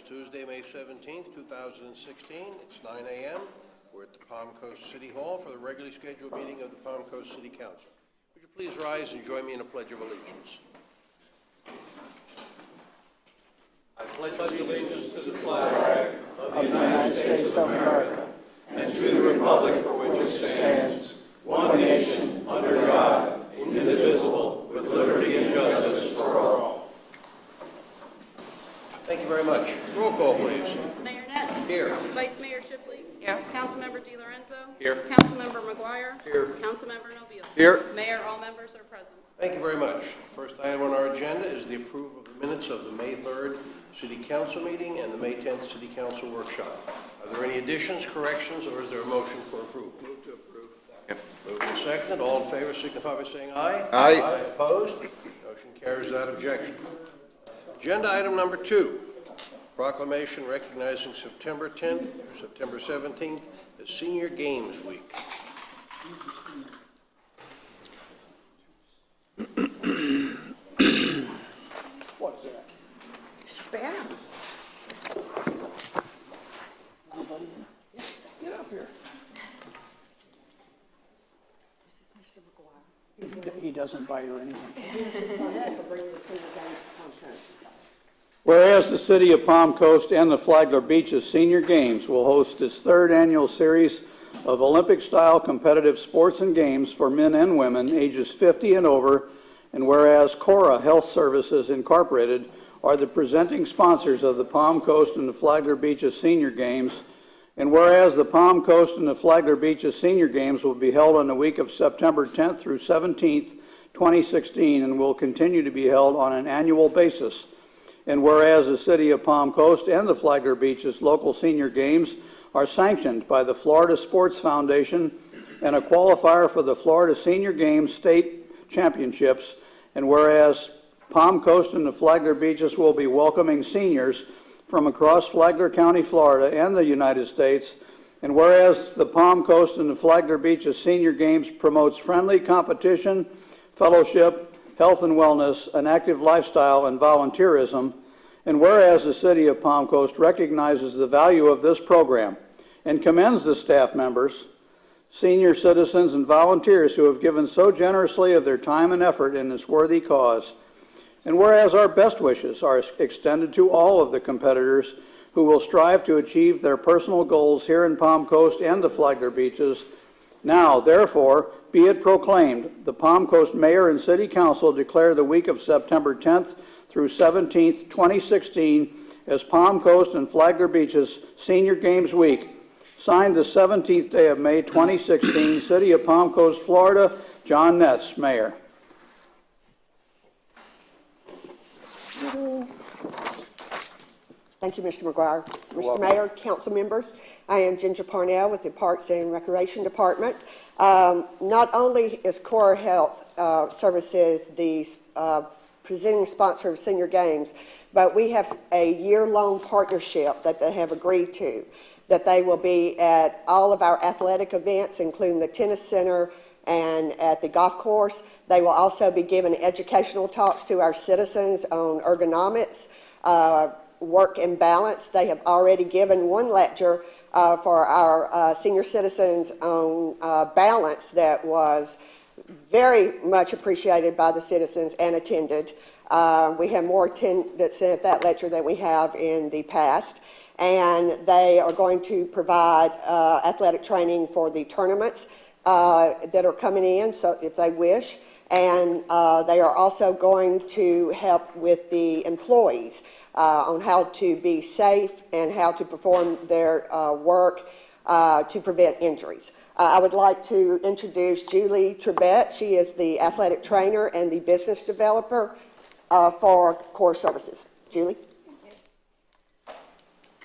Tuesday, May 17th, 2016. It's 9 a.m. We're at the Palm Coast City Hall for the regularly scheduled meeting of the Palm Coast City Council. Would you please rise and join me in a Pledge of Allegiance? I pledge allegiance to the flag of the United States of America and to the republic for which it stands, one nation, under God, indivisible, with liberty and justice for all. Thank you very much. Roll call, please. Mayor Nets. Here. Vice Mayor Shipley. Here. Councilmember DiLorenzo. Here. Councilmember McGuire. Here. Councilmember Nobile. Here. Mayor, all members are present. Thank you very much. First item on our agenda is the approval of the minutes of the May 3rd City Council meeting and the May 10th City Council workshop. Are there any additions, corrections, or is there a motion for approval? Move to approve. Second. Moved and seconded. All in favor signify by saying aye. Aye. Aye. Opposed? Motion carries without objection. Agenda item number 2, proclamation recognizing September 10th through September 17th as Senior Games Week. What's that? Spam. Get up here. He doesn't bite or anything. Whereas the City of Palm Coast and the Flagler Beaches Senior Games will host its 3rd annual series of Olympic-style competitive sports and games for men and women ages 50 and over, and whereas Cora Health Services Incorporated are the presenting sponsors of the Palm Coast and the Flagler Beaches Senior Games, and whereas the Palm Coast and the Flagler Beaches Senior Games will be held on the week of September 10th through 17th, 2016, and will continue to be held on an annual basis. And whereas the City of Palm Coast and the Flagler Beaches local senior games are sanctioned by the Florida Sports Foundation and a qualifier for the Florida Senior Games State Championships, and whereas Palm Coast and the Flagler Beaches will be welcoming seniors from across Flagler County, Florida and the United States, and whereas the Palm Coast and the Flagler Beaches Senior Games promotes friendly competition, fellowship, health and wellness, an active lifestyle, and volunteerism, and whereas the City of Palm Coast recognizes the value of this program and commends the staff members, senior citizens, and volunteers who have given so generously of their time and effort in this worthy cause, and whereas our best wishes are extended to all of the competitors who will strive to achieve their personal goals here in Palm Coast and the Flagler Beaches, now, therefore, be it proclaimed, the Palm Coast Mayor and City Council declare the week of September 10th through 17th, 2016 as Palm Coast and Flagler Beaches Senior Games Week. Signed the 17th day of May, 2016, City of Palm Coast, Florida, John Netz, Mayor. Thank you, Mr. McGuire. Mr. Mayor, council members, I am Ginger Parnell with the Parks and Recreation Department. Not only is Cora Health Services the presenting sponsor of Senior Games, but we have a year-long partnership that they have agreed to, that they will be at all of our athletic events, including the tennis center and at the golf course. They will also be giving educational talks to our citizens on ergonomics, work and balance. They have already given one lecture for our senior citizens on balance that was very much appreciated by the citizens and attended. We have more attendance at that lecture than we have in the past, and they are going to provide athletic training for the tournaments that are coming in, so if they wish, and they are also going to help with the employees on how to be safe and how to perform their work to prevent injuries. I would like to introduce Julie Trebet. She is the athletic trainer and the business developer for Core Services. Julie?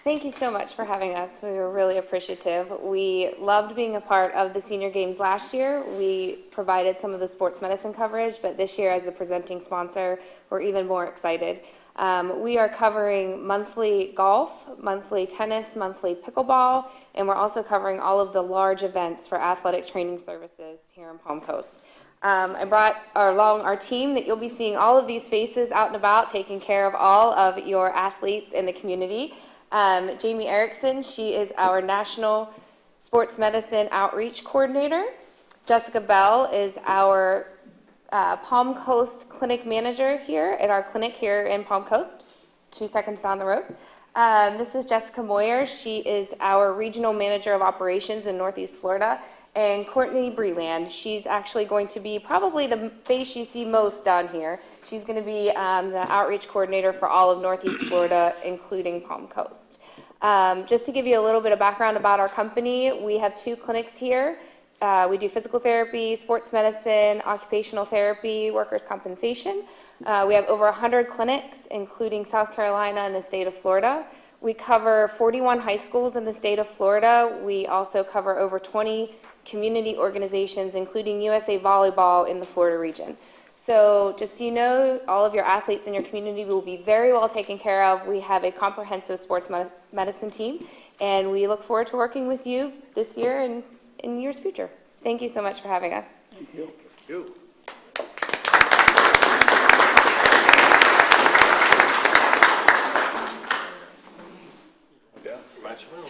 Thank you so much for having us. We were really appreciative. We loved being a part of the Senior Games last year. We provided some of the sports medicine coverage, but this year as the presenting sponsor, we're even more excited. We are covering monthly golf, monthly tennis, monthly pickleball, and we're also covering all of the large events for athletic training services here in Palm Coast. I brought along our team that you'll be seeing all of these faces out and about taking care of all of your athletes in the community. Jamie Erickson, she is our National Sports Medicine Outreach Coordinator. Jessica Bell is our Palm Coast Clinic Manager here at our clinic here in Palm Coast, 2 seconds down the road. This is Jessica Moyer. She is our Regional Manager of Operations in Northeast Florida. And Courtney Breland, she's actually going to be probably the face you see most down here. She's going to be the outreach coordinator for all of Northeast Florida, including Palm Coast. Just to give you a little bit of background about our company, we have 2 clinics here. We do physical therapy, sports medicine, occupational therapy, workers' compensation. We have over 100 clinics, including South Carolina and the state of Florida. We cover 41 high schools in the state of Florida. We also cover over 20 community organizations, including USA Volleyball in the Florida region. So just so you know, all of your athletes in your community will be very well taken care of. We have a comprehensive sports medicine team, and we look forward to working with you this year and in years future. Thank you so much for having us. Thank you. Yeah, might as well.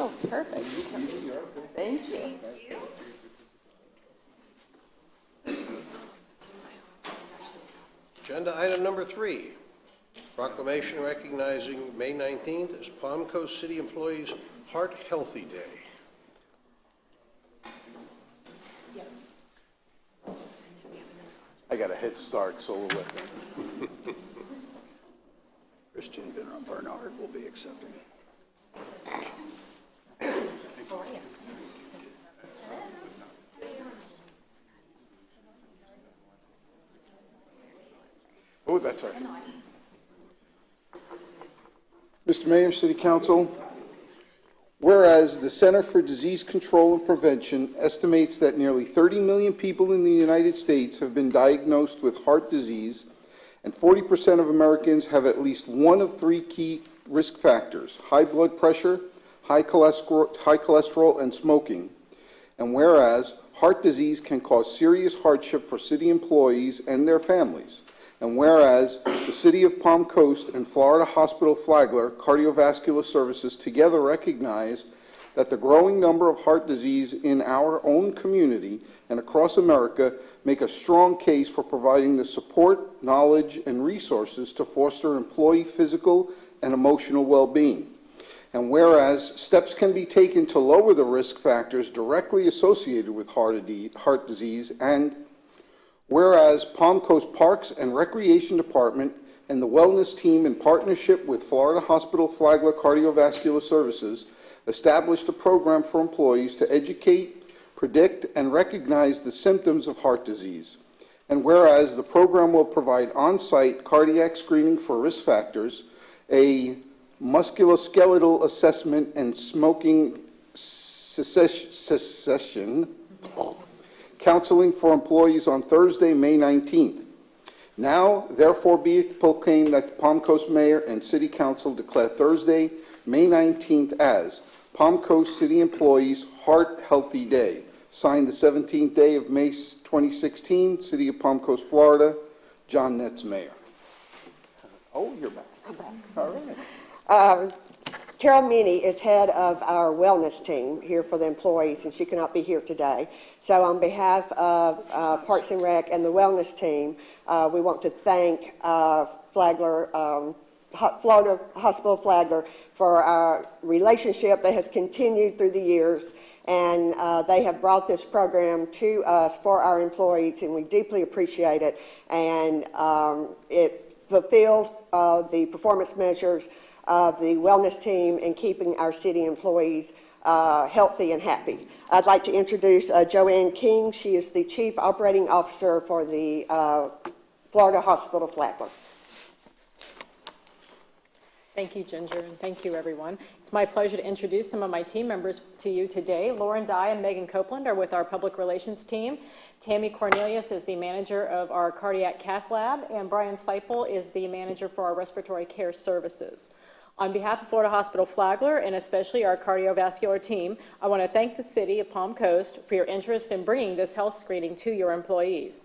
Oh, perfect. Thank you. Agenda item number 3, proclamation recognizing May 19th as Palm Coast City Employees Heart Healthy Day. I got a head start, so we'll let Christian Bernard will be accepting. Oh, that's right. Mr. Mayor, City Council, whereas the Center for Disease Control and Prevention estimates that nearly 30 million people in the United States have been diagnosed with heart disease, and 40% of Americans have at least one of 3 key risk factors: high blood pressure, high cholesterol, and smoking. And whereas heart disease can cause serious hardship for city employees and their families. And whereas the City of Palm Coast and Florida Hospital Flagler Cardiovascular Services together recognize that the growing number of heart disease in our own community and across America make a strong case for providing the support, knowledge, and resources to foster employee physical and emotional well-being. And whereas steps can be taken to lower the risk factors directly associated with heart disease, and whereas Palm Coast Parks and Recreation Department and the Wellness Team, in partnership with Florida Hospital Flagler Cardiovascular Services, established a program for employees to educate, predict, and recognize the symptoms of heart disease. And whereas the program will provide on-site cardiac screening for risk factors, a musculoskeletal assessment, and smoking cessation counseling for employees on Thursday, May 19th. Now, therefore, be it proclaimed that the Palm Coast Mayor and City Council declare Thursday, May 19th as Palm Coast City Employees Heart Healthy Day. Signed the 17th day of May 2016, City of Palm Coast, Florida. John Netz, Mayor. Oh, you're back. All right. Carol Meany is head of our wellness team here for the employees, and she cannot be here today. So on behalf of Parks and Rec and the wellness team, we want to thank Flagler, Florida Hospital Flagler for our relationship that has continued through the years, and they have brought this program to us for our employees, and we deeply appreciate it, and it fulfills the performance measures of the wellness team in keeping our city employees healthy and happy. I'd like to introduce Joanne King. She is the Chief Operating Officer for the Florida Hospital Flagler. Thank you, Ginger, and thank you, everyone. It's my pleasure to introduce some of my team members to you today. Lauren Dye and Megan Copeland are with our public relations team. Tammy Cornelius is the manager of our cardiac cath lab, and Brian Seipel is the manager for our respiratory care services. On behalf of Florida Hospital Flagler, and especially our cardiovascular team, I want to thank the City of Palm Coast for your interest in bringing this health screening to your employees.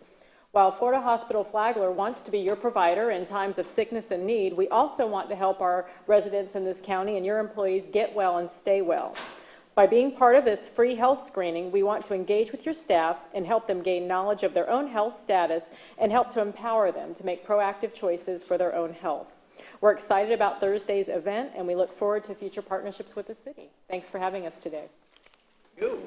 While Florida Hospital Flagler wants to be your provider in times of sickness and need, we also want to help our residents in this county and your employees get well and stay well. By being part of this free health screening, we want to engage with your staff and help them gain knowledge of their own health status and help to empower them to make proactive choices for their own health. We're excited about Thursday's event, and we look forward to future partnerships with the city. Thanks for having us today. You.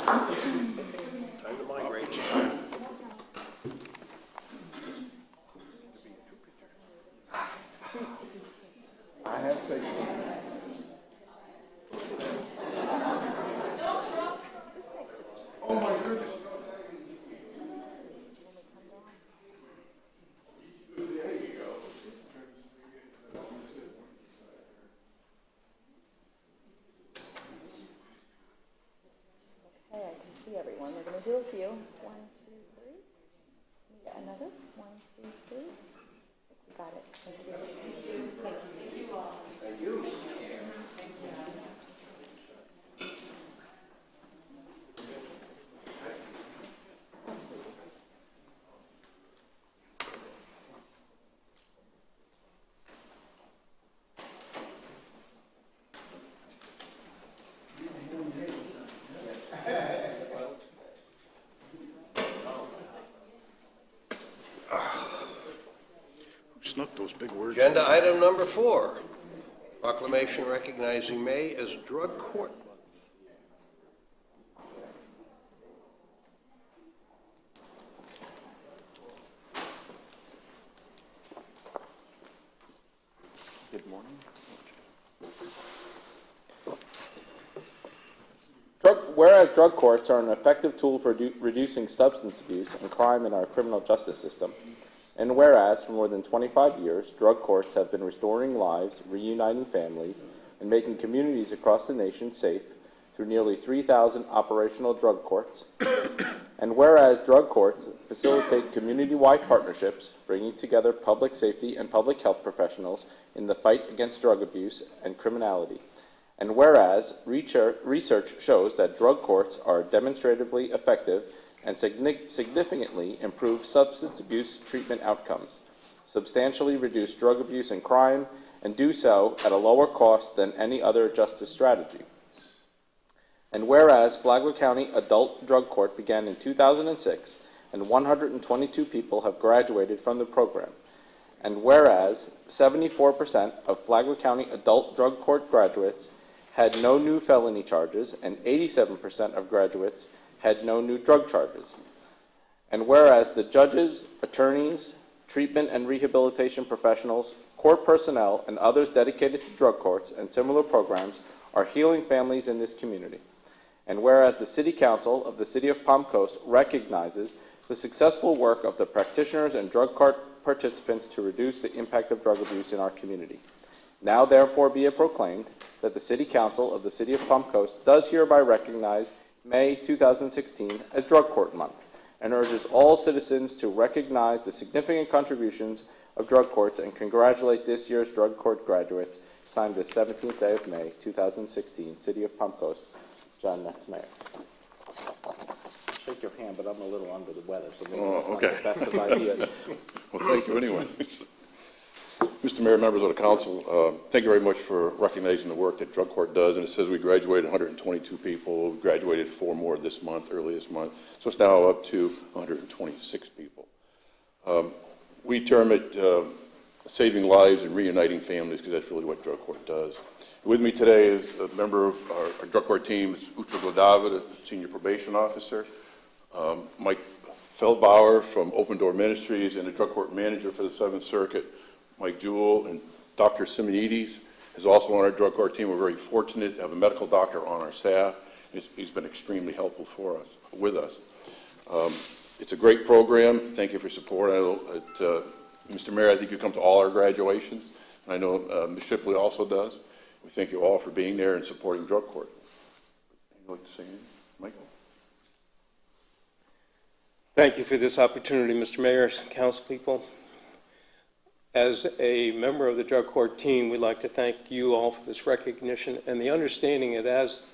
Time to migrate. I have safety. Oh, my goodness. Okay, I can see everyone. We're going to do a few. 1, 2, 3. We got another. 1, 2, 3. Got it. Thank you. Thank you. Snuck those big words. Agenda item number 4, proclamation recognizing May as Drug Court Month. Good morning. Whereas drug courts are an effective tool for reducing substance abuse and crime in our criminal justice system, and whereas for more than 25 years, drug courts have been restoring lives, reuniting families, and making communities across the nation safe through nearly 3,000 operational drug courts, and whereas drug courts facilitate community-wide partnerships, bringing together public safety and public health professionals in the fight against drug abuse and criminality, and whereas research shows that drug courts are demonstratively effective and significantly improve substance abuse treatment outcomes, substantially reduce drug abuse and crime, and do so at a lower cost than any other justice strategy. And whereas Flagler County Adult Drug Court began in 2006, and 122 people have graduated from the program, and whereas 74% of Flagler County Adult Drug Court graduates had no new felony charges, and 87% of graduates had no new drug charges. And whereas the judges, attorneys, treatment and rehabilitation professionals, court personnel, and others dedicated to drug courts and similar programs are healing families in this community. And whereas the City Council of the City of Palm Coast recognizes the successful work of the practitioners and drug court participants to reduce the impact of drug abuse in our community. Now therefore be it proclaimed that the City Council of the City of Palm Coast does hereby recognize May 2016 as Drug Court Month, and urges all citizens to recognize the significant contributions of drug courts and congratulate this year's drug court graduates. Signed the 17th day of May, 2016, City of Palm Coast, John Metz, Mayor. Shake your hand, but I'm a little under the weather, so maybe that's not the best of ideas. Well, thank you anyway. Mr. Mayor, members of the council, thank you very much for recognizing the work that drug court does. And it says we graduated 122 people. We graduated 4 more this month, early this month. So it's now up to 126 people. We term it saving lives and reuniting families, because that's really what drug court does. With me today is a member of our drug court team, Ucha Glodava, the senior probation officer, Mike Feldbauer from Open Door Ministries, and the drug court manager for the 7th Circuit, Mike Jewell, and Dr. Simonides is also on our drug court team. We're very fortunate to have a medical doctor on our staff. He's been extremely helpful for us, with us. It's a great program. Thank you for your support. Mr. Mayor, I think you come to all our graduations, and I know Ms. Shipley also does. We thank you all for being there and supporting drug court. Would you like to say anything, Michael? Thank you for this opportunity, Mr. Mayor, council people. As a member of the drug court team, we'd like to thank you all for this recognition and the understanding that as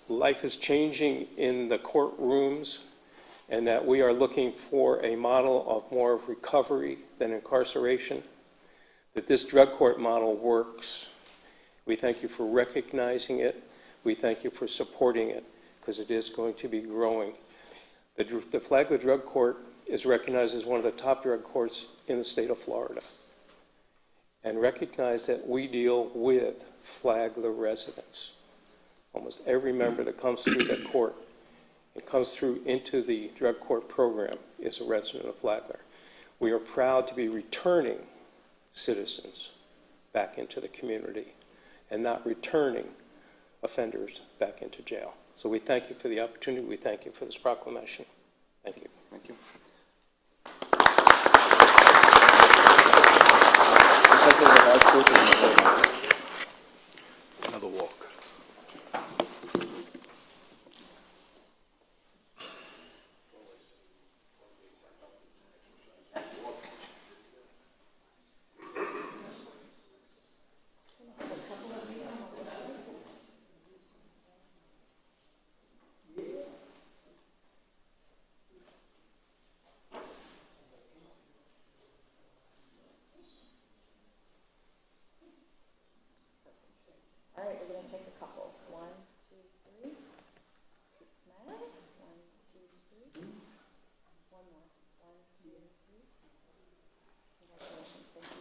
life is changing in the courtrooms and that we are looking for a model of more of recovery than incarceration, that this drug court model works. We thank you for recognizing it. We thank you for supporting it, because it is going to be growing. The Flagler Drug Court is recognized as one of the top drug courts in the state of Florida, and recognize that we deal with Flagler residents. Almost every member that comes through that court and comes through into the drug court program is a resident of Flagler. We are proud to be returning citizens back into the community and not returning offenders back into jail. So we thank you for the opportunity. We thank you for this proclamation. Thank you. Thank you. Another walk. All right, we're going to take a couple. 1, 2, 3. Keep smiling. 1, 2, 3. One more. 1, 2, 3. Congratulations. Thank you.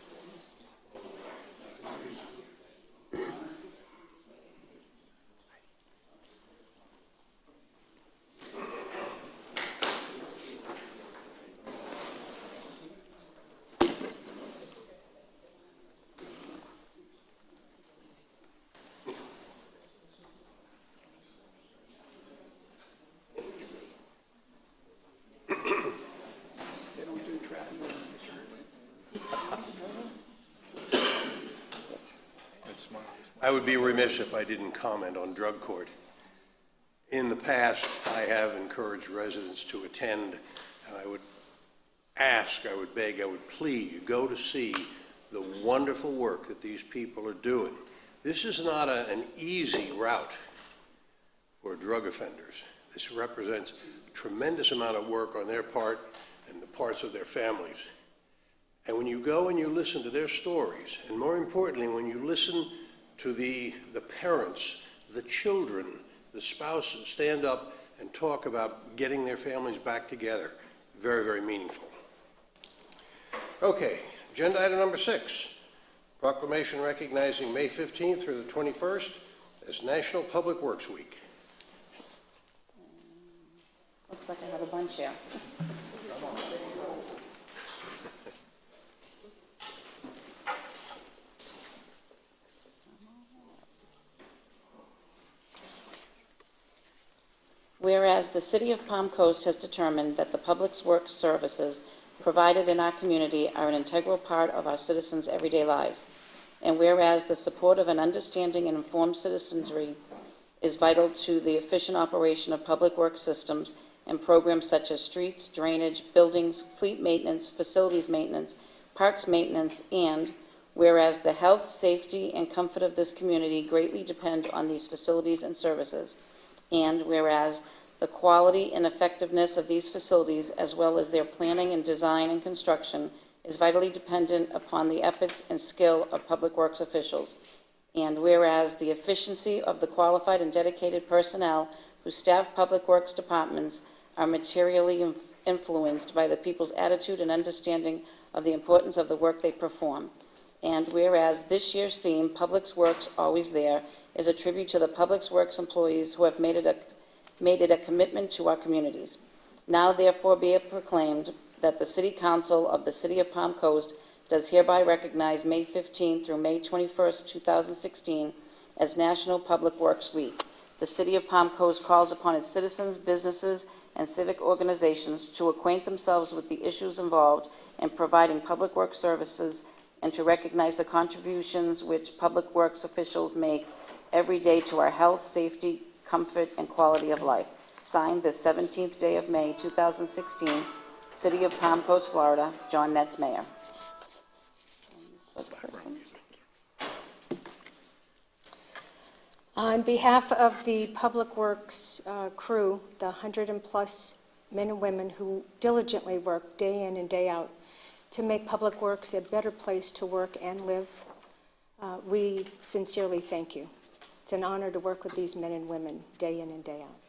I would be remiss if I didn't comment on drug court. In the past, I have encouraged residents to attend, and I would ask, I would beg, I would plead you go to see the wonderful work that these people are doing. This is not an easy route for drug offenders. This represents a tremendous amount of work on their part and the parts of their families. And when you go and you listen to their stories, and more importantly, when you listen to the parents, the children, the spouses stand up and talk about getting their families back together, very, very meaningful. Okay, agenda item number 6, proclamation recognizing May 15th through the 21st as National Public Works Week. Looks like I have a bunch here. Whereas the City of Palm Coast has determined that the public works services provided in our community are an integral part of our citizens' everyday lives, and whereas the support of an understanding and informed citizenry is vital to the efficient operation of public works systems and programs such as streets, drainage, buildings, fleet maintenance, facilities maintenance, parks maintenance, and whereas the health, safety, and comfort of this community greatly depend on these facilities and services, and whereas the quality and effectiveness of these facilities, as well as their planning and design and construction, is vitally dependent upon the efforts and skill of Public Works officials, and whereas the efficiency of the qualified and dedicated personnel who staff Public Works departments are materially influenced by the people's attitude and understanding of the importance of the work they perform. And whereas this year's theme, Public Works Always There, is a tribute to the Public Works employees who have made it a commitment to our communities. Now therefore be it proclaimed that the City Council of the City of Palm Coast does hereby recognize May 15 through May 21st, 2016 as National Public Works Week. The City of Palm Coast calls upon its citizens, businesses, and civic organizations to acquaint themselves with the issues involved in providing public works services and to recognize the contributions which Public Works officials make every day to our health, safety, comfort, and quality of life. Signed this 17th day of May, 2016, City of Palm Coast, Florida, John Netz, Mayor. On behalf of the Public Works crew, the 100+ men and women who diligently work day in and day out to make Public Works a better place to work and live, we sincerely thank you. It's an honor to work with these men and women day in and day out.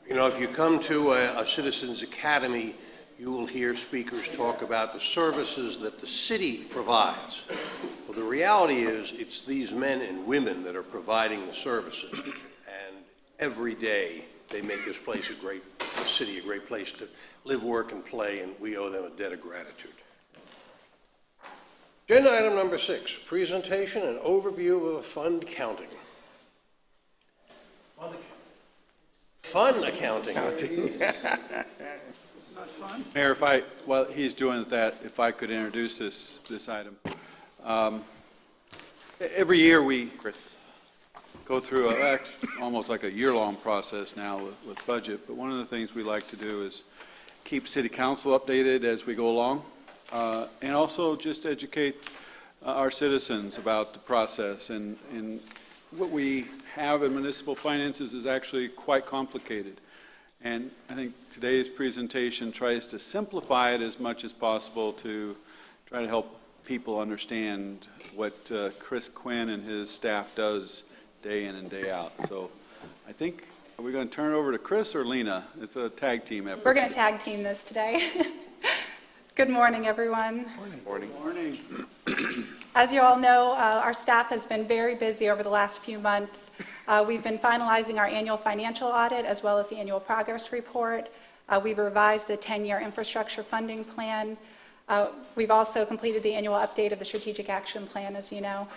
You know, if you come to a Citizens Academy, you will hear speakers talk about the services that the city provides. Well, the reality is, it's these men and women that are providing the services, and every day they make this place the city a great place to live, work, and play, and we owe them a debt of gratitude. Agenda item number 6, presentation and overview of fund accounting. Fun accounting. Mayor, while he's doing that, if I could introduce this item. Every year we go through almost like a year-long process now with budget, but one of the things we like to do is keep City Council updated as we go along, and also just educate our citizens about the process. And what we have in municipal finances is actually quite complicated. And I think today's presentation tries to simplify it as much as possible to try to help people understand what Chris Quinn and his staff does day in and day out. So I think, are we going to turn it over to Chris or Lena? It's a tag team effort. We're going to tag team this today. Good morning, everyone. Morning. Morning. As you all know, our staff has been very busy over the last few months. We've been finalizing our annual financial audit as well as the annual progress report. We've revised the 10-year infrastructure funding plan. We've also completed the annual update of the strategic action plan, as you know.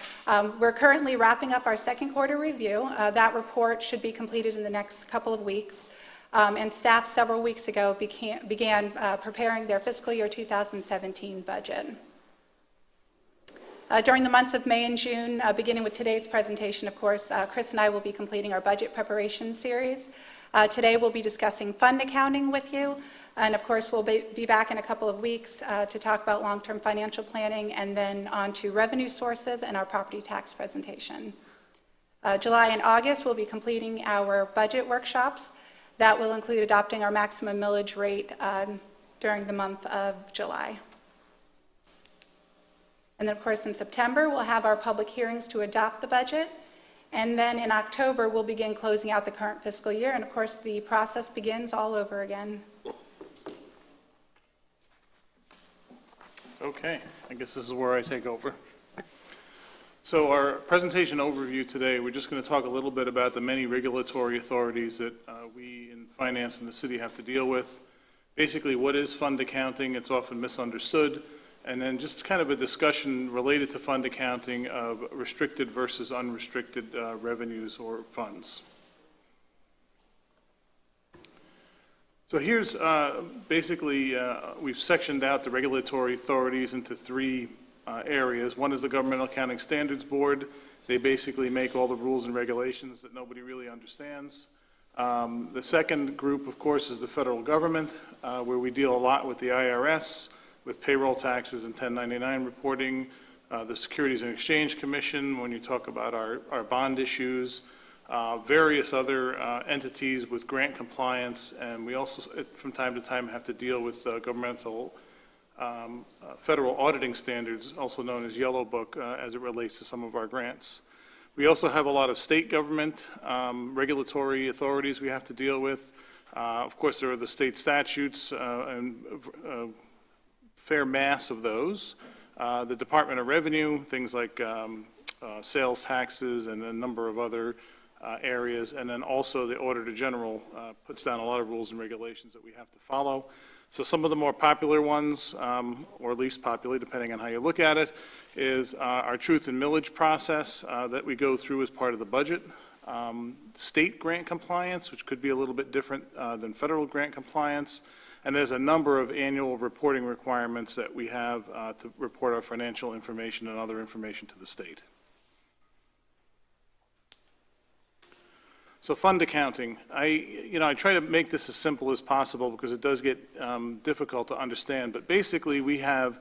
We're currently wrapping up our second quarter review. That report should be completed in the next couple of weeks. And staff several weeks ago began preparing their fiscal year 2017 budget. During the months of May and June, beginning with today's presentation, of course, Chris and I will be completing our budget preparation series. Today we'll be discussing fund accounting with you, and of course we'll be back in a couple of weeks to talk about long-term financial planning, and then on to revenue sources and our property tax presentation. July and August we'll be completing our budget workshops. That will include adopting our maximum millage rate during the month of July. And then, of course, in September, we'll have our public hearings to adopt the budget. And then in October, we'll begin closing out the current fiscal year. And of course, the process begins all over again. Okay, I guess this is where I take over. So our presentation overview today, we're just going to talk a little bit about the many regulatory authorities that we in finance and the city have to deal with. Basically, what is fund accounting? It's often misunderstood. And then just kind of a discussion related to fund accounting of restricted versus unrestricted revenues or funds. So here's basically, we've sectioned out the regulatory authorities into three areas. One is the Governmental Accounting Standards Board. They basically make all the rules and regulations that nobody really understands. The second group, of course, is the federal government, where we deal a lot with the IRS, with payroll taxes and 1099 reporting, the Securities and Exchange Commission, when you talk about our bond issues, various other entities with grant compliance, and we also, from time to time, have to deal with governmental federal auditing standards, also known as Yellow Book, as it relates to some of our grants. We also have a lot of state government regulatory authorities we have to deal with. Of course, there are the state statutes and fair mass of those. The Department of Revenue, things like sales taxes and a number of other areas, and then also the Auditor General puts down a lot of rules and regulations that we have to follow. So some of the more popular ones, or least popular, depending on how you look at it, is our truth and millage process that we go through as part of the budget. State grant compliance, which could be a little bit different than federal grant compliance. And there's a number of annual reporting requirements that we have to report our financial information and other information to the state. So fund accounting, I try to make this as simple as possible because it does get difficult to understand. But basically, we have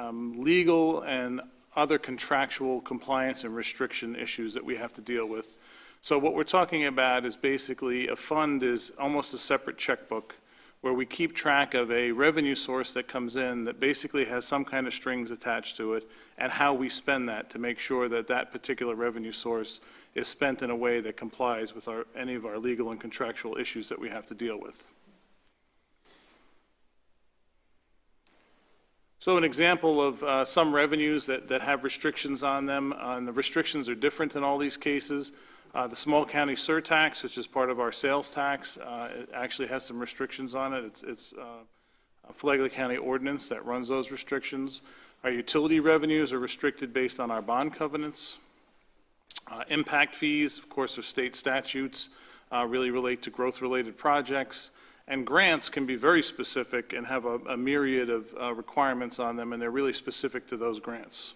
legal and other contractual compliance and restriction issues that we have to deal with. So what we're talking about is basically a fund is almost a separate checkbook, where we keep track of a revenue source that comes in that basically has some kind of strings attached to it, and how we spend that to make sure that that particular revenue source is spent in a way that complies with any of our legal and contractual issues that we have to deal with. So an example of some revenues that have restrictions on them, and the restrictions are different in all these cases. The small county surtax, which is part of our sales tax, it actually has some restrictions on it. It's a Flagler County ordinance that runs those restrictions. Our utility revenues are restricted based on our bond covenants. Impact fees, of course, are state statutes, really relate to growth-related projects. And grants can be very specific and have a myriad of requirements on them, and they're really specific to those grants.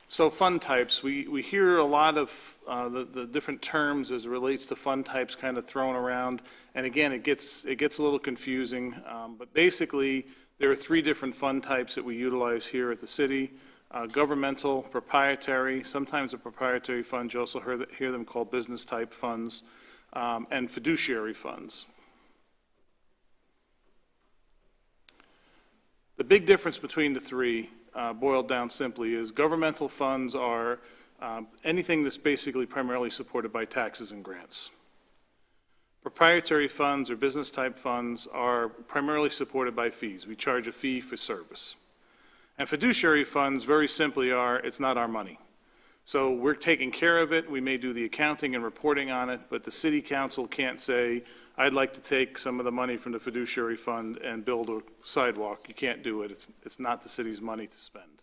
So fund types, we hear a lot of the different terms as it relates to fund types kind of thrown around, and again, it gets a little confusing, but basically there are three different fund types that we utilize here at the city. Governmental, proprietary, sometimes the proprietary funds, you also hear them called business type funds, and fiduciary funds. The big difference between the three, boiled down simply, is governmental funds are anything that's basically primarily supported by taxes and grants. Proprietary funds or business type funds are primarily supported by fees. We charge a fee for service. And fiduciary funds, very simply, it's not our money. So we're taking care of it. We may do the accounting and reporting on it, but the city council can't say, I'd like to take some of the money from the fiduciary fund and build a sidewalk. You can't do it. It's not the city's money to spend.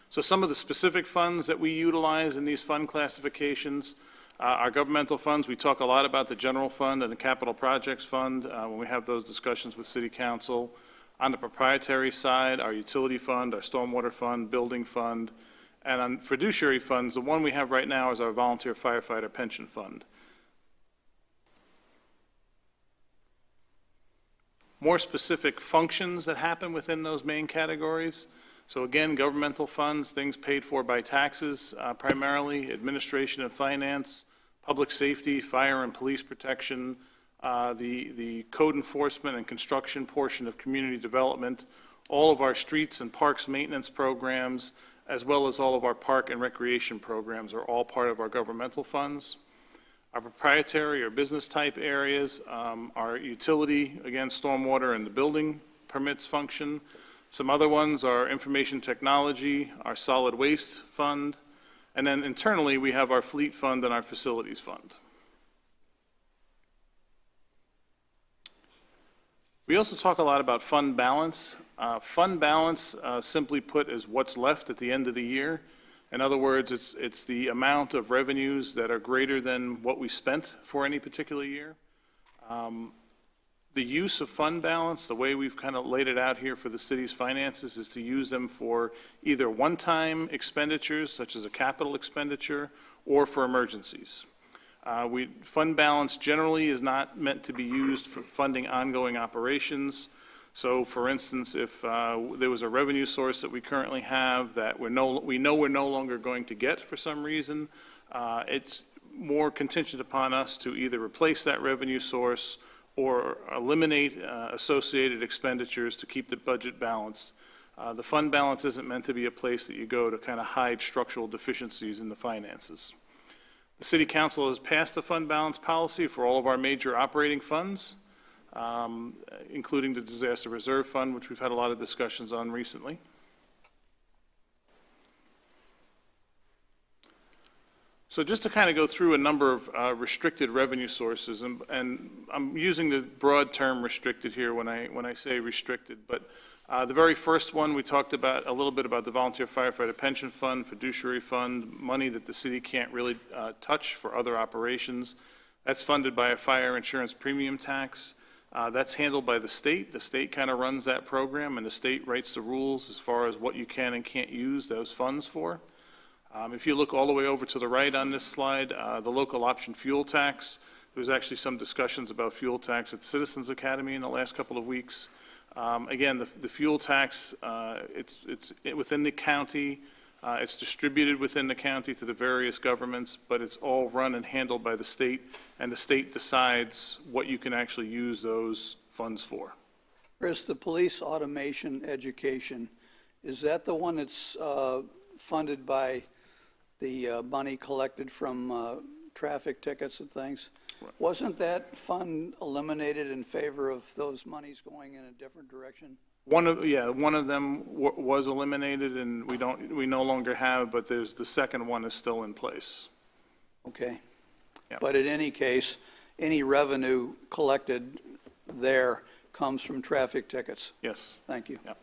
So some of the specific funds that we utilize in these fund classifications, Our governmental funds, we talk a lot about the general fund and the capital projects fund when we have those discussions with City Council. On the proprietary side, our utility fund, our stormwater fund, building fund, and on fiduciary funds, the one we have right now is our volunteer firefighter pension fund. More specific functions that happen within those main categories. So again, governmental funds, things paid for by taxes primarily, administration and finance, public safety, fire and police protection, the code enforcement and construction portion of community development, all of our streets and parks maintenance programs, as well as all of our park and recreation programs are all part of our governmental funds. Our proprietary or business type areas, our utility, again, stormwater and the building permits function. Some other ones are information technology, our solid waste fund, and then internally we have our fleet fund and our facilities fund. We also talk a lot about fund balance. Fund balance, simply put, is what's left at the end of the year. In other words, it's the amount of revenues that are greater than what we spent for any particular year. The use of fund balance, the way we've kind of laid it out here for the city's finances, is to use them for either one-time expenditures, such as a capital expenditure, or for emergencies. Fund balance generally is not meant to be used for funding ongoing operations. So, for instance, if there was a revenue source that we currently have that we know we're no longer going to get for some reason, it's more contingent upon us to either replace that revenue source or eliminate associated expenditures to keep the budget balanced. The fund balance isn't meant to be a place that you go to kind of hide structural deficiencies in the finances. The City Council has passed a fund balance policy for all of our major operating funds, including the Disaster Reserve Fund, which we've had a lot of discussions on recently. So just to kind of go through a number of restricted revenue sources, and I'm using the broad term restricted here when I say restricted, but the very first one we talked about a little bit about the Volunteer Firefighter Pension Fund, fiduciary fund, money that the city can't really touch for other operations. That's funded by a fire insurance premium tax. That's handled by the state. The state kind of runs that program, and the state writes the rules as far as what you can and can't use those funds for. If you look all the way over to the right on this slide, the local option fuel tax, there was actually some discussions about fuel tax at Citizens Academy in the last couple of weeks. Again, the fuel tax, it's within the county. It's distributed within the county to the various governments, but it's all run and handled by the state, and the state decides what you can actually use those funds for. Chris, the police automation education, is that the one that's funded by the money collected from traffic tickets and things? Right. Wasn't that fund eliminated in favor of those monies going in a different direction? One of them was eliminated, and we no longer have, but there's the second one is still in place. Okay. Yeah. But in any case, any revenue collected there comes from traffic tickets. Yes. Thank you. Yeah.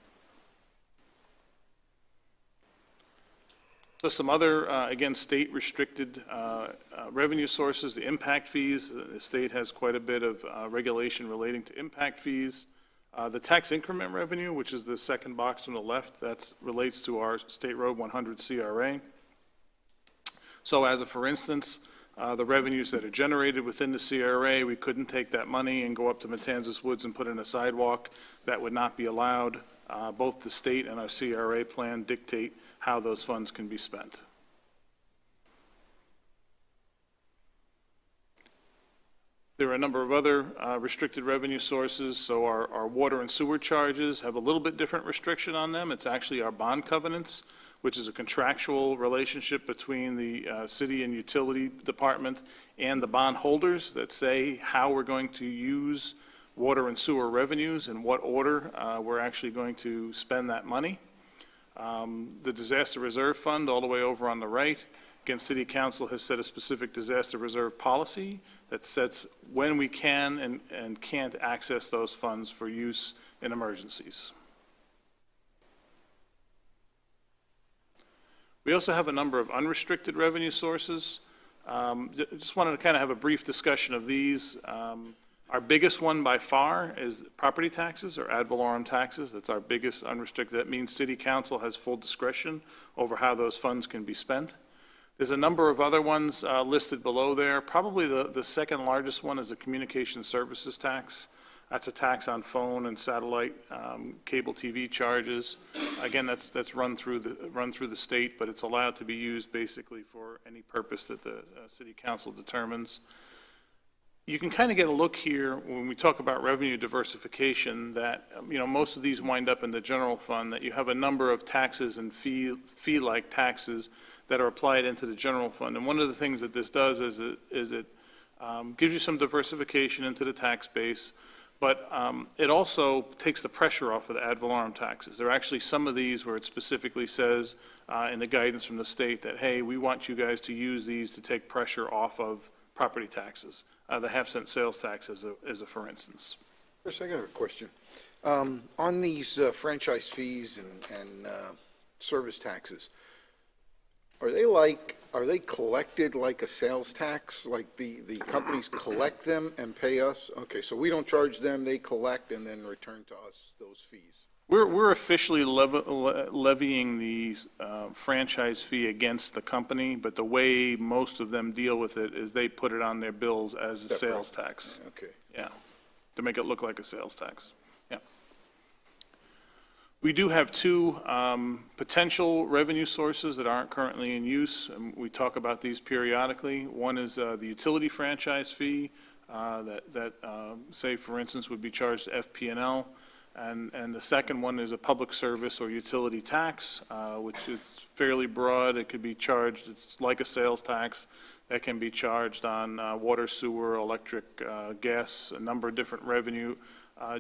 So some other, again, state-restricted revenue sources, the impact fees. The state has quite a bit of regulation relating to impact fees. The tax increment revenue, which is the second box on the left, that relates to our State Road 100 CRA. So as for instance, the revenues that are generated within the CRA, we couldn't take that money and go up to Matanzas Woods and put in a sidewalk. That would not be allowed. Both the state and our CRA plan dictate how those funds can be spent. There are a number of other restricted revenue sources. So our water and sewer charges have a little bit different restriction on them. It's actually our bond covenants, which is a contractual relationship between the city and utility department and the bond holders that say how we're going to use water and sewer revenues, in what order we're actually going to spend that money. The Disaster Reserve Fund, all the way over on the right, again, City Council has set a specific disaster reserve policy that sets when we can and can't access those funds for use in emergencies. We also have a number of unrestricted revenue sources. Just wanted to kind of have a brief discussion of these. Our biggest one by far is property taxes or ad valorem taxes. That's our biggest unrestricted. That means City Council has full discretion over how those funds can be spent. There's a number of other ones listed below there. Probably the second largest one is a communication services tax. That's a tax on phone and satellite cable TV charges. Again, that's run through the state, but it's allowed to be used basically for any purpose that the City Council determines. You can kind of get a look here when we talk about revenue diversification that, most of these wind up in the general fund, that you have a number of taxes and fee-like taxes that are applied into the general fund. And one of the things that this does is it gives you some diversification into the tax base, but it also takes the pressure off of the ad valorem taxes. There are actually some of these where it specifically says in the guidance from the state that, hey, we want you guys to use these to take pressure off of property taxes. The half-cent sales tax is a for instance. Chris, I got a question. On these franchise fees and service taxes, are they collected like a sales tax? Like the companies collect them and pay us? Okay, so we don't charge them, they collect and then return to us those fees. We're officially levying the franchise fee against the company, but the way most of them deal with it is they put it on their bills as a sales tax. Okay. Yeah, to make it look like a sales tax. Yeah. We do have two potential revenue sources that aren't currently in use, and we talk about these periodically. One is the utility franchise fee that say, for instance, would be charged to FP&L. And the second one is a public service or utility tax, which is fairly broad. It could be charged, it's like a sales tax that can be charged on water, sewer, electric, gas, a number of different revenue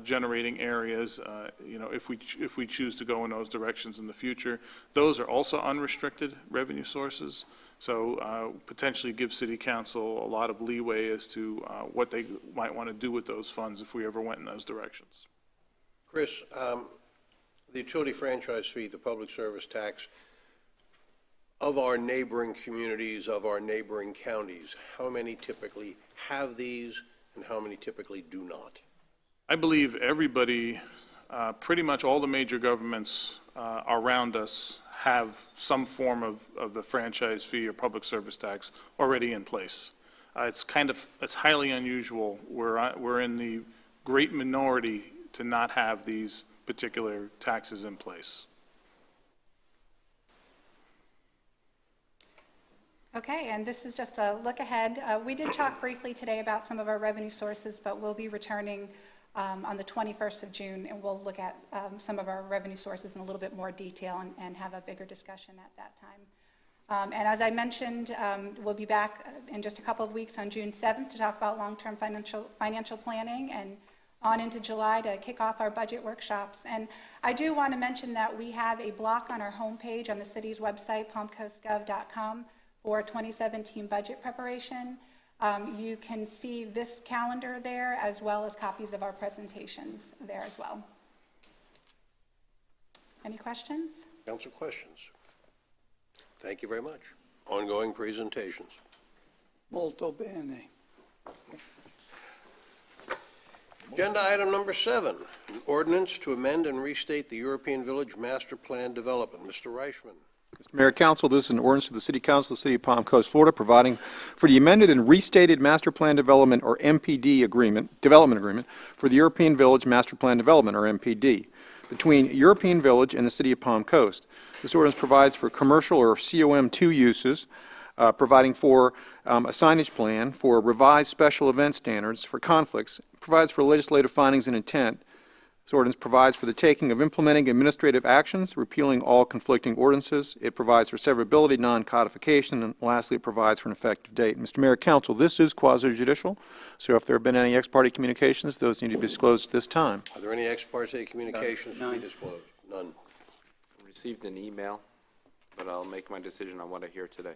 generating areas, if we choose to go in those directions in the future. Those are also unrestricted revenue sources, so potentially give City Council a lot of leeway as to what they might want to do with those funds if we ever went in those directions. Chris, the utility franchise fee, the public service tax, of our neighboring communities, of our neighboring counties, how many typically have these and how many typically do not? I believe everybody, pretty much all the major governments around us have some form of the franchise fee or public service tax already in place. It's highly unusual. We're in the great minority to not have these particular taxes in place. Okay, and this is just a look ahead. We did talk briefly today about some of our revenue sources, but we'll be returning on the 21st of June, and we'll look at some of our revenue sources in a little bit more detail and have a bigger discussion at that time. And as I mentioned, we'll be back in just a couple of weeks on June 7th to talk about long-term financial planning, and on into July to kick off our budget workshops. And I do want to mention that we have a block on our homepage on the city's website, palmcoastgov.com, for 2017 budget preparation. You can see this calendar there, as well as copies of our presentations there as well. Any questions? Council questions? Thank you very much. Ongoing presentations. Molto bene. Agenda item number 7, an ordinance to amend and restate the European Village Master Plan Development. Mr. Reichman. Mr. Mayor, Council, this is an ordinance of the City Council of the City of Palm Coast, Florida, providing for the amended and restated Master Plan Development, or MPD, development agreement for the European Village Master Plan Development, or MPD, between European Village and the City of Palm Coast. This ordinance provides for commercial or COM2 uses, providing for a signage plan, for revised special event standards, for conflicts, provides for legislative findings and intent. This ordinance provides for the taking of implementing administrative actions, repealing all conflicting ordinances. It provides for severability, non-codification, and lastly, it provides for an effective date. Mr. Mayor, Council, this is quasi-judicial, so if there have been any ex parte communications, those need to be disclosed at this time. Are there any ex parte communications to be disclosed? None. I received an email, but I'll make my decision on what I hear today.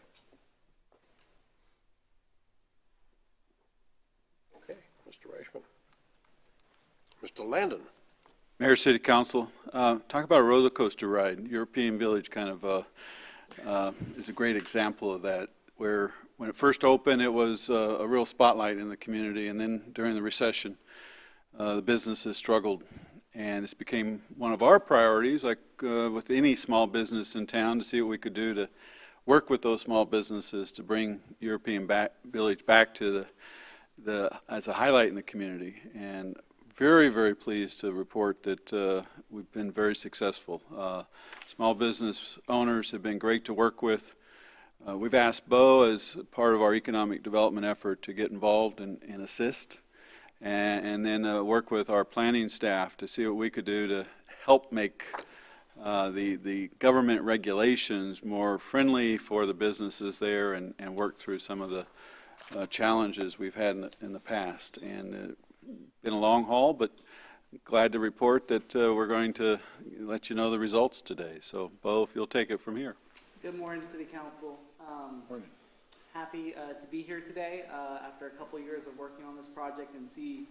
Okay, Mr. Reichman. Mr. Landon. Mayor, City Council, talk about a roller coaster ride. European Village kind of is a great example of that, where when it first opened, it was a real spotlight in the community, and then during the recession, the businesses struggled. And this became one of our priorities, like with any small business in town, to see what we could do to work with those small businesses to bring European Village back to as a highlight in the community. And very, very pleased to report that we've been very successful. Small business owners have been great to work with. We've asked Bo, as part of our economic development effort, to get involved and assist, and then work with our planning staff to see what we could do to help make the government regulations more friendly for the businesses there, and work through some of the challenges we've had in the past. And been a long haul, but glad to report that we're going to let you know the results today. So, Bo, if you'll take it from here. Good morning, City Council. Morning. Happy to be here today after a couple years of working on this project and see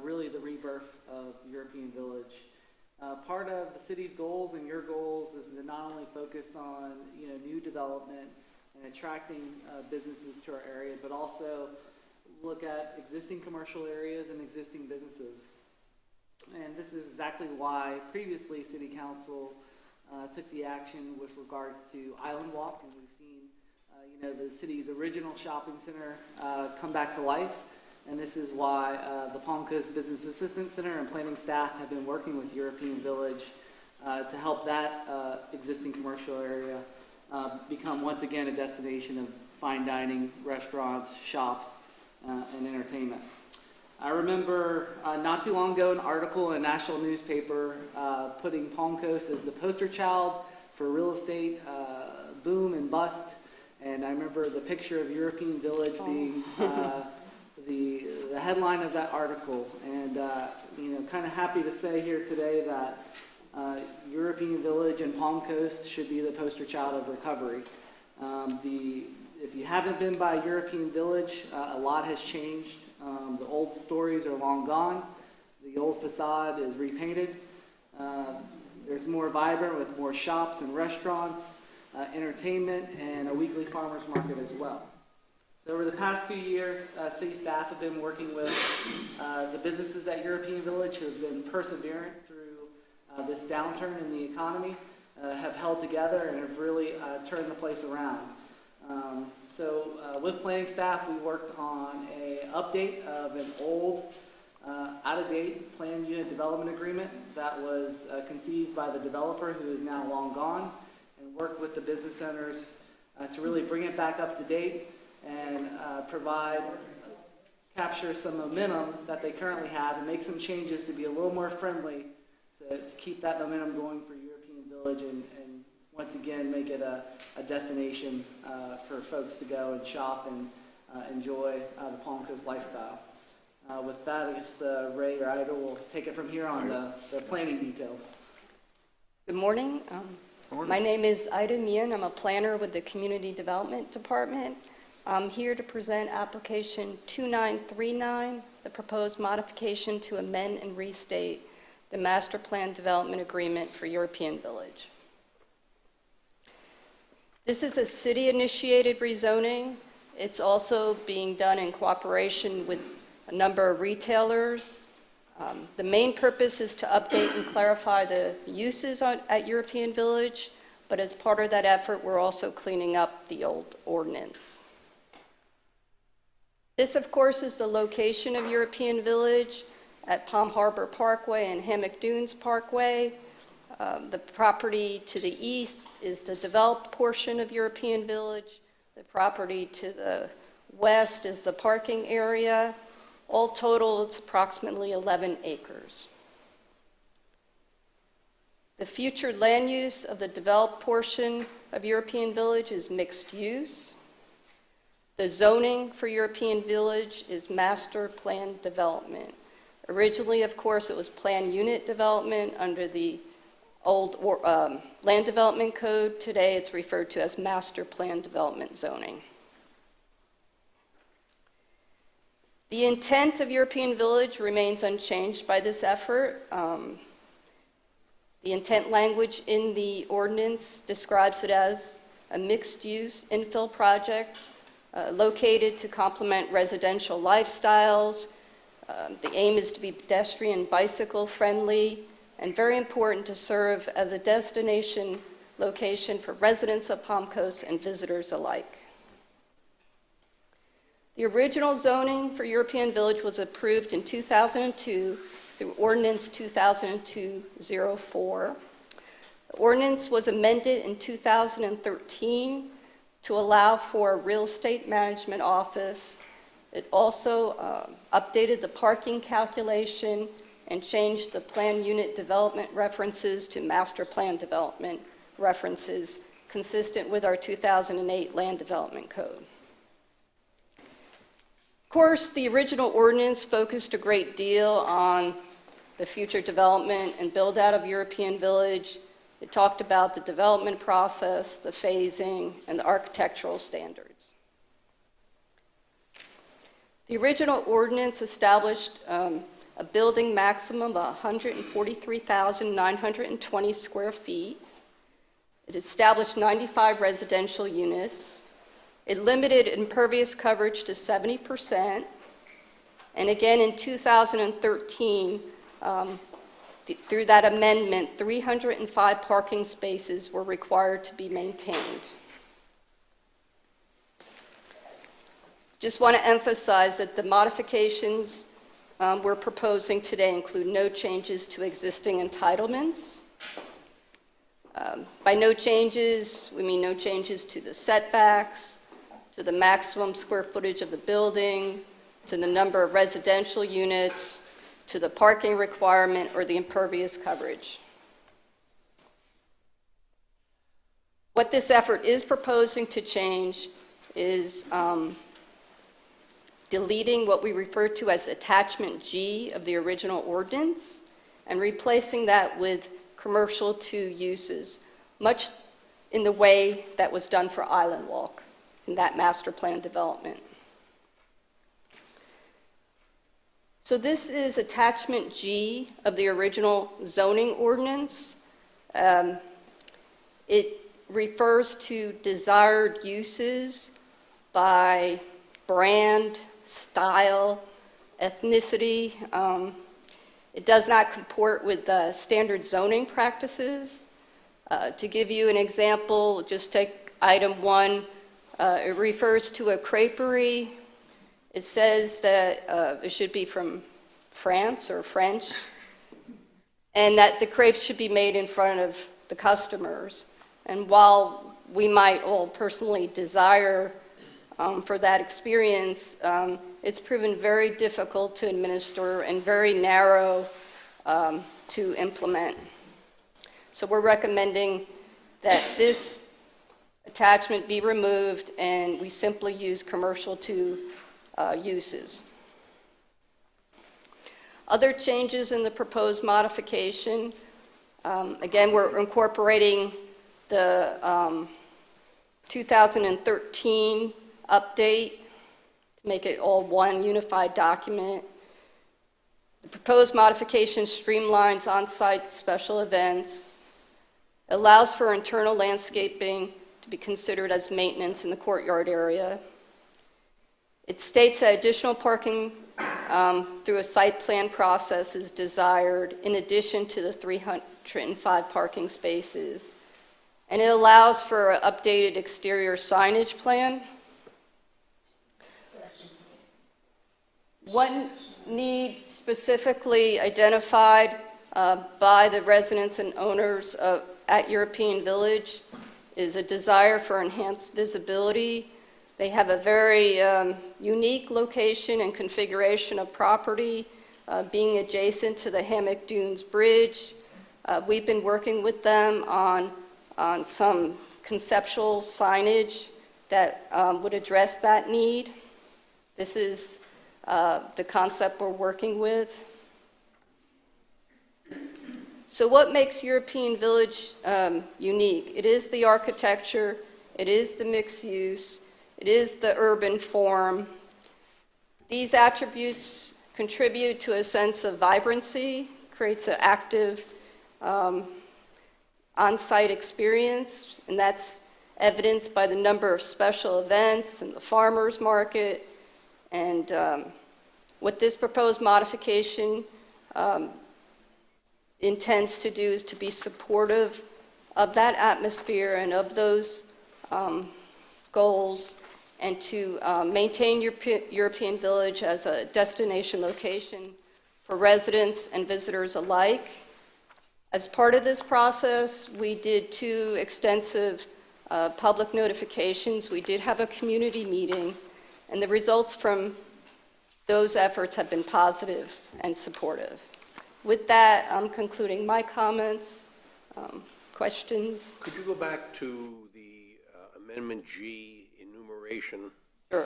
really the rebirth of European Village. Part of the city's goals and your goals is to not only focus on new development and attracting businesses to our area, but also look at existing commercial areas and existing businesses. And this is exactly why previously City Council took the action with regards to Island Walk, and we've seen the city's original shopping center come back to life. And this is why the Palm Coast Business Assistance Center and planning staff have been working with European Village to help that existing commercial area become once again a destination of fine dining, restaurants, shops, and entertainment. I remember not too long ago an article in a national newspaper putting Palm Coast as the poster child for real estate boom and bust. And I remember the picture of European Village being the headline of that article. And kind of happy to say here today that European Village and Palm Coast should be the poster child of recovery. If you haven't been by European Village, a lot has changed. The old stories are long gone. The old facade is repainted. There's more vibrant with more shops and restaurants, entertainment, and a weekly farmers market as well. So over the past few years, city staff have been working with the businesses at European Village who have been perseverant through this downturn in the economy, have held together and have really turned the place around. So with planning staff, we worked on an update of an old, out-of-date planned unit development agreement that was conceived by the developer, who is now long gone, and worked with the business owners to really bring it back up to date and capture some momentum that they currently have and make some changes to be a little more friendly to keep that momentum going for European Village and once again make it a destination for folks to go and shop and enjoy the Palm Coast lifestyle. With that, I guess Ray or Ida will take it from here on the planning details. Good morning. My name is Ida Meehan. I'm a planner with the Community Development Department. I'm here to present application 2939, the proposed modification to amend and restate the Master Plan Development Agreement for European Village. This is a city-initiated rezoning. It's also being done in cooperation with a number of retailers. The main purpose is to update and clarify the uses at European Village, but as part of that effort, we're also cleaning up the old ordinance. This, of course, is the location of European Village at Palm Harbor Parkway and Hammock Dunes Parkway. The property to the east is the developed portion of European Village. The property to the west is the parking area. All total, it's approximately 11 acres. The future land use of the developed portion of European Village is mixed use. The zoning for European Village is master plan development. Originally, of course, it was planned unit development under the old land development code. Today, it's referred to as master plan development zoning. The intent of European Village remains unchanged by this effort. The intent language in the ordinance describes it as a mixed-use infill project located to complement residential lifestyles. The aim is to be pedestrian, bicycle friendly, and very important to serve as a destination location for residents of Palm Coast and visitors alike. The original zoning for European Village was approved in 2002 through Ordinance 2002-04. The ordinance was amended in 2013 to allow for a real estate management office. It also updated the parking calculation and changed the plan unit development references to master plan development references, consistent with our 2008 Land Development Code. Of course, the original ordinance focused a great deal on the future development and build-out of European Village. It talked about the development process, the phasing, and the architectural standards. The original ordinance established a building maximum of 143,920 square feet. It established 95 residential units. It limited impervious coverage to 70%. And again, in 2013, through that amendment, 305 parking spaces were required to be maintained. Just want to emphasize that the modifications we're proposing today include no changes to existing entitlements. By no changes, we mean no changes to the setbacks, to the maximum square footage of the building, to the number of residential units, to the parking requirement, or the impervious coverage. What this effort is proposing to change is deleting what we refer to as Attachment G of the original ordinance and replacing that with commercial to uses, much in the way that was done for Island Walk in that master plan development. So this is Attachment G of the original zoning ordinance. It refers to desired uses by brand, style, ethnicity. It does not comport with the standard zoning practices. To give you an example, just take item 1. It refers to a creperie. It says that it should be from France or French, and that the crepes should be made in front of the customers. And while we might all personally desire for that experience, it's proven very difficult to administer and very narrow to implement. So we're recommending that this attachment be removed and we simply use commercial to uses. Other changes in the proposed modification, again, we're incorporating the 2013 update to make it all one unified document. The proposed modification streamlines on-site special events, allows for internal landscaping to be considered as maintenance in the courtyard area. It states that additional parking through a site plan process is desired in addition to the 305 parking spaces. And it allows for an updated exterior signage plan. One need specifically identified by the residents and owners at European Village is a desire for enhanced visibility. They have a very unique location and configuration of property, being adjacent to the Hammock Dunes Bridge. We've been working with them on some conceptual signage that would address that need. This is the concept we're working with. So what makes European Village unique? It is the architecture, it is the mixed use, it is the urban form. These attributes contribute to a sense of vibrancy, creates an active on-site experience, and that's evidenced by the number of special events and the farmers market. And what this proposed modification intends to do is to be supportive of that atmosphere and of those goals, and to maintain European Village as a destination location for residents and visitors alike. As part of this process, we did 2 extensive public notifications. We did have a community meeting, and the results from those efforts have been positive and supportive. With that, I'm concluding my comments. Questions? Could you go back to the Amendment G enumeration? Sure.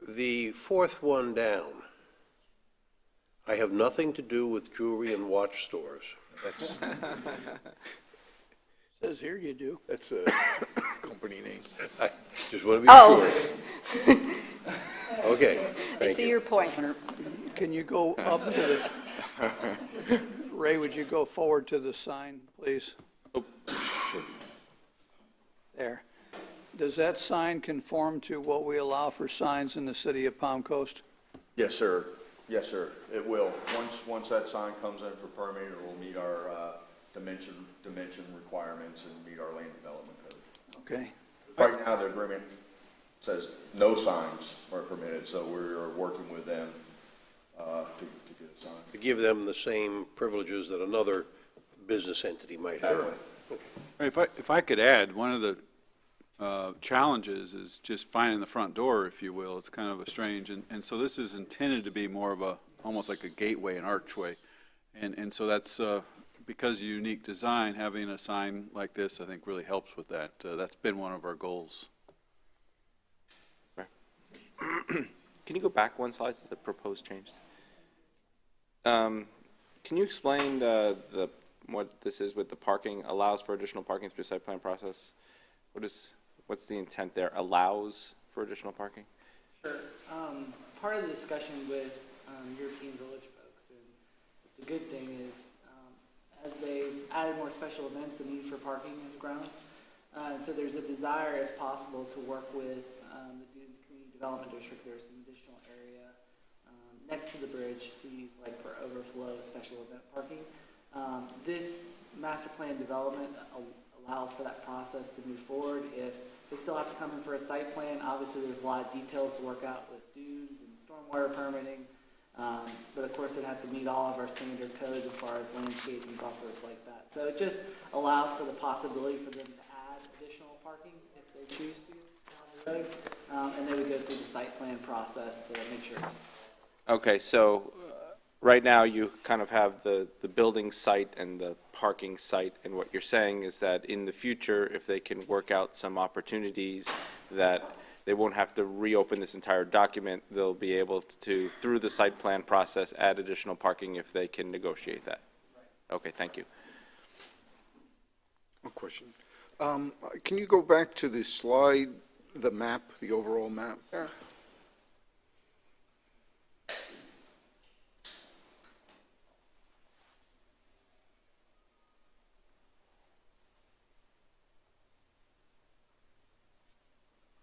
The 4th one down, I have nothing to do with jewelry and watch stores. That's, Says here you do. That's a company name. I just want to be Oh. sure. Okay, I thank see you. your point. Can you go up to the, Ray, would you go forward to the sign, please? There. Does that sign conform to what we allow for signs in the city of Palm Coast? Yes, sir. Yes, sir. It will. Once that sign comes in for permitting, it will meet our dimension requirements and meet our land development code. Okay. Right now, the agreement says no signs are permitted, so we're working with them to get a sign. To give them the same privileges that another business entity might have. If I could add, one of the challenges is just finding the front door, if you will. It's kind of a strange, and so this is intended to be more of a, almost like a gateway, an archway. And so that's, because of unique design, having a sign like this, I think, really helps with that. That's been one of our goals. Can you go back one slide to the proposed change? Can you explain what this is with the parking, allows for additional parking through site plan process? What's the intent there? Allows for additional parking? Sure. Part of the discussion with European Village folks, and it's a good thing, is as they've added more special events, the need for parking has grown. And so there's a desire, if possible, to work with the Dunes Community Development District. There's some additional area next to the bridge to use like for overflow special event parking. This master plan development allows for that process to move forward. If they still have to come in for a site plan, obviously there's a lot of details to work out with dunes and stormwater permitting. But of course, it'd have to meet all of our standard codes as far as landscaping buffers like that. So it just allows for the possibility for them to add additional parking if they choose to down the road. And they would go through the site plan process to make sure. Okay, so right now you kind of have the building site and the parking site, and what you're saying is that in the future, if they can work out some opportunities that they won't have to reopen this entire document, they'll be able to, through the site plan process, add additional parking if they can negotiate that. Okay, thank you. One question. Can you go back to the slide, the map, the overall map? Sure.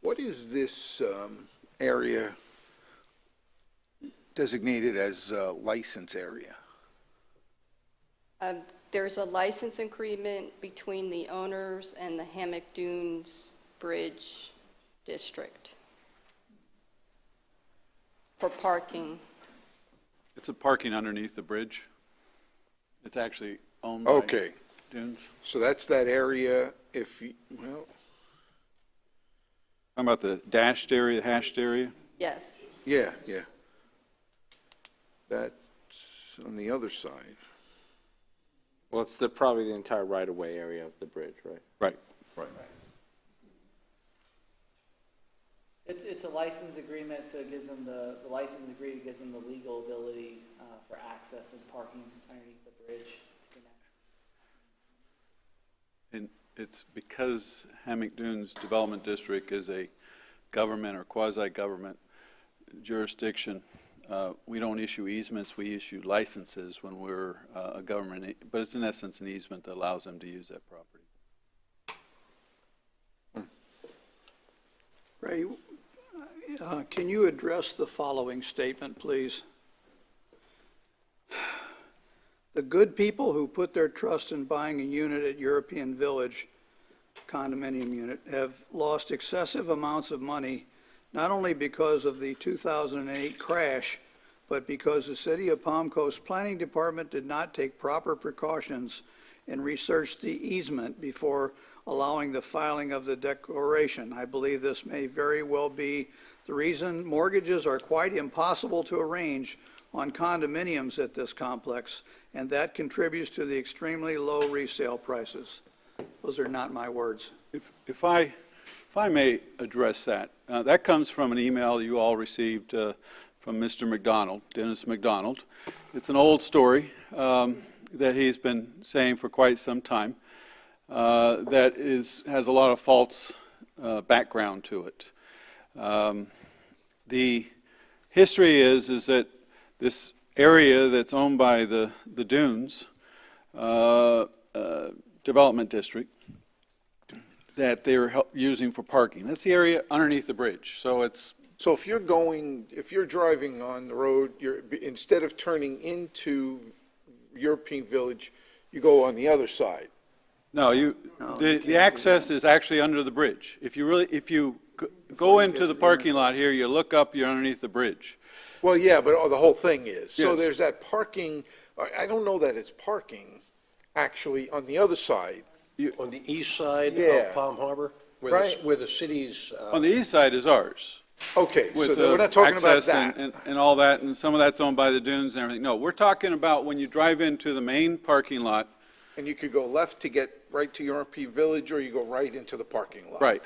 What is this area designated as a license area? There's a license agreement between the owners and the Hammock Dunes Bridge District for parking. It's a parking underneath the bridge. It's actually owned by Okay. Dunes. So that's that area, if you, well, Talking about the dashed area, hashed area? Yes. yeah. That's on the other side. Well, it's probably the entire right-of-way area of the bridge, right? Right. Right. It's a license agreement, so it gives them the license agreement gives them the legal ability for access and parking underneath the bridge to connect. And it's because Hammock Dunes Development District is a government or quasi-government jurisdiction, We don't issue easements, we issue licenses when we're a government, but it's in essence an easement that allows them to use that property. Ray, can you address the following statement, please? The good people who put their trust in buying a unit at European Village, condominium unit, have lost excessive amounts of money, not only because of the 2008 crash, but because the City of Palm Coast Planning Department did not take proper precautions and research the easement before allowing the filing of the declaration. I believe this may very well be the reason mortgages are quite impossible to arrange on condominiums at this complex, and that contributes to the extremely low resale prices. Those are not my words. If I may address that, that comes from an email you all received from Mr. McDonald, Dennis McDonald. It's an old story that he's been saying for quite some time that has a lot of false background to it. The history is that this area that's owned by the Dunes Development District that they're using for parking. That's the area underneath the bridge. So it's if you're driving on the road, instead of turning into European Village, you go on the other side. No, the access is actually under the bridge. If you go into the parking lot here, you look up, you're underneath the bridge. Well, yeah, but the whole thing is. So Yes. there's that parking, I don't know that it's parking, actually, on the other side. On the east side Yeah. of Palm Harbor, Right. where the city's. On the east side is ours. Okay, so With we're not talking about access that. and all that, and some of that's owned by the Dunes and everything. No, we're talking about when you drive into the main parking lot. And you could go left to get right to European Village, or you go right into the parking lot. Right.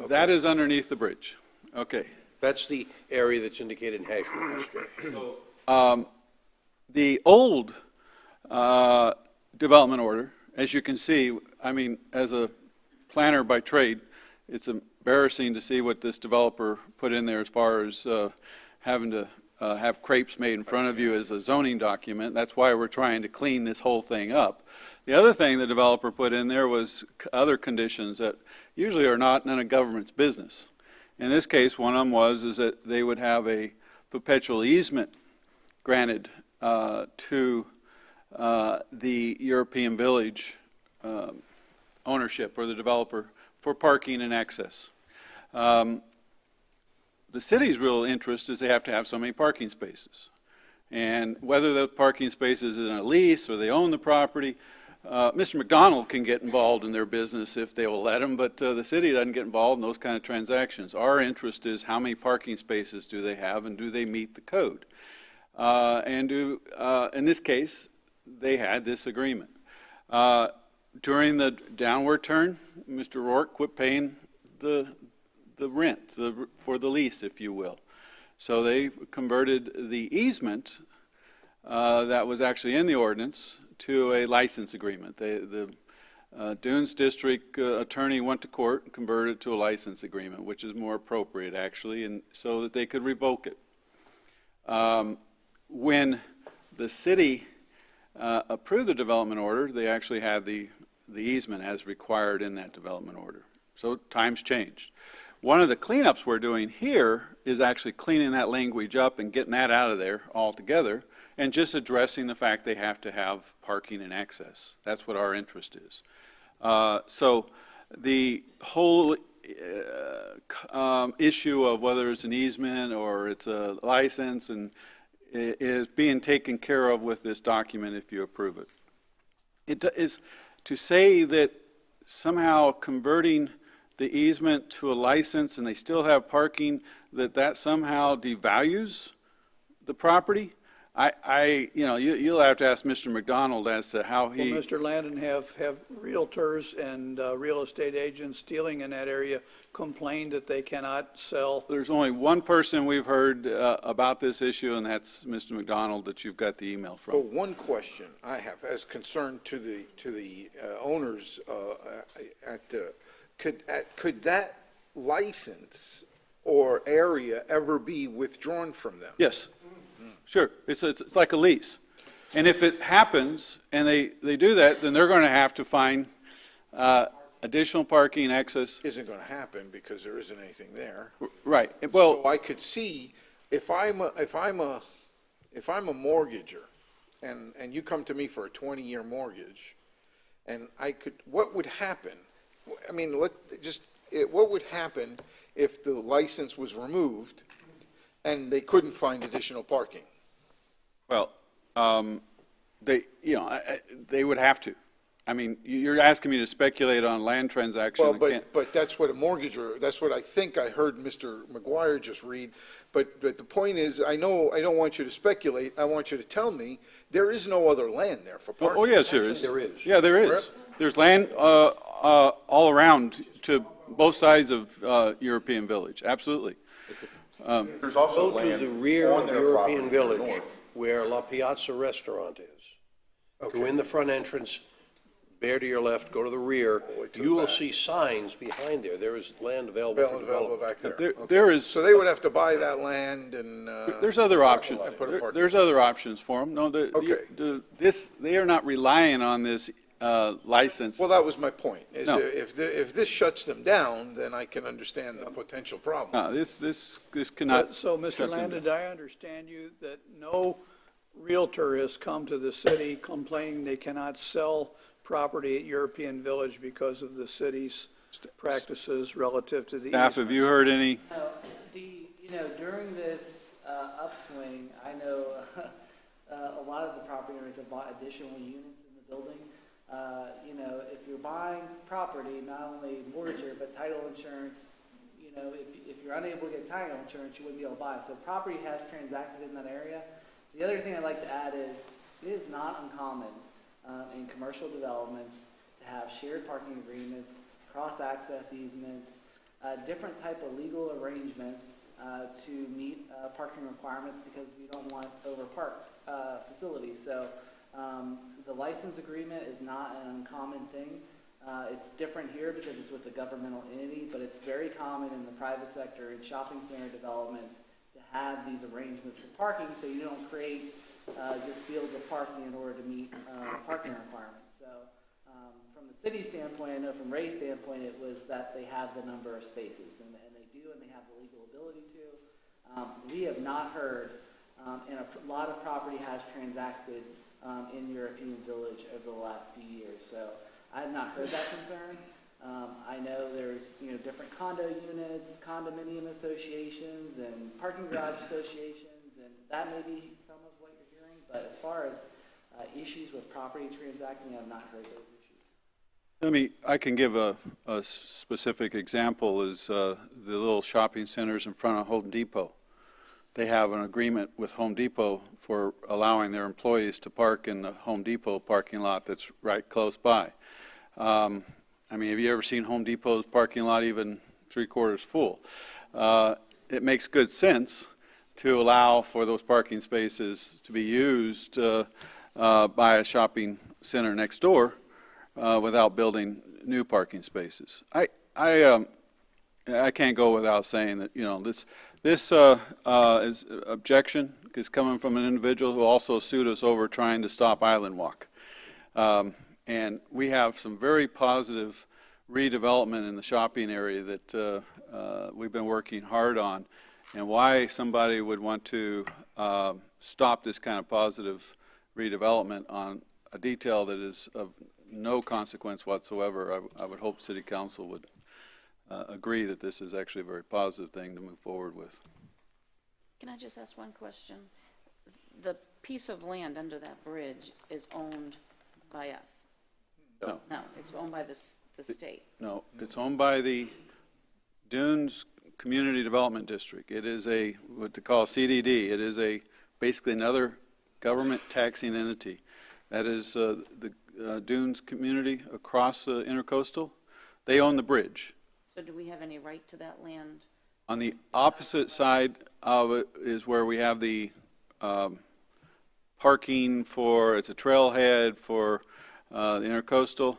That is underneath the bridge. Okay. That's the area that's indicated in hash marks. The old development order, as you can see, I mean, as a planner by trade, it's embarrassing to see what this developer put in there as far as having to have crepes made in front of you as a zoning document. That's why we're trying to clean this whole thing up. The other thing the developer put in there was other conditions that usually are not none of government's business. In this case, one of them is that they would have a perpetual easement granted to the European Village ownership or the developer for parking and access. The city's real interest is they have to have so many parking spaces. And whether the parking spaces is in a lease or they own the property, Mr. McDonald can get involved in their business if they will let him, but the city doesn't get involved in those kind of transactions. Our interest is how many parking spaces do they have and do they meet the code? In this case, they had this agreement. During the downward turn, Mr. Rourke quit paying the rent, for the lease, if you will. So they converted the easement that was actually in the ordinance to a license agreement. The Dunes District attorney went to court and converted it to a license agreement, which is more appropriate, actually, and so that they could revoke it. When the city approved the development order, they actually had the easement as required in that development order. So times changed. One of the cleanups we're doing here is actually cleaning that language up and getting that out of there altogether and just addressing the fact they have to have parking and access. That's what our interest is. So the whole issue of whether it's an easement or it's a license and is being taken care of with this document if you approve it. It is to say that somehow converting the easement to a license and they still have parking, that somehow devalues the property. You'll have to ask Mr. McDonald as to how he. Will Mr. Landon have realtors and real estate agents dealing in that area complain that they cannot sell? There's only one person we've heard about this issue, and that's Mr. McDonald that you've got the email from. Well, one question I have as concern to the owners could that license or area ever be withdrawn from them? Yes. Sure, it's like a lease. And if it happens, and they do that, then they're going to have to find additional parking access. Isn't going to happen because there isn't anything there. Right, well. So I could see, if I'm a mortgager, and you come to me for a 20-year mortgage, and what would happen? I mean, what would happen if the license was removed and they couldn't find additional parking? Well, they would have to. I mean, you're asking me to speculate on land transaction. Well, but that's what a mortgager, that's what I think I heard Mr. McGuire just read. But the point is, I don't want you to speculate. I want you to tell me there is no other land there for parking. Oh, yes, there is. There is. Yeah, there is. There's land all around to both sides of European Village, absolutely. There's also Go to land the rear on of their European property to the Village, north. where La Piazza Restaurant is. Go in the front entrance, bear to your left, go to the rear. You will see signs behind there. There is land available for development. Back there. Okay. There is. So they would have to buy that land and. There's other options. There's There's other options for them. No, they are not relying on this license. Well, that was my point. No. If this shuts them down, then I can understand the potential problem. No, this cannot. So, Mr. Land, did I understand you that no realtor has come to the city complaining they cannot sell property at European Village because of the city's practices relative to the Staff, have you heard any? During this upswing, I know a lot of the property owners have bought additional units in the building. If you're buying property, not only mortgager, but title insurance, if you're unable to get title insurance, you wouldn't be able to buy. So property has transacted in that area. The other thing I'd like to add is, it is not uncommon in commercial developments to have shared parking agreements, cross-access easements, different type of legal arrangements to meet parking requirements because we don't want overparked facilities. So the license agreement is not an uncommon thing. It's different here because it's with a governmental entity, but it's very common in the private sector and shopping center developments to have these arrangements for parking so you don't create just fields of parking in order to meet parking requirements. So from the city standpoint, I know from Ray's standpoint, it was that they have the number of spaces, and they do, and they have the legal ability to. We have not heard, and a lot of property has transacted in European Village over the last few years. So I have not heard that concern. I know there's different condo units, condominium associations, and parking garage associations, and that may be some of what you're hearing. But as far as issues with property transacting, I have not heard those issues. I can give a specific example is the little shopping centers in front of Home Depot. They have an agreement with Home Depot for allowing their employees to park in the Home Depot parking lot that's right close by. Have you ever seen Home Depot's parking lot even three-quarters full? It makes good sense to allow for those parking spaces to be used by a shopping center next door without building new parking spaces. I can't go without saying that this is objection is coming from an individual who also sued us over trying to stop Island Walk. And we have some very positive redevelopment in the shopping area that we've been working hard on. And why somebody would want to stop this kind of positive redevelopment on a detail that is of no consequence whatsoever, I would hope City Council would agree that this is actually a very positive thing to move forward with. Can I just ask one question? The piece of land under that bridge is owned by us? No. No, it's owned by the state. No, it's owned by the Dunes Community Development District. It is what they call CDD. It is basically another government taxing entity. That is the Dunes community across the Intercoastal. They own the bridge. So do we have any right to that land? On the opposite side of it is where we have the parking it's a trailhead for the Intercoastal.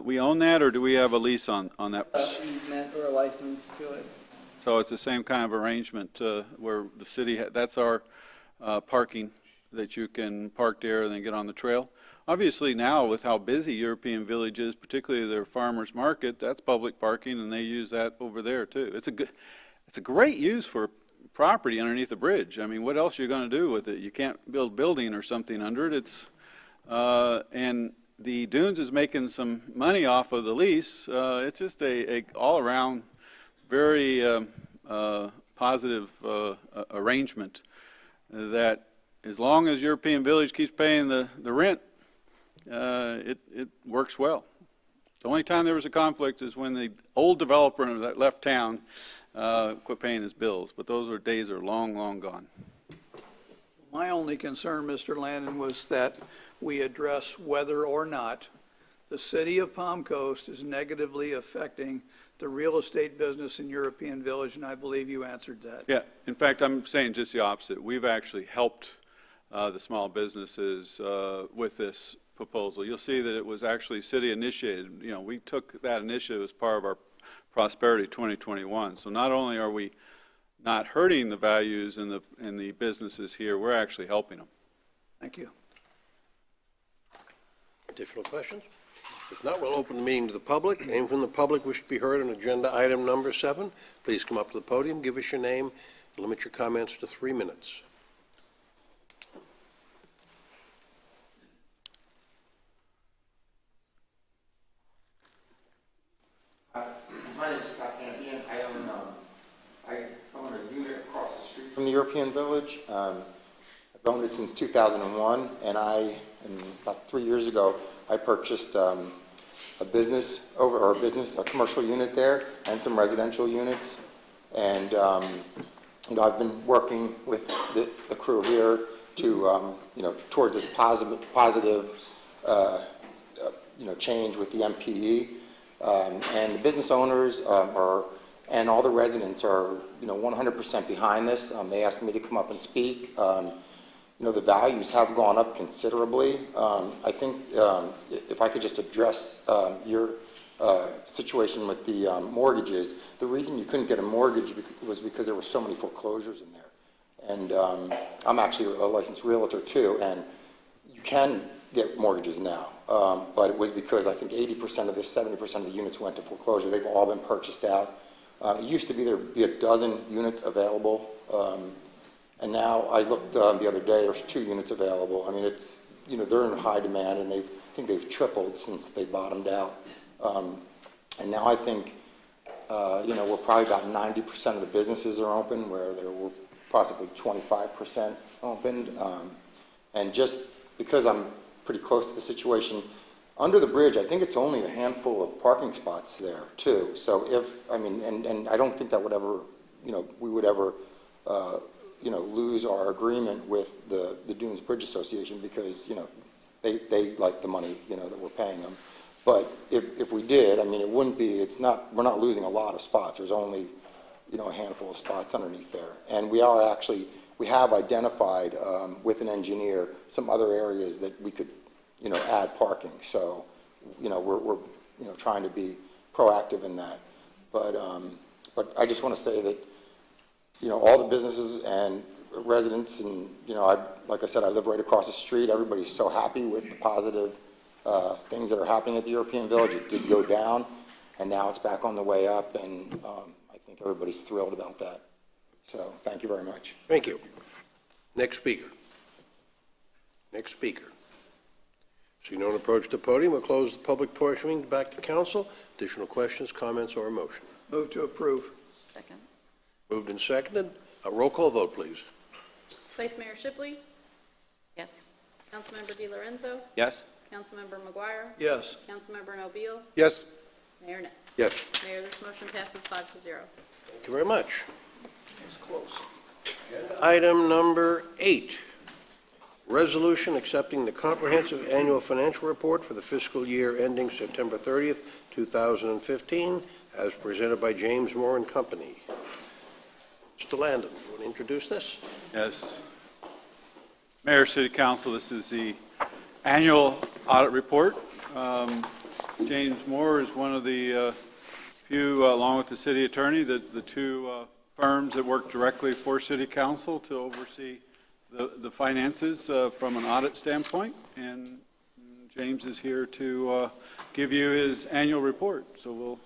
We own that, or do we have a lease on that? Easement or a license to it. So it's the same kind of arrangement where the city, that's our parking that you can park there and then get on the trail. Obviously now, with how busy European Village is, particularly their farmers market, that's public parking, and they use that over there too. It's a great use for property underneath the bridge. I mean, what else are you going to do with it? You can't build building or something under it. And the Dunes is making some money off of the lease. It's just a all-around very positive arrangement that as long as European Village keeps paying the rent, it works well. The only time there was a conflict is when the old developer that left town quit paying his bills, but those days are long, long gone. My only concern, Mr. Landon, was that we address whether or not the city of Palm Coast is negatively affecting the real estate business in European Village, and I believe you answered that. Yeah, in fact, I'm saying just the opposite. We've actually helped the small businesses with this proposal. You'll see that it was actually city initiated. You know, we took that initiative as part of our Prosperity 2021. So not only are we not hurting the values in the businesses here, we're actually helping them. Thank you. Additional questions? If not, we'll open the meeting to the public. Anyone from the public wish to be heard on agenda item number 7, please come up to the podium, give us your name, and limit your comments to 3 minutes. My name is Scott Campion. I own a unit across the street from the European Village. I've owned it since 2001, and about 3 years ago, I purchased a commercial unit there, and some residential units. And I've been working with the crew here to towards this positive change with the MPD. And the business owners and all the residents are 100% behind this. They asked me to come up and speak. The values have gone up considerably. I think if I could just address your situation with the mortgages, the reason you couldn't get a mortgage was because there were so many foreclosures in there. And I'm actually a licensed realtor too, and you can get mortgages now. But it was because I think 80% of the 70% of the units went to foreclosure. They've all been purchased out. It used to be there'd be a dozen units available. And now I looked the other day, there's 2 units available. I mean, it's, they're in high demand, and I think they've tripled since they bottomed out. And now I think, we're probably about 90% of the businesses are open, where there were possibly 25% opened. And just because I'm pretty close to the situation, under the bridge, I think it's only a handful of parking spots there, too. So and I don't think that would ever, we would ever, lose our agreement with the Dunes Bridge Association, because, they like the money, that we're paying them. But if we did, I mean, it wouldn't be, we're not losing a lot of spots. There's only, a handful of spots underneath there. And we have identified with an engineer some other areas that we could, add parking. So, we're trying to be proactive in that. But I just want to say that, all the businesses and residents, and, like I said, I live right across the street. Everybody's so happy with the positive things that are happening at the European Village. It did go down, and now it's back on the way up, and I think everybody's thrilled about that. So, thank you very much. Thank you. Next speaker. Next speaker. So no one approach the podium. We'll close the public portion, back to council. Additional questions, comments, or a motion? Move to approve. Second. Moved and seconded. A roll call vote, please. Vice Mayor Shipley. Yes. Councilmember DiLorenzo. Yes. Councilmember McGuire. Yes. Councilmember Nobile. Yes. Mayor Nitz. Yes. Mayor, this motion passes 5-0. Thank you very much. It's close. Item number 8, resolution accepting the comprehensive annual financial report for the fiscal year ending September 30th, 2015, as presented by James Moore and Company. Mr. Landon, you want to introduce this? Yes. Mayor, City Council, this is the annual audit report. James Moore is one of the few, along with the city attorney, the two firms that work directly for City Council to oversee the finances from an audit standpoint, and James is here to give you his annual report. So we'll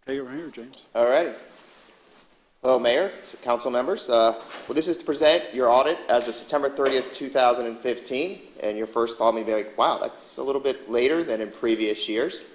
take it from here, James. All right. Hello, Mayor, council members. Well, this is to present your audit as of September 30th, 2015. And your first thought may be like, wow, that's a little bit later than in previous years.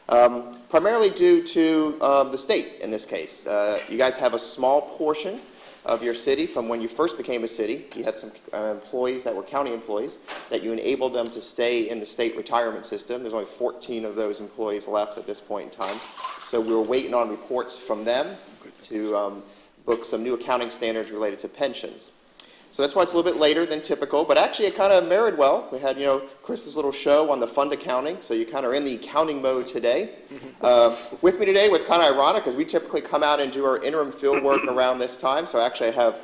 Primarily due to the state in this case. You guys have a small portion of your city from when you first became a city. You had some employees that were county employees that you enabled them to stay in the state retirement system. There's only 14 of those employees left at this point in time. So we were waiting on reports from them to book some new accounting standards related to pensions. So that's why it's a little bit later than typical, but actually it kind of married well. We had, Chris's little show on the fund accounting, so you kind of are in the accounting mode today. With me today, what's kind of ironic is we typically come out and do our interim field work around this time, so actually I have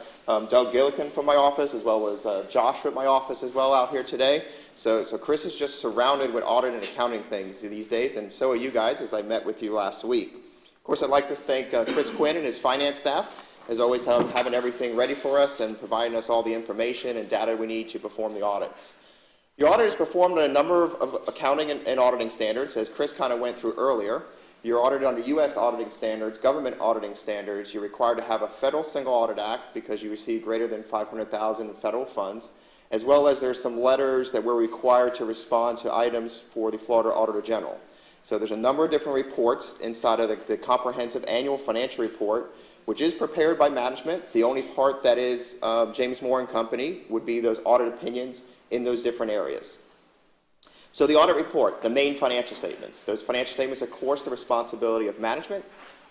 Doug Gillikin from my office, as well as Josh at my office as well out here today. So Chris is just surrounded with audit and accounting things these days, and so are you guys, as I met with you last week. Of course, I'd like to thank Chris Quinn and his finance staff, as always, having everything ready for us and providing us all the information and data we need to perform the audits. Your audit is performed on a number of accounting and auditing standards, as Chris kind of went through earlier. You're audited under U.S. auditing standards, government auditing standards. You're required to have a Federal Single Audit Act because you receive greater than $500,000 in federal funds, as well as there's some letters that we're required to respond to items for the Florida Auditor General. So there's a number of different reports inside of the comprehensive annual financial report, which is prepared by management. The only part that is James Moore and Company would be those audit opinions in those different areas. So the audit report, the main financial statements. Those financial statements, of course, the responsibility of management.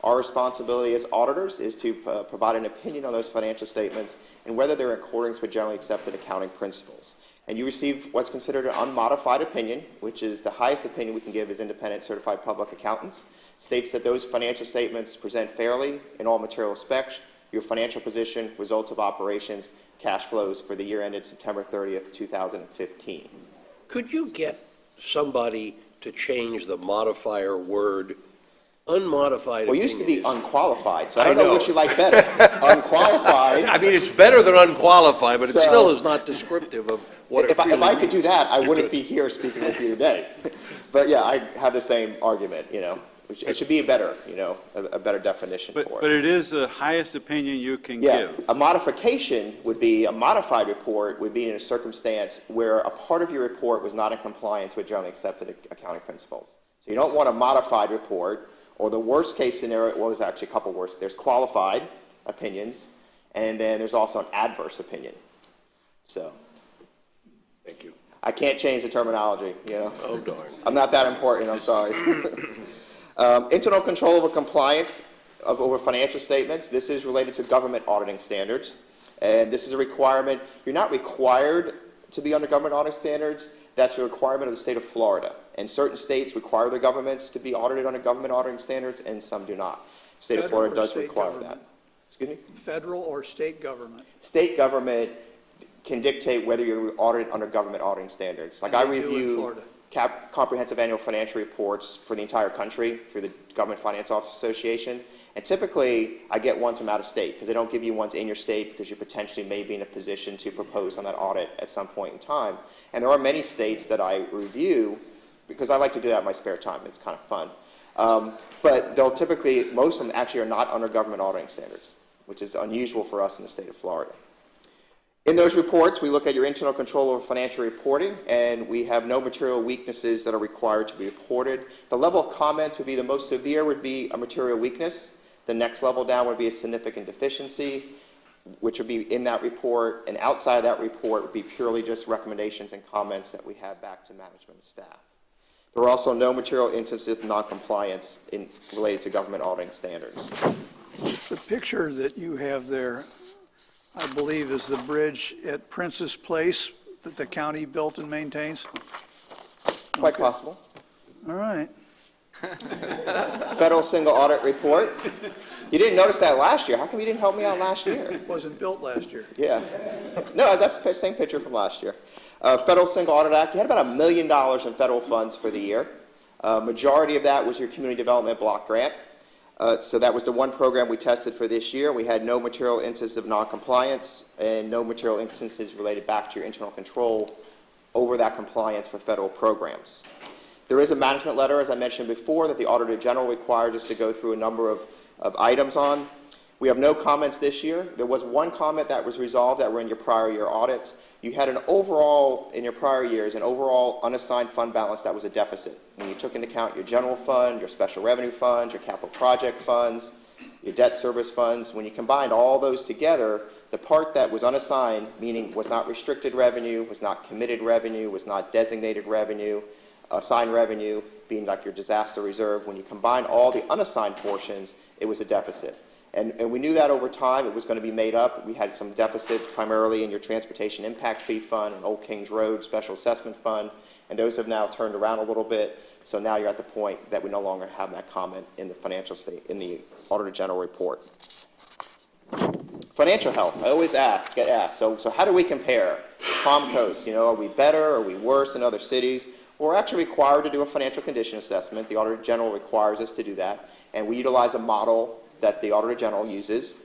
Our responsibility as auditors is to provide an opinion on those financial statements and whether they're in accordance with generally accepted accounting principles. And you receive what's considered an unmodified opinion, which is the highest opinion we can give as independent certified public accountants. States that those financial statements present fairly in all material respects your financial position, results of operations, cash flows for the year ended September 30th, 2015. Could you get somebody to change the modifier word unmodified? Well, it used to be unqualified, so I don't know which you like better. Unqualified. I mean, it's better than unqualified, but it still is not descriptive of what if I could do that, I wouldn't be here speaking with you today. But yeah, I have the same argument, It should be a better, a better definition for it. But it is the highest opinion you can give. A modification would be, a modified report would be in a circumstance where a part of your report was not in compliance with generally accepted accounting principles. So you don't want a modified report, or the worst case scenario, well, there's actually a couple worse. There's qualified opinions, and then there's also an adverse opinion. So. Thank you. I can't change the terminology, Oh, darn. I'm not that important, I'm sorry. Internal control over compliance over financial statements. This is related to government auditing standards. And this is a requirement. You're not required to be under government auditing standards. That's a requirement of the state of Florida. And certain states require their governments to be audited under government auditing standards, and some do not. The state of Florida does require that. Excuse me? Federal or state government? State government can dictate whether you're audited under government auditing standards. Like I review comprehensive annual financial reports for the entire country through the Government Finance Office Association. And typically, I get ones from out of state because they don't give you ones in your state because you potentially may be in a position to propose on that audit at some point in time. And there are many states that I review because I like to do that in my spare time. It's kind of fun. But they'll typically, most of them actually are not under government auditing standards, which is unusual for us in the state of Florida. In those reports, we look at your internal control over financial reporting, and we have no material weaknesses that are required to be reported. The level of comments would be the most severe would be a material weakness. The next level down would be a significant deficiency, which would be in that report, and outside of that report would be purely just recommendations and comments that we have back to management and staff. There are also no material instances of noncompliance related to government auditing standards. The picture that you have there, I believe, is the bridge at Princess Place that the county built and maintains? Quite possible. All right. Federal Single Audit Report. You didn't notice that last year. How come you didn't help me out last year? It wasn't built last year. Yeah. No, that's the same picture from last year. Federal Single Audit Act, you had about $1 million in federal funds for the year. Majority of that was your community development block grant. So that was the one program we tested for this year. We had no material instances of noncompliance and no material instances related back to your internal control over that compliance for federal programs. There is a management letter, as I mentioned before, that the Auditor General required us to go through a number of items on. We have no comments this year. There was one comment that was resolved that were in your prior year audits. You had an overall, in your prior years, an overall unassigned fund balance that was a deficit. When you took into account your general fund, your special revenue funds, your capital project funds, your debt service funds, when you combined all those together, the part that was unassigned, meaning was not restricted revenue, was not committed revenue, was not designated revenue, assigned revenue, being like your disaster reserve, when you combine all the unassigned portions, it was a deficit. And we knew that over time it was going to be made up. We had some deficits primarily in your Transportation Impact Fee Fund and Old Kings Road Special Assessment Fund, and those have now turned around a little bit. So now you're at the point that we no longer have that comment in the financial state, in the Auditor General report. Financial health, I always get asked, so how do we compare? Palm Coast, are we better, are we worse than other cities? We're actually required to do a financial condition assessment. The Auditor General requires us to do that, and we utilize a model that the Auditor General uses.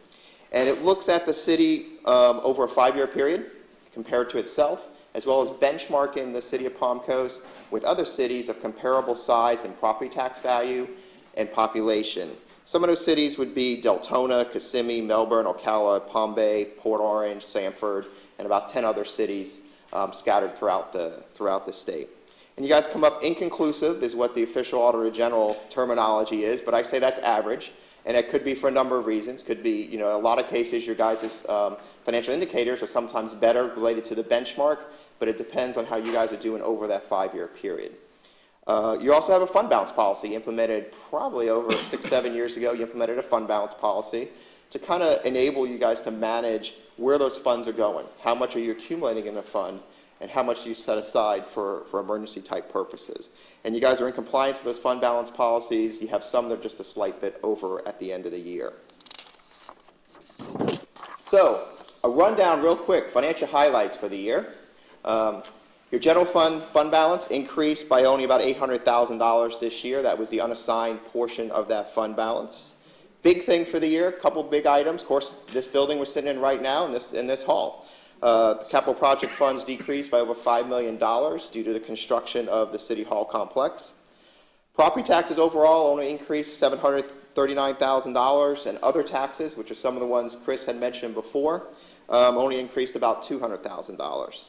And it looks at the city over a 5-year period compared to itself, as well as benchmarking the city of Palm Coast with other cities of comparable size and property tax value and population. Some of those cities would be Deltona, Kissimmee, Melbourne, Ocala, Palm Bay, Port Orange, Sanford, and about 10 other cities scattered throughout the state. And you guys come up inconclusive is what the official Auditor General terminology is, but I say that's average. And it could be for a number of reasons. Could be, a lot of cases your guys' financial indicators are sometimes better related to the benchmark, but it depends on how you guys are doing over that 5-year period. You also have a fund balance policy implemented probably over 6-7 years ago. You implemented a fund balance policy to kind of enable you guys to manage where those funds are going. How much are you accumulating in a fund, and how much do you set aside for emergency type purposes. And you guys are in compliance with those fund balance policies. You have some that are just a slight bit over at the end of the year. So, a rundown real quick, financial highlights for the year. Your general fund balance increased by only about $800,000 this year. That was the unassigned portion of that fund balance. Big thing for the year, a couple big items. Of course, this building we're sitting in right now in this hall. Capital project funds decreased by over $5 million due to the construction of the City Hall complex. Property taxes overall only increased $739,000, and other taxes, which are some of the ones Chris had mentioned before, only increased about $200,000.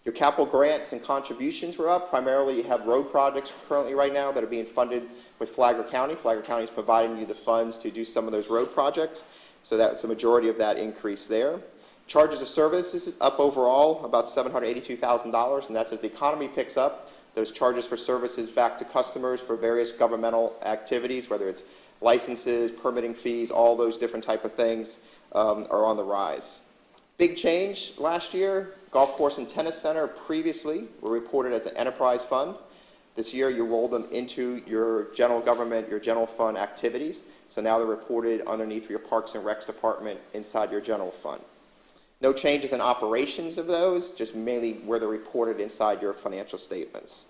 Your capital grants and contributions were up. Primarily, you have road projects currently right now that are being funded with Flagler County. Flagler County is providing you the funds to do some of those road projects, so that's the majority of that increase there. Charges of services is up overall about $782,000, and that's as the economy picks up. Those charges for services back to customers for various governmental activities, whether it's licenses, permitting fees, all those different type of things are on the rise. Big change last year, golf course and tennis center previously were reported as an enterprise fund. This year you rolled them into your general government, your general fund activities, so now they're reported underneath your Parks and Recs department inside your general fund. No changes in operations of those, just mainly where they're reported inside your financial statements.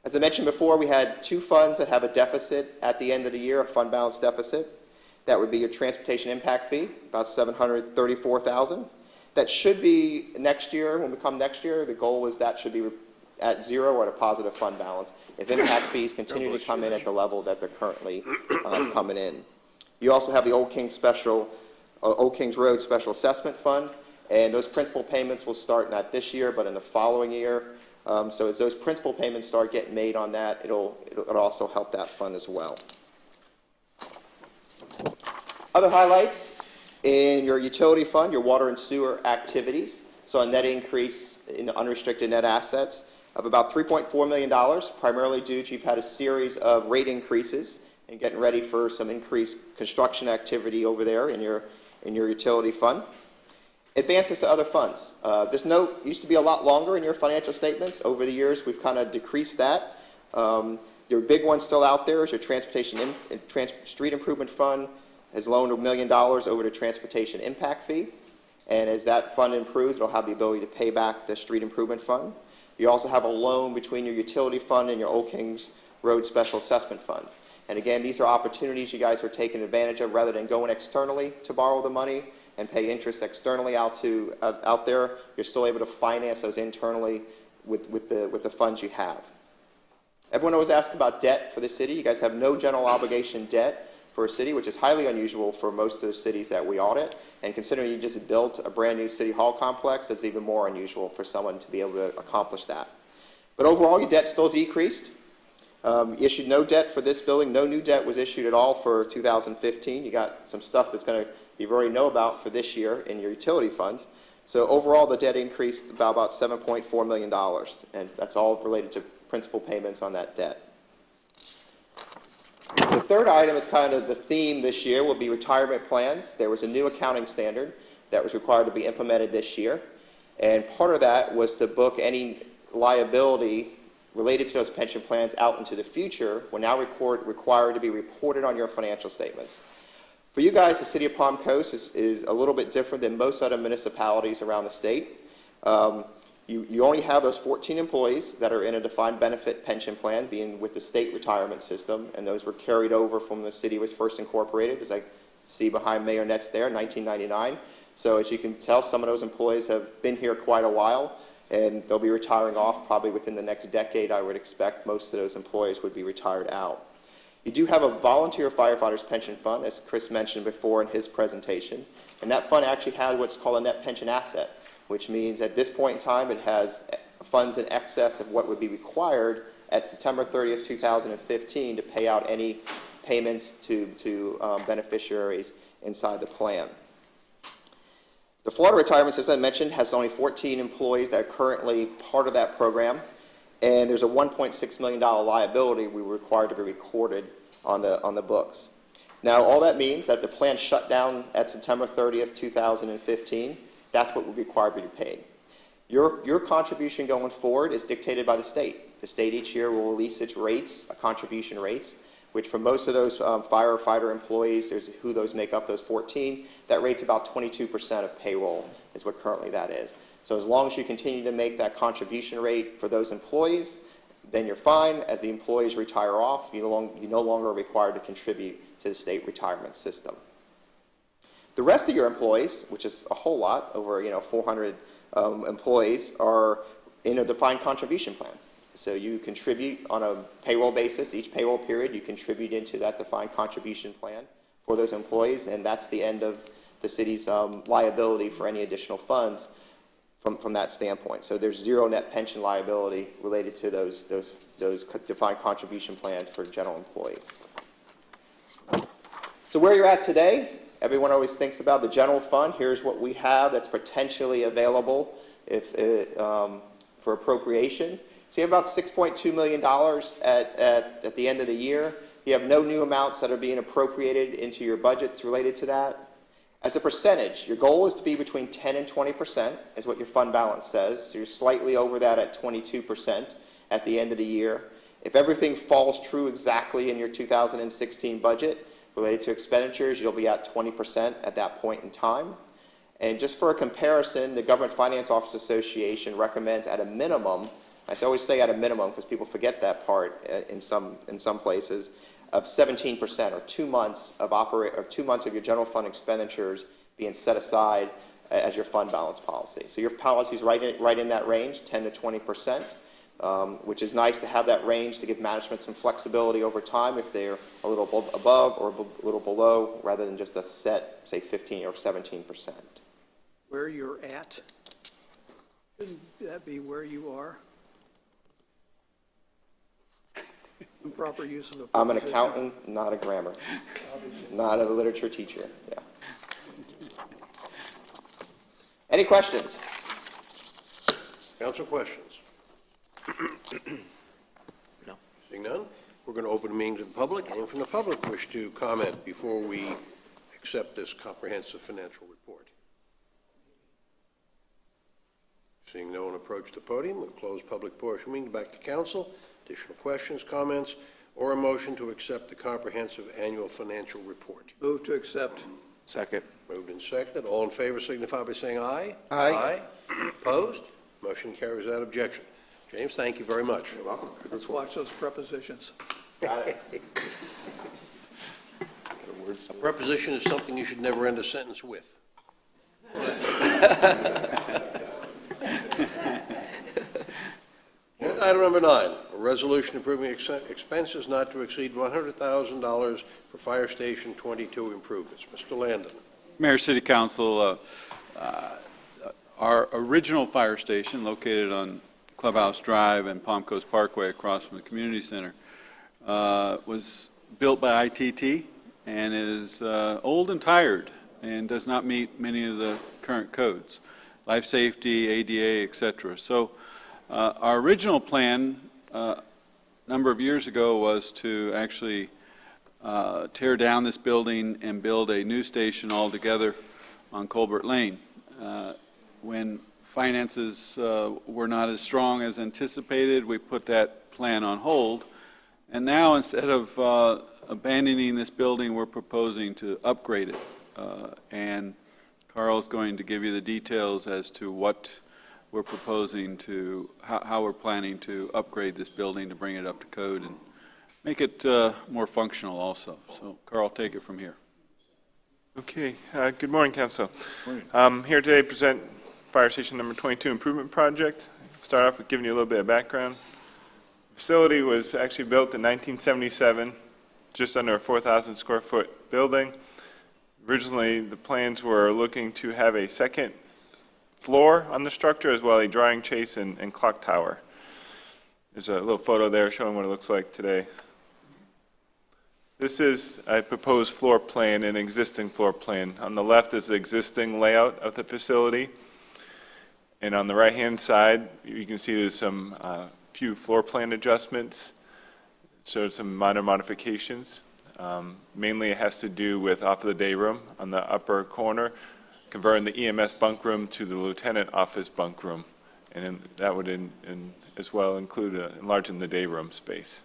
As I mentioned before, we had 2 funds that have a deficit at the end of the year, a fund balance deficit. That would be your Transportation Impact Fee, about $734,000. That should be next year, when we come next year, the goal is that should be at 0 or at a positive fund balance if impact fees continue to come in at the level that they're currently coming in. You also have the Old Kings Road Special Assessment Fund. And those principal payments will start not this year, but in the following year. So as those principal payments start getting made on that, it'll also help that fund as well. Other highlights in your utility fund, your water and sewer activities. So a net increase in unrestricted net assets of about $3.4 million, primarily due to you've had a series of rate increases and getting ready for some increased construction activity over there in your utility fund. Advances to other funds. This note used to be a lot longer in your financial statements. Over the years, we've kind of decreased that. Your big one still out there is your Street Improvement Fund has loaned $1 million over to Transportation Impact Fee. And as that fund improves, it'll have the ability to pay back the Street Improvement Fund. You also have a loan between your utility fund and your Old Kings Road Special Assessment Fund. And again, these are opportunities you guys are taking advantage of. Rather than going externally to borrow the money and pay interest externally out there, you're still able to finance those internally with the funds you have. Everyone always asks about debt for the city. You guys have no general obligation debt for a city, which is highly unusual for most of the cities that we audit. And considering you just built a brand new city hall complex, that's even more unusual for someone to be able to accomplish that. But overall, your debt still decreased. You issued no debt for this building. No new debt was issued at all for 2015. You got some stuff that's going to you already know about for this year in your utility funds. So overall, the debt increased by about $7.4 million, and that's all related to principal payments on that debt. The third item, it's kind of the theme this year, will be retirement plans. There was a new accounting standard that was required to be implemented this year, and part of that was to book any liability related to those pension plans out into the future were now required to be reported on your financial statements. For you guys, the City of Palm Coast is a little bit different than most other municipalities around the state. You only have those 14 employees that are in a defined benefit pension plan, being with the state retirement system, and those were carried over from when the city was first incorporated, as I see behind Mayor Netz there, 1999. So as you can tell, some of those employees have been here quite a while, and they'll be retiring off probably within the next decade, I would expect. Most of those employees would be retired out. You do have a volunteer firefighters pension fund, as Chris mentioned before in his presentation, and that fund actually has what's called a net pension asset, which means at this point in time it has funds in excess of what would be required at September 30th, 2015 to pay out any payments to beneficiaries inside the plan. The Florida Retirement System, as I mentioned, has only 14 employees that are currently part of that program, and there's a $1.6 million liability we were required to be recorded on the books. Now, all that means that the plan shut down at September 30th, 2015. That's what we're required to be paid. Your contribution going forward is dictated by the state. The state each year will release its rates, contribution rates, which for most of those firefighter employees, there's who those make up, those 14, that rate's about 22% of payroll is what currently that is. So as long as you continue to make that contribution rate for those employees, then you're fine. As the employees retire off, you no longer are required to contribute to the state retirement system. The rest of your employees, which is a whole lot, over 400 employees, are in a defined contribution plan. So you contribute on a payroll basis. Each payroll period, you contribute into that defined contribution plan for those employees, and that's the end of the city's liability for any additional funds from that standpoint. So there's zero net pension liability related to those defined contribution plans for general employees. So where you're at today, everyone always thinks about the general fund. Here's what we have that's potentially available for appropriation. So you have about $6.2 million at the end of the year. You have no new amounts that are being appropriated into your budgets related to that. As a percentage, your goal is to be between 10 and 20%, is what your fund balance says. So you're slightly over that at 22% at the end of the year. If everything falls true exactly in your 2016 budget related to expenditures, you'll be at 20% at that point in time. And just for a comparison, the Government Finance Office Association recommends at a minimum, I always say at a minimum because people forget that part in some places, of 17% or 2 months of your general fund expenditures being set aside as your fund balance policy. So your policy is right in that range, 10 to 20%, which is nice to have that range to give management some flexibility over time if they're a little above or a little below, rather than just a set, say, 15 or 17%. Where you're at, shouldn't that be where you are? Proper use of a I'm an accountant, not a grammar, not a literature teacher. Yeah. Any questions? Council questions? No. Seeing none, we're going to open the meeting to the public. Anyone from the public wish to comment before we accept this comprehensive financial report? Seeing no one approach the podium, we'll close public portion meeting. Back to council. Additional questions, comments, or a motion to accept the comprehensive annual financial report? Move to accept. Second. Moved and seconded. All in favor signify by saying aye. Aye. Opposed? Motion carries without objection. James, thank you very much. Let's watch those prepositions. Got it. A preposition is something you should never end a sentence with. Item number 9, a resolution approving expenses not to exceed $100,000 for Fire Station 22 improvements. Mr. Landon. Mayor, City Council, our original fire station located on Clubhouse Drive and Palm Coast Parkway across from the community center was built by ITT and is old and tired and does not meet many of the current codes, life safety, ADA, et cetera. So our original plan a number of years ago was to actually tear down this building and build a new station altogether on Colbert Lane. When finances were not as strong as anticipated, we put that plan on hold. And now, instead of abandoning this building, we're proposing to upgrade it. And Carl's going to give you the details as to what we're proposing to, how we're planning to upgrade this building to bring it up to code and make it more functional also. So, Carl, take it from here. Okay. Good morning, Council. I'm here today to present Fire Station number 22 improvement project. Start off with giving you a little bit of background. The facility was actually built in 1977, just under a 4,000 square foot building. Originally, the plans were looking to have a second floor on the structure as well as a drying chase and clock tower. There's a little photo there showing what it looks like today. This is a proposed floor plan, an existing floor plan. On the left is the existing layout of the facility. And on the right-hand side, you can see there's some few floor plan adjustments, so some minor modifications. Mainly it has to do with off of the day room on the upper corner, converting the EMS bunk room to the lieutenant office bunk room. And that would as well include enlarging the day room space.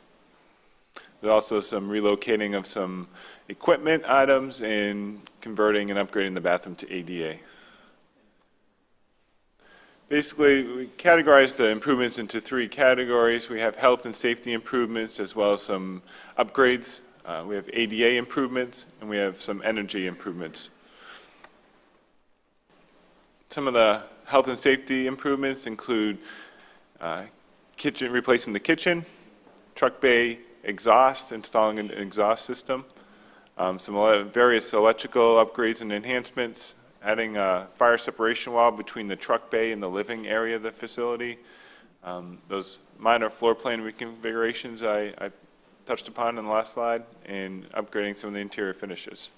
There's also some relocating of some equipment items and converting and upgrading the bathroom to ADA. Basically, we categorize the improvements into 3 categories. We have health and safety improvements as well as some upgrades. We have ADA improvements and we have some energy improvements. Some of the health and safety improvements include replacing the kitchen, truck bay exhaust, installing an exhaust system, some various electrical upgrades and enhancements, adding a fire separation wall between the truck bay and the living area of the facility. Those minor floor plan reconfigurations I touched upon in the last slide, and upgrading some of the interior finishes.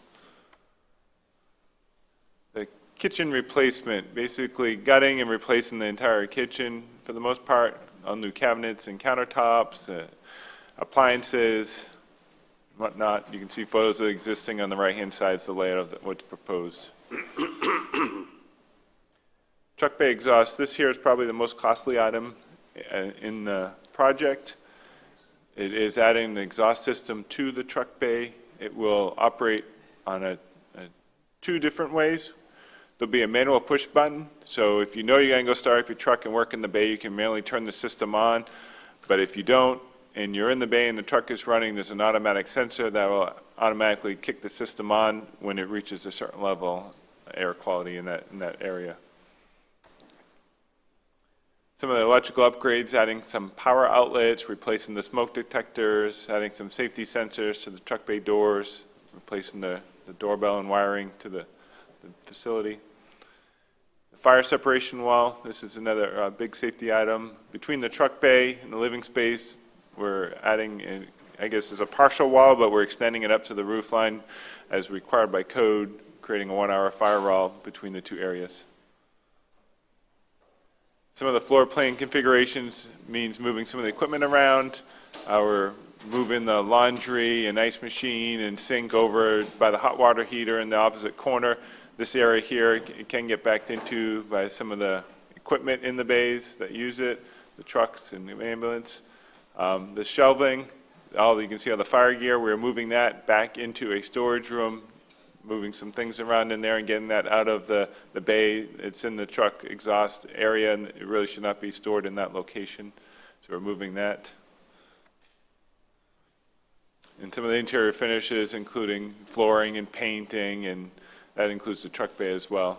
The kitchen replacement, basically gutting and replacing the entire kitchen for the most part, all new cabinets and countertops, appliances, whatnot. You can see photos of the existing on the right-hand side is the layout of what's proposed. Truck bay exhaust, this here is probably the most costly item in the project. It is adding the exhaust system to the truck bay. It will operate on 2 different ways. There'll be a manual push button, so if you know you're going to go start up your truck and work in the bay, you can manually turn the system on. But if you don't, and you're in the bay and the truck is running, there's an automatic sensor that will automatically kick the system on when it reaches a certain level of air quality in that area. Some of the electrical upgrades, adding some power outlets, replacing the smoke detectors, adding some safety sensors to the truck bay doors, replacing the doorbell and wiring to the facility. The fire separation wall, this is another big safety item. Between the truck bay and the living space, we're adding, I guess it's a partial wall, but we're extending it up to the roof line as required by code, creating a 1-hour fire wall between the 2 areas. Some of the floor plan configurations means moving some of the equipment around. We're moving the laundry and ice machine and sink over by the hot water heater in the opposite corner. This area here can get backed into by some of the equipment in the bays that use it, the trucks and the ambulance. The shelving, you can see all the fire gear, we're moving that back into a storage room, moving some things around in there and getting that out of the bay. It's in the truck exhaust area and it really should not be stored in that location. So we're moving that. And some of the interior finishes, including flooring and painting, and that includes the truck bay as well.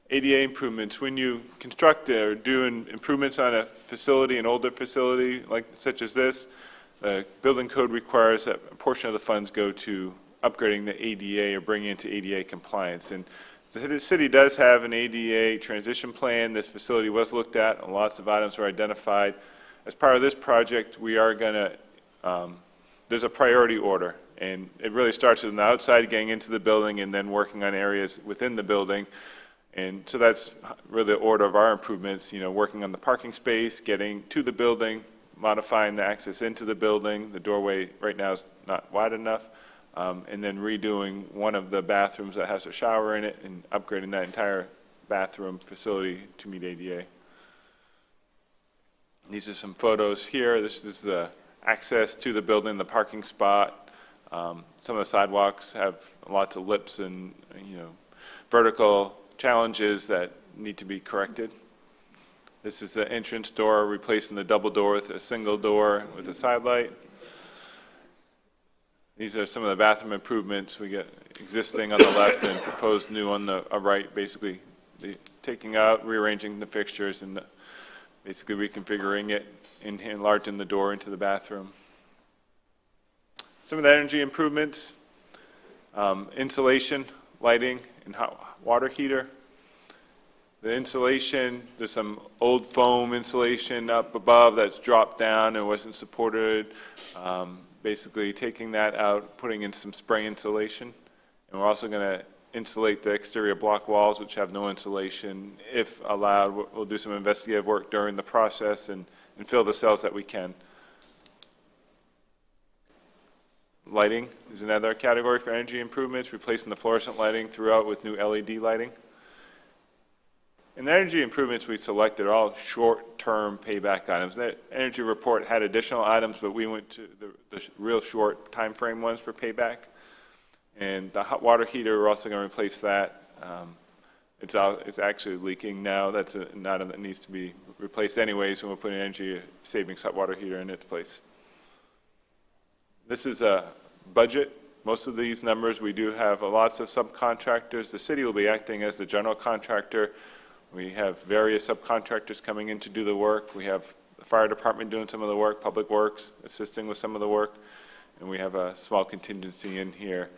ADA improvements, when you construct or do improvements on a facility, an older facility such as this, the building code requires that a portion of the funds go to upgrading the ADA or bringing it to ADA compliance. And the city does have an ADA transition plan. This facility was looked at, and lots of items were identified. As part of this project, we are going to, there's a priority order, and it really starts with the outside, getting into the building, and then working on areas within the building. And so that's really the order of our improvements, working on the parking space, getting to the building, modifying the access into the building. The doorway right now is not wide enough. And then redoing one of the bathrooms that has a shower in it and upgrading that entire bathroom facility to meet ADA. These are some photos here. This is the access to the building, the parking spot. Some of the sidewalks have lots of lips and, vertical challenges that need to be corrected. This is the entrance door, replacing the double door with a single door with a side light. These are some of the bathroom improvements. We get existing on the left and proposed new on the right, basically taking out, rearranging the fixtures, and basically reconfiguring it and enlarging the door into the bathroom. Some of the energy improvements, insulation, lighting, and hot water heater. The insulation, there's some old foam insulation up above that's dropped down and wasn't supported. Basically taking that out, putting in some spray insulation. And we're also going to insulate the exterior block walls, which have no insulation. If allowed, we'll do some investigative work during the process and fill the cells that we can. Lighting is another category for energy improvements, replacing the fluorescent lighting throughout with new LED lighting. And the energy improvements we selected are all short-term payback items. That energy report had additional items, but we went to the real short time frame ones for payback. And the hot water heater, we're also going to replace that. It's actually leaking now. That's an item that needs to be replaced anyways, and we'll put an energy savings hot water heater in its place. This is a budget. Most of these numbers, we do have lots of subcontractors. The city will be acting as the general contractor. We have various subcontractors coming in to do the work. We have the fire department doing some of the work, Public Works assisting with some of the work, and we have a small contingency in here.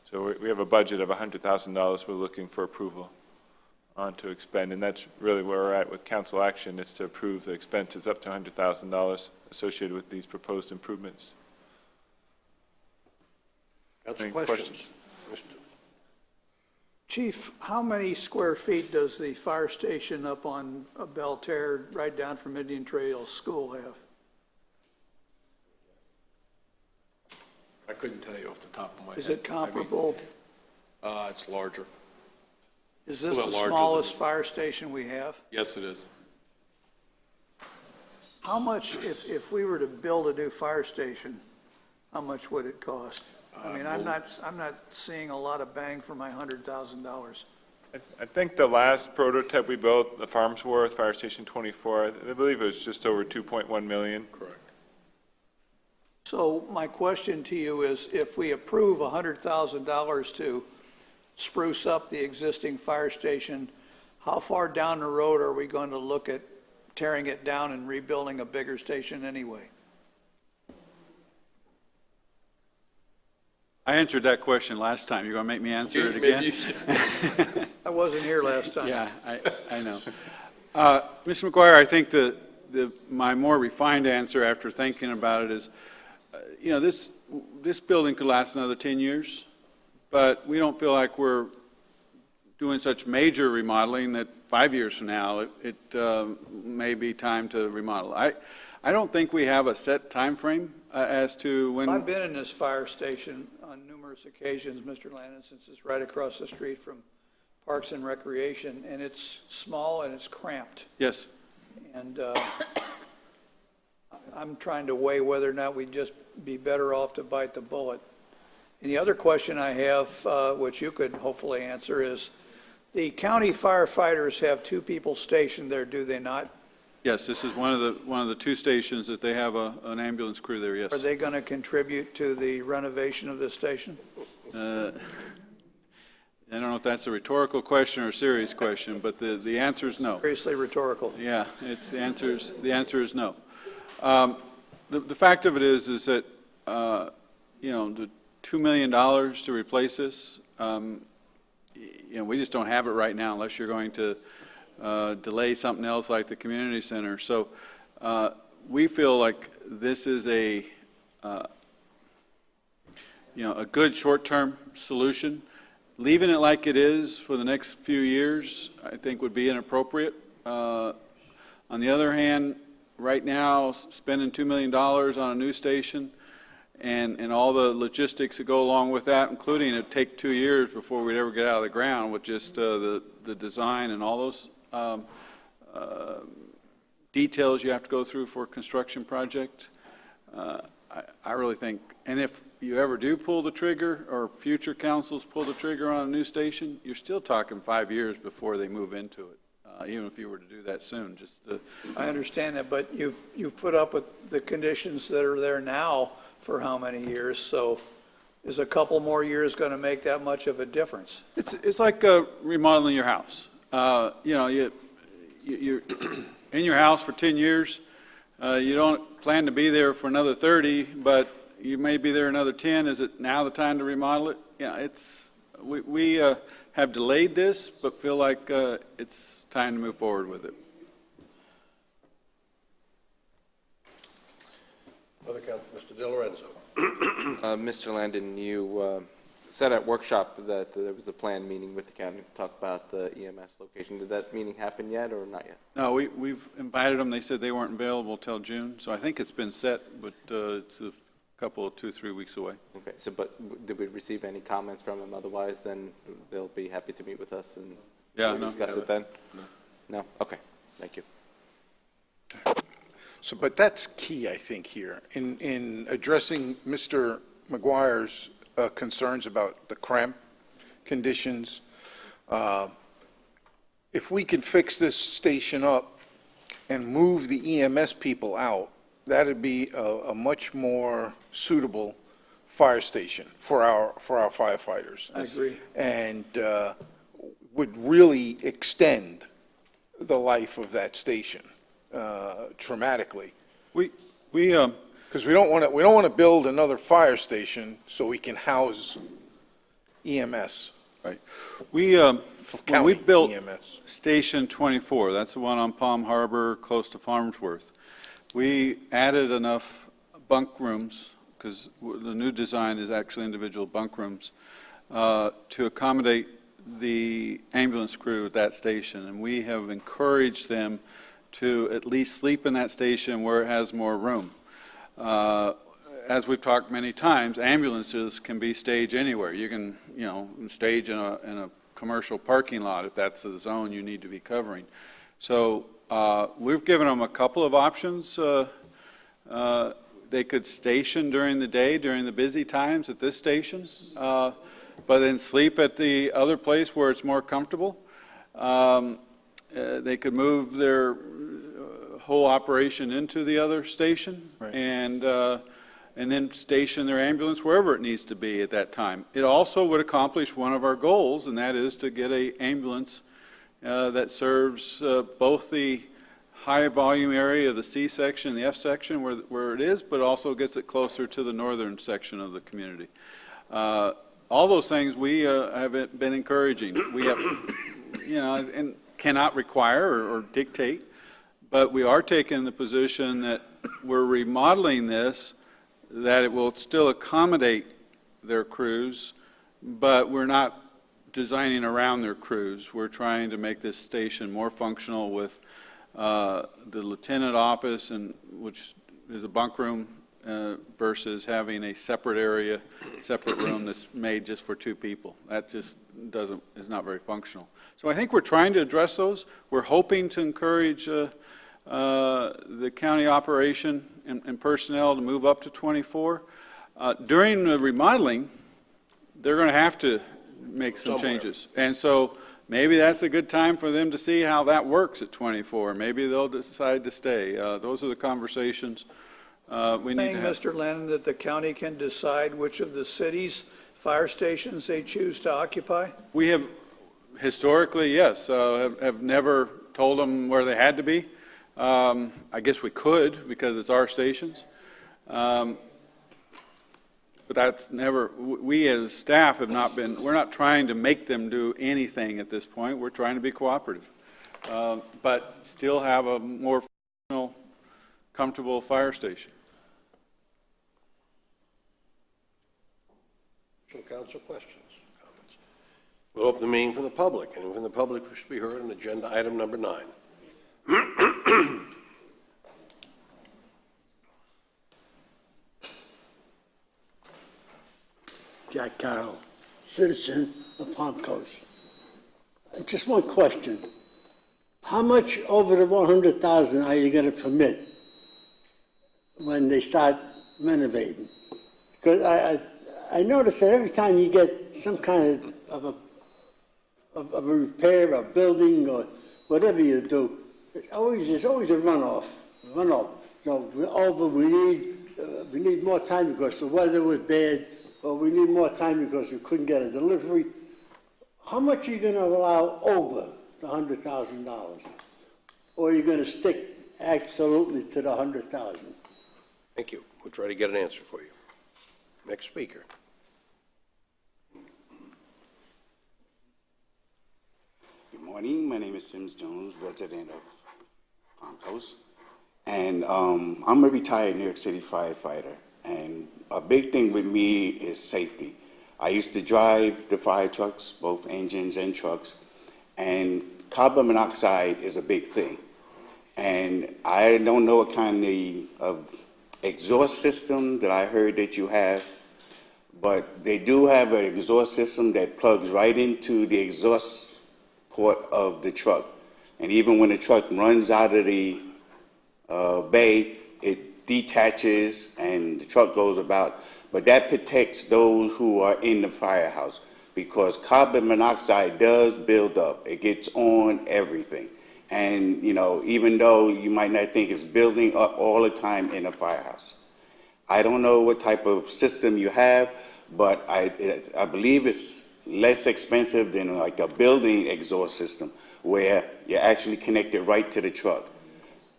So we have a budget of $100,000 we're looking for approval on to expend, and that's really where we're at with council action, is to approve the expenses up to $100,000 associated with these proposed improvements. Council Any questions? Chief, how many square feet does the fire station up on Belterre, right down from Indian Trail School have? I couldn't tell you off the top of my head. Is it comparable? It's larger. Is this a the little larger smallest than- fire station we have? Yes, it is. How much, if we were to build a new fire station, how much would it cost? I mean, I'm not seeing a lot of bang for my $100,000. I think the last prototype we built, the Farmsworth Fire Station 24, I believe it was just over 2.1 million. Correct. So my question to you is, if we approve $100,000 to spruce up the existing fire station, how far down the road are we going to look at tearing it down and rebuilding a bigger station anyway? I answered that question last time. You're going to make me answer it again? I wasn't here last time. Yeah, I know. Mr. McGuire, I think my more refined answer after thinking about it is, this building could last another 10 years, but we don't feel like we're doing such major remodeling that 5 years from now, it may be time to remodel. I don't think we have a set time frame as to when. I've been in this fire station on numerous occasions, Mr. Landon, since it's right across the street from Parks and Recreation, and it's small and it's cramped. Yes. And I'm trying to weigh whether or not we'd just be better off to bite the bullet. And the other question I have, which you could hopefully answer, is the county firefighters have 2 people stationed there, do they not? Yes, this is one of the two stations that they have an ambulance crew there, yes. Are they going to contribute to the renovation of the station? I don't know if that's a rhetorical question or a serious question, but the answer is no. Seriously rhetorical. Yeah, the answer is no. The fact of it is that, you know, the $2 million to replace this, you know, we just don't have it right now unless you're going to delay something else like the community center. So we feel like this is a, you know, a good short-term solution. Leaving it like it is for the next few years, I think, would be inappropriate. On the other hand, right now, spending $2 million on a new station and all the logistics that go along with that, including it take 2 years before we'd ever get out of the ground with just the design and all those details you have to go through for a construction project. I really think, and if you ever do pull the trigger, or future councils pull the trigger on a new station, you're still talking 5 years before they move into it, even if you were to do that soon. I understand that, but you've put up with the conditions that are there now for how many years? So is a couple more years going to make that much of a difference? It's like remodeling your house. You know, you're in your house for 10 years. You don't plan to be there for another 30, but you may be there another 10. Is it now the time to remodel it? Yeah, we have delayed this, but feel like it's time to move forward with it. Other council, Mr. Di Lorenzo. Mr. Landon, you said at workshop that there was a planned meeting with the county to talk about the EMS location. Did that meeting happen yet or not yet? No, we've invited them. They said they weren't available till June, so I think it's been set, but it's a couple, 2-3 weeks away. Okay, so but did we receive any comments from them? Otherwise, then they'll be happy to meet with us and discuss it then? No? Okay, thank you. So, but that's key, I think, here, in addressing Mr. McGuire's concerns about the cramp conditions. If we can fix this station up and move the EMS people out, that'd be a much more suitable fire station for our firefighters. I agree. And would really extend the life of that station dramatically. Because we don't want to build another fire station so we can house EMS. Right. When we built Station 24, that's the one on Palm Harbor, close to Farnsworth, we added enough bunk rooms, because the new design is actually individual bunk rooms, to accommodate the ambulance crew at that station. And we have encouraged them to at least sleep in that station where it has more room. As we've talked many times, ambulances can be staged anywhere. You can, you know, stage in a commercial parking lot if that's the zone you need to be covering. So we've given them a couple of options. They could station during the day, during the busy times at this station, but then sleep at the other place where it's more comfortable. They could move their whole operation into the other station, right, and then station their ambulance wherever it needs to be at that time. It also would accomplish one of our goals, and that is to get an ambulance that serves both the high volume area of the C section, the F section where it is, but also gets it closer to the northern section of the community. All those things we have been encouraging. We have, you know, and cannot require or dictate, but we are taking the position that we're remodeling this, that it will still accommodate their crews, but we're not designing around their crews. We're trying to make this station more functional with the lieutenant office, and which is a bunk room, versus having a separate area, separate room that's made just for 2 people. That just is not very functional. So I think we're trying to address those. We're hoping to encourage the county operation and personnel to move up to 24. During the remodeling, they're going to have to make some changes. And so maybe that's a good time for them to see how that works at 24. Maybe they'll decide to stay. Those are the conversations we need to Saying, have. Mr. Lennon, that the county can decide which of the city's fire stations they choose to occupy? We have historically, yes, have never told them where they had to be. I guess we could because it's our stations. But that's never, we as staff have not been, we're not trying to make them do anything at this point. We're trying to be cooperative, but still have a more functional, comfortable fire station. Council questions, comments? We'll open the meeting from the public. Anyone from the public wish to be heard on agenda item number 9? Jack Carroll, citizen of Palm Coast. Just one question. How much over the 100,000 are you going to permit when they start renovating? Because I notice that every time you get some kind of a repair, a building, or whatever you do, there's always a runoff. You know, we need more time because the weather was bad, or we need more time because we couldn't get a delivery. How much are you going to allow over the $100,000? Or are you going to stick absolutely to the 100,000? Thank you. We'll try to get an answer for you. Next speaker. Good morning. My name is Sims Jones, resident of Palm Coast. And I'm a retired New York City firefighter. And a big thing with me is safety. I used to drive the fire trucks, both engines and trucks, and carbon monoxide is a big thing. And I don't know what kind of exhaust system that I heard that you have, but they do have an exhaust system that plugs right into the exhaust port of the truck. And even when the truck runs out of the bay, it detaches and the truck goes about. But that protects those who are in the firehouse because carbon monoxide does build up. It gets on everything. And, you know, even though you might not think it's building up all the time in a firehouse. I don't know what type of system you have, but I believe it's less expensive than like a building exhaust system where you're actually connected right to the truck.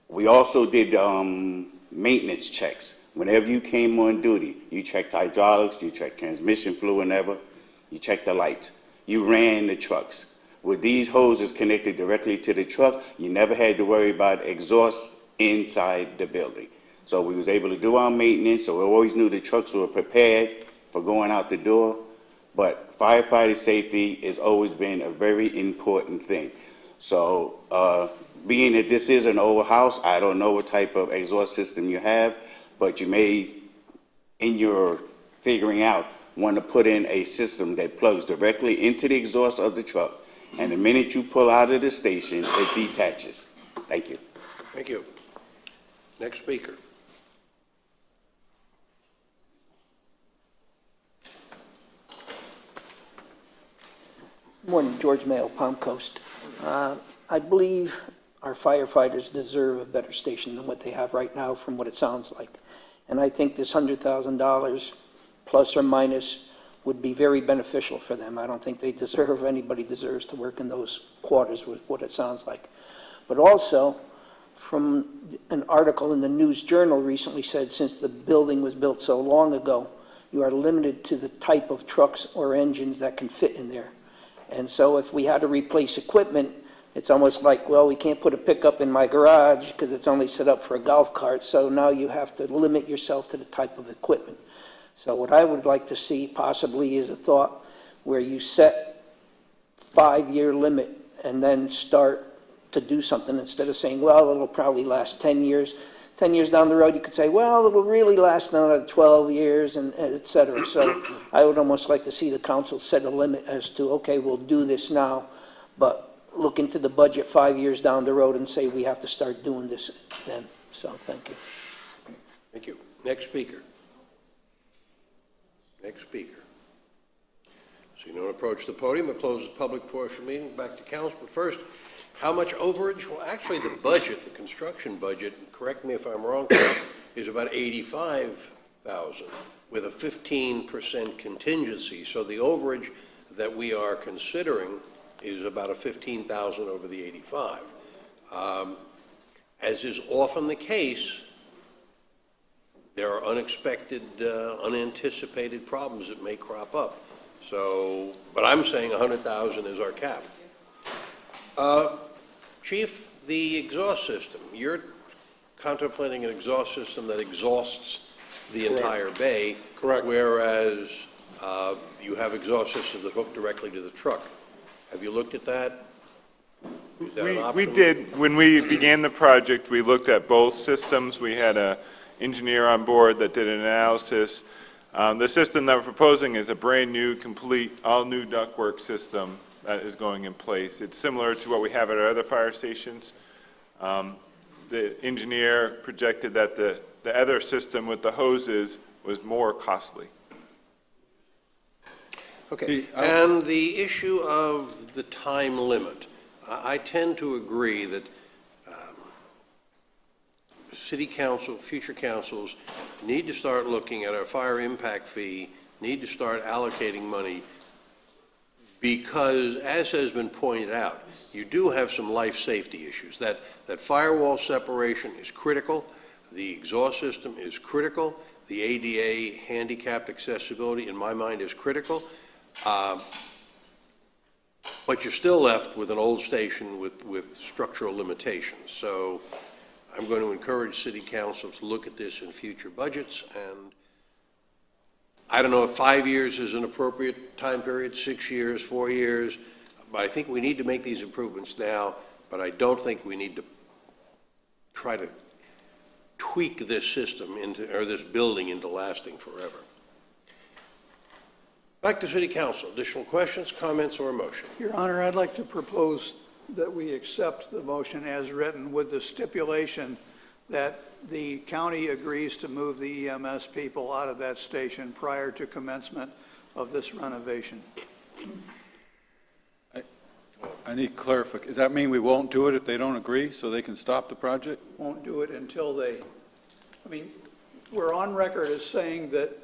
We also did maintenance checks. Whenever you came on duty, you checked hydraulics, you checked transmission fluid, you checked the lights. You ran the trucks. With these hoses connected directly to the truck, you never had to worry about exhaust inside the building. So we was able to do our maintenance, so we always knew the trucks were prepared for going out the door. But firefighter safety has always been a very important thing. So being that this is an old house, I don't know what type of exhaust system you have, but you may, in your figuring out, want to put in a system that plugs directly into the exhaust of the truck. And the minute you pull out of the station, it detaches. Thank you. Thank you. Next speaker. Good morning, George Mayo, Palm Coast. I believe our firefighters deserve a better station than what they have right now from what it sounds like. And I think this $100,000 plus or minus would be very beneficial for them. I don't think anybody deserves to work in those quarters with what it sounds like. But also, from an article in the News Journal recently said, since the building was built so long ago, you are limited to the type of trucks or engines that can fit in there. And so if we had to replace equipment, it's almost like, well, we can't put a pickup in my garage because it's only set up for a golf cart. So now you have to limit yourself to the type of equipment. So what I would like to see possibly is a thought where you set 5-year limit and then start to do something instead of saying, well, it'll probably last 10 years. 10 years down the road, you could say, well, it will really last another 12 years, and et cetera. So I would almost like to see the council set a limit as to, okay, we'll do this now, but look into the budget 5 years down the road and say we have to start doing this then. So thank you. Thank you. Next speaker. Next speaker. So you don't approach the podium, we'll close the public portion of the meeting, back to council. But first, how much overage? Well, actually, the budget, the construction budget, correct me if I'm wrong, is about $85,000 with a 15% contingency. So the overage that we are considering is about a $15,000 over the 85. As is often the case, there are unexpected, unanticipated problems that may crop up. So, but I'm saying 100,000 is our cap. Chief, the exhaust system, you're contemplating an exhaust system that exhausts the Correct. entire bay. Correct. Whereas you have exhaust systems that hook directly to the truck. Have you looked at that? Is that an We option? did, when we began the project, we looked at both systems. We had an engineer on board that did an analysis. The system that we're proposing is a brand-new, complete, all-new ductwork system that is going in place. It's similar to what we have at our other fire stations. The engineer projected that the other system with the hoses was more costly. Okay, and the issue of the time limit. I tend to agree that city council, future councils need to start looking at our fire impact fee, need to start allocating money, because, as has been pointed out, you do have some life safety issues. That firewall separation is critical, the exhaust system is critical, the ADA handicapped accessibility, in my mind, is critical. But you're still left with an old station with structural limitations. So I'm going to encourage city council to look at this in future budgets, and I don't know if 5 years is an appropriate time period, 6 years, 4 years, but I think we need to make these improvements now, but I don't think we need to try to tweak this system into, or this building into lasting forever. Back to city council. Additional questions, comments, or a motion? Your Honor, I'd like to propose that we accept the motion as written with the stipulation that the county agrees to move the EMS people out of that station prior to commencement of this renovation. I need clarification. Does that mean we won't do it if they don't agree, so they can stop the project? Won't do it until they, I mean, we're on record as saying that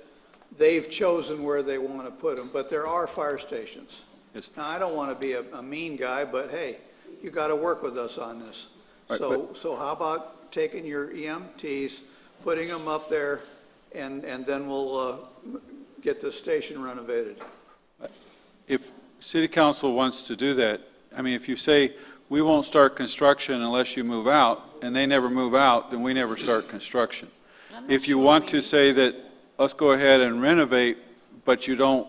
they've chosen where they want to put them, but there are fire stations. Yes. Now, I don't want to be a mean guy, but hey, you got to work with us on this. Right, So how about taking your EMTs, putting them up there, and then we'll get the station renovated? If city council wants to do that, I mean, if you say, we won't start construction unless you move out, and they never move out, then we never start construction. If you want to say that, let's go ahead and renovate, but you don't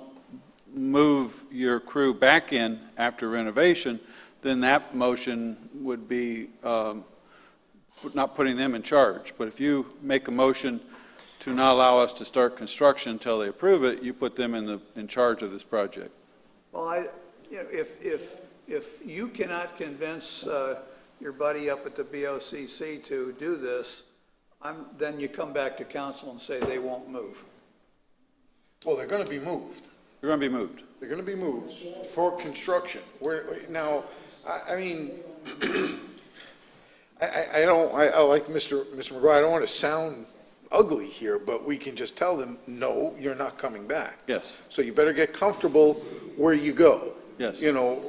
move your crew back in after renovation, then that motion would be not putting them in charge. But if you make a motion to not allow us to start construction until they approve it, you put them in charge of this project. Well, if you cannot convince your buddy up at the BOCC to do this, then you come back to council and say they won't move. Well, they're going to be moved. They're going to be moved. They're going to be moved for construction. Now, I mean, I like Mr. McGuire, I don't want to sound ugly here, but we can just tell them, no, you're not coming back. Yes. So you better get comfortable where you go. Yes. You know,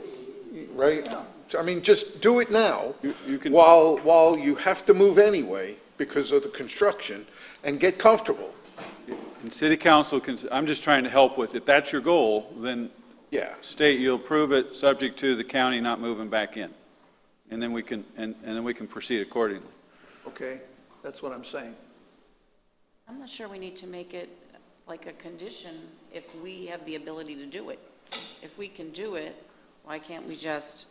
right? I mean, just do it now, You can. while you have to move anyway because of the construction, and get comfortable. And city council can, I'm just trying to help with, if that's your goal, then Yeah. state you'll approve it, subject to the county not moving back in. And then we can, and then we can proceed accordingly. Okay, that's what I'm saying. I'm not sure we need to make it like a condition if we have the ability to do it. If we can do it, why can't we just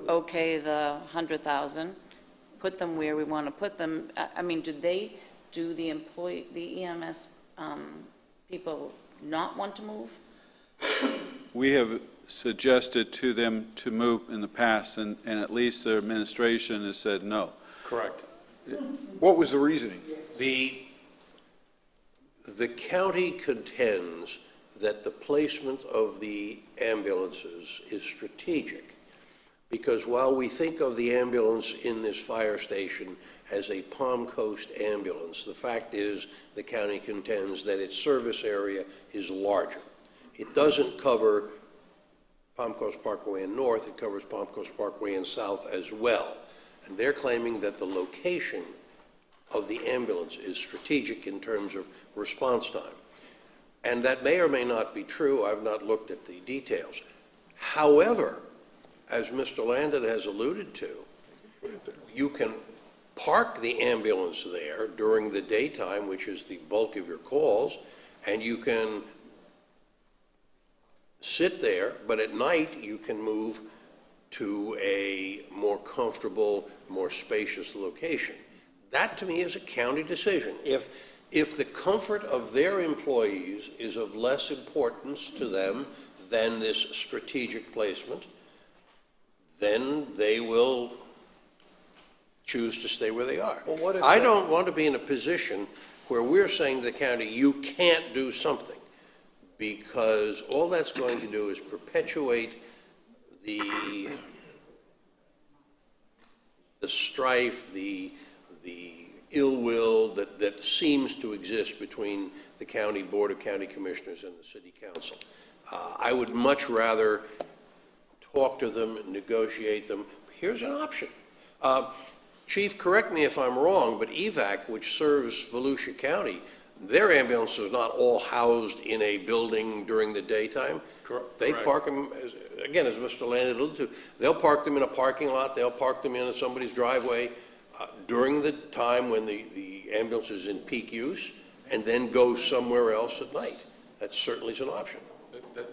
okay the 100,000, put them where we want to put them? I mean, do the EMS people not want to move? We have suggested to them to move in the past, and at least the administration has said no. Correct. What was the reasoning? The county contends that the placement of the ambulances is strategic. Because while we think of the ambulance in this fire station as a Palm Coast ambulance, the fact is the county contends that its service area is larger. It doesn't cover Palm Coast Parkway and North, it covers Palm Coast Parkway and South as well. And they're claiming that the location of the ambulance is strategic in terms of response time. And that may or may not be true. I've not looked at the details. However, as Mr. Landon has alluded to, you can park the ambulance there during the daytime, which is the bulk of your calls, and you can sit there, but at night you can move to a more comfortable, more spacious location. That, to me, is a county decision. If the comfort of their employees is of less importance to them than this strategic placement, then they will choose to stay where they are. Well, what if I they- don't want to be in a position where we're saying to the county, you can't do something, because all that's going to do is perpetuate the strife, the ill will that seems to exist between the county board of county commissioners and the city council. I would much rather talk to them, negotiate them. Here's an option. Chief, correct me if I'm wrong, but EVAC, which serves Volusia County, their ambulance is not all housed in a building during the daytime. They park them, again, as Mr. Landon alluded to, they'll park them in a parking lot, they'll park them in somebody's driveway during the time when the ambulance is in peak use, and then go somewhere else at night. That certainly is an option.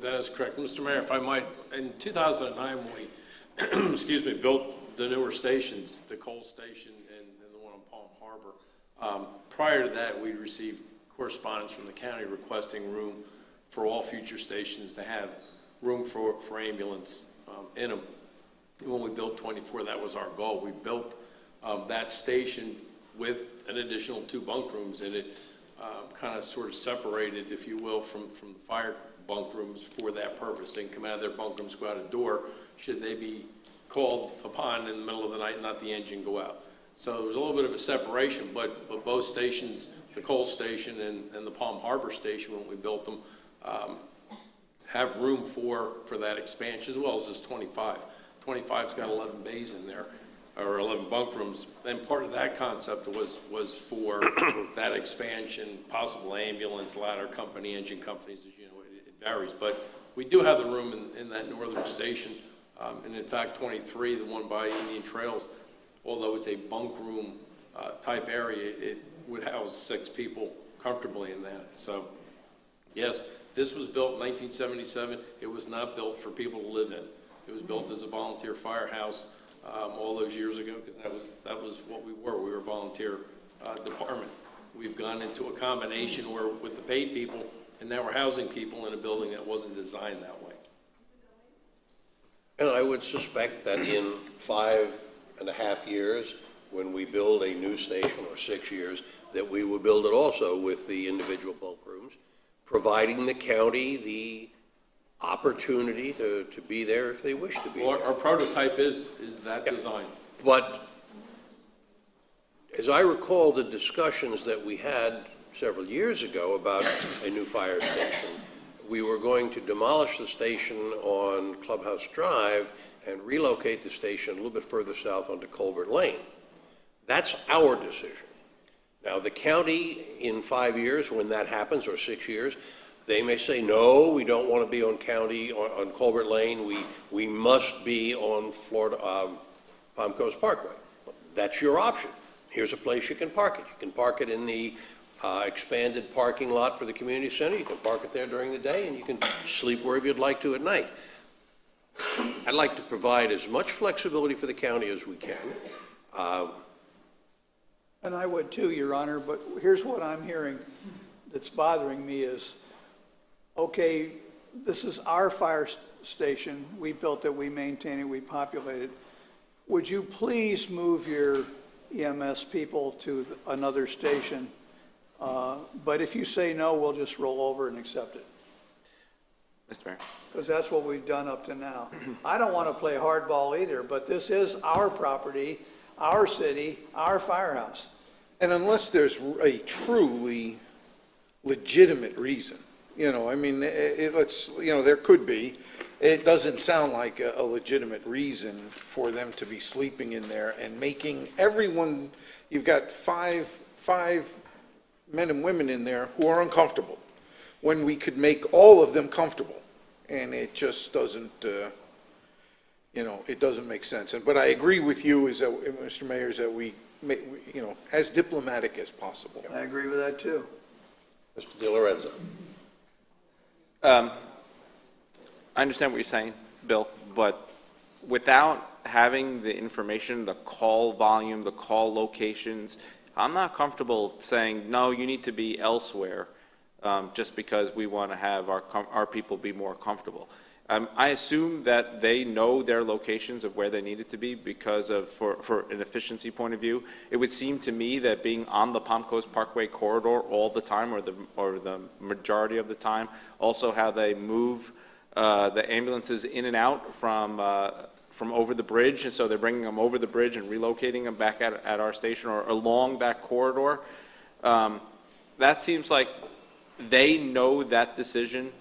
That is correct. Mr. Mayor, if I might, in 2009, when we, excuse me, built the newer stations, the Cole Station and the one on Palm Harbor, prior to that, we received correspondence from the county requesting room for all future stations to have room for ambulance in them. When we built 24, that was our goal. We built that station with an additional 2 bunk rooms in it, kind of sort of separated, if you will, from the fire bunk rooms for that purpose. They can come out of their bunk rooms, go out a door, should they be called upon in the middle of the night and not the engine go out. So there was a little bit of a separation, but both stations, the Cole Station and the Palm Harbor Station, when we built them, have room for that expansion, as well as this 25. 25's got 11 bays in there, or 11 bunk rooms, and part of that concept was for that expansion, possible ambulance, ladder company, engine companies, as you know, it varies. But we do have the room in that northern station, and in fact, 23, the one by Indian Trails, although it's a bunk room type area, it would house 6 people comfortably in that. So, yes, this was built in 1977. It was not built for people to live in. It was built as a volunteer firehouse all those years ago, because that was what we were. We were a volunteer department. We've gone into a combination where with the paid people, and now we're housing people in a building that wasn't designed that way. And I would suspect that in 5.5 years, when we build a new station, or 6 years, that we will build it also with the individual bulk rooms, providing the county the opportunity to be there if they wish to be Well, there. our prototype is that design. But as I recall the discussions that we had several years ago about a new fire station, we were going to demolish the station on Clubhouse Drive and relocate the station a little bit further south onto Colbert Lane. That's our decision. Now, the county, in 5 years, when that happens, or 6 years, they may say, no, we don't want to be on Colbert Lane, we must be on Palm Coast Parkway. That's your option. Here's a place you can park it. You can park it in the expanded parking lot for the community center. You can park it there during the day, and you can sleep wherever you'd like to at night. I'd like to provide as much flexibility for the county as we can. And I would too, Your Honor, but here's what I'm hearing that's bothering me is, okay, this is our fire station. We built it, we maintain it, we populate it. Would you please move your EMS people to another station? But if you say no, we'll just roll over and accept it. Mr. Mayor. because that's what we've done up to now. I don't want to play hardball either, but this is our property, our city, our firehouse. And unless there's a truly legitimate reason, I mean, there could be. It doesn't sound like a legitimate reason for them to be sleeping in there and making everyone, you've got five men and women in there who are uncomfortable, when we could make all of them comfortable. And it just doesn't, it doesn't make sense. But I agree with you, Mr. Mayor, is that we, as diplomatic as possible. I agree with that, too. Mr. Di Lorenzo. I understand what you're saying, Bill, but without having the information, the call volume, the call locations, I'm not comfortable saying, no, you need to be elsewhere, just because we want to have our people be more comfortable. I assume that they know their locations of where they need it to be because of, for an efficiency point of view. It would seem to me that being on the Palm Coast Parkway corridor all the time, or the majority of the time, also how they move the ambulances in and out from over the bridge, and so they're bringing them over the bridge and relocating them back at our station or along that corridor. That seems like they know that decision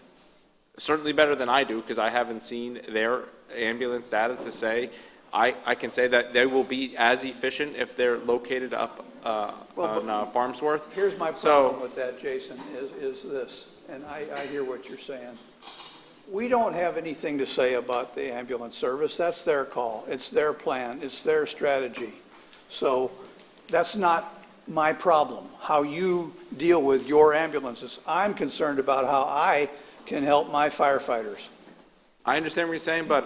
certainly better than I do, because I haven't seen their ambulance data to say. I can say that they will be as efficient if they're located up on Farnsworth. Here's my problem with that, Jason, is this, and I hear what you're saying. We don't have anything to say about the ambulance service. That's their call. It's their plan. It's their strategy. So that's not my problem, how you deal with your ambulances. I'm concerned about how I can help my firefighters. I understand what you're saying, but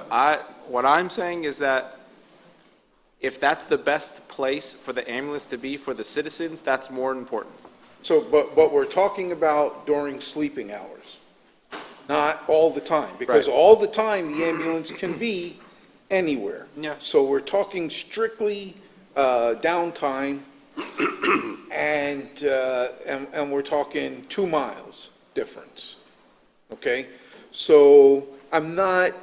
what I'm saying is that if that's the best place for the ambulance to be for the citizens, that's more important. So, but we're talking about during sleeping hours, not all the time, because Right. all the time the ambulance can be anywhere. Yeah. So we're talking strictly downtime, and we're talking 2 miles difference. Okay, so I'm not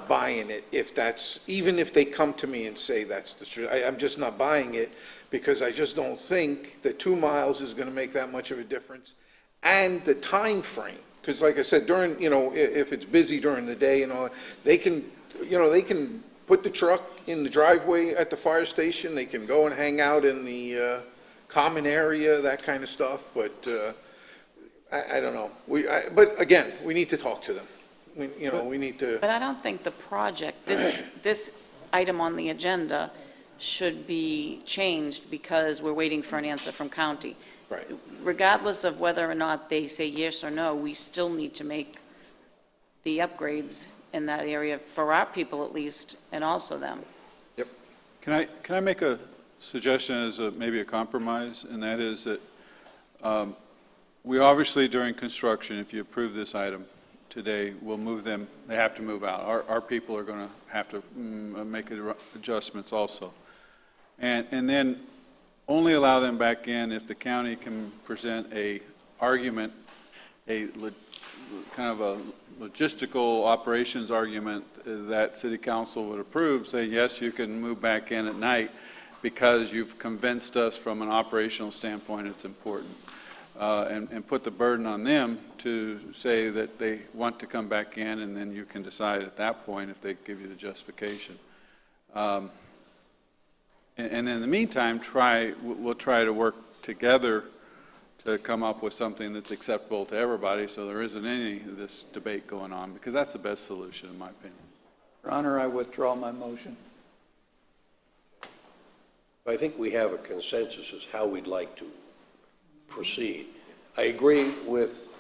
buying it even if they come to me and say that's the truth. I'm just not buying it, because I just don't think that 2 miles is going to make that much of a difference. And the time frame, because like I said, during, if it's busy during the day and all, they can put the truck in the driveway at the fire station. They can go and hang out in the common area, that kind of stuff. But I don't know. But again, we need to talk to them. We need to. But I don't think the project, this item on the agenda should be changed because we're waiting for an answer from county. Right. Regardless of whether or not they say yes or no, we still need to make the upgrades in that area for our people at least, and also them. Yep. Can I make a suggestion as maybe a compromise, and that is that we obviously during construction, if you approve this item today, we'll move them, they have to move out. Our people are going to have to make adjustments also. And then only allow them back in if the county can present a argument, kind of a logistical operations argument that city council would approve, say, yes, you can move back in at night because you've convinced us from an operational standpoint it's important. And put the burden on them to say that they want to come back in, and then you can decide at that point if they give you the justification. And then in the meantime, we'll try to work together to come up with something that's acceptable to everybody, so there isn't any of this debate going on, because that's the best solution, in my opinion. Your Honor, I withdraw my motion. I think we have a consensus as how we'd like to proceed. I agree with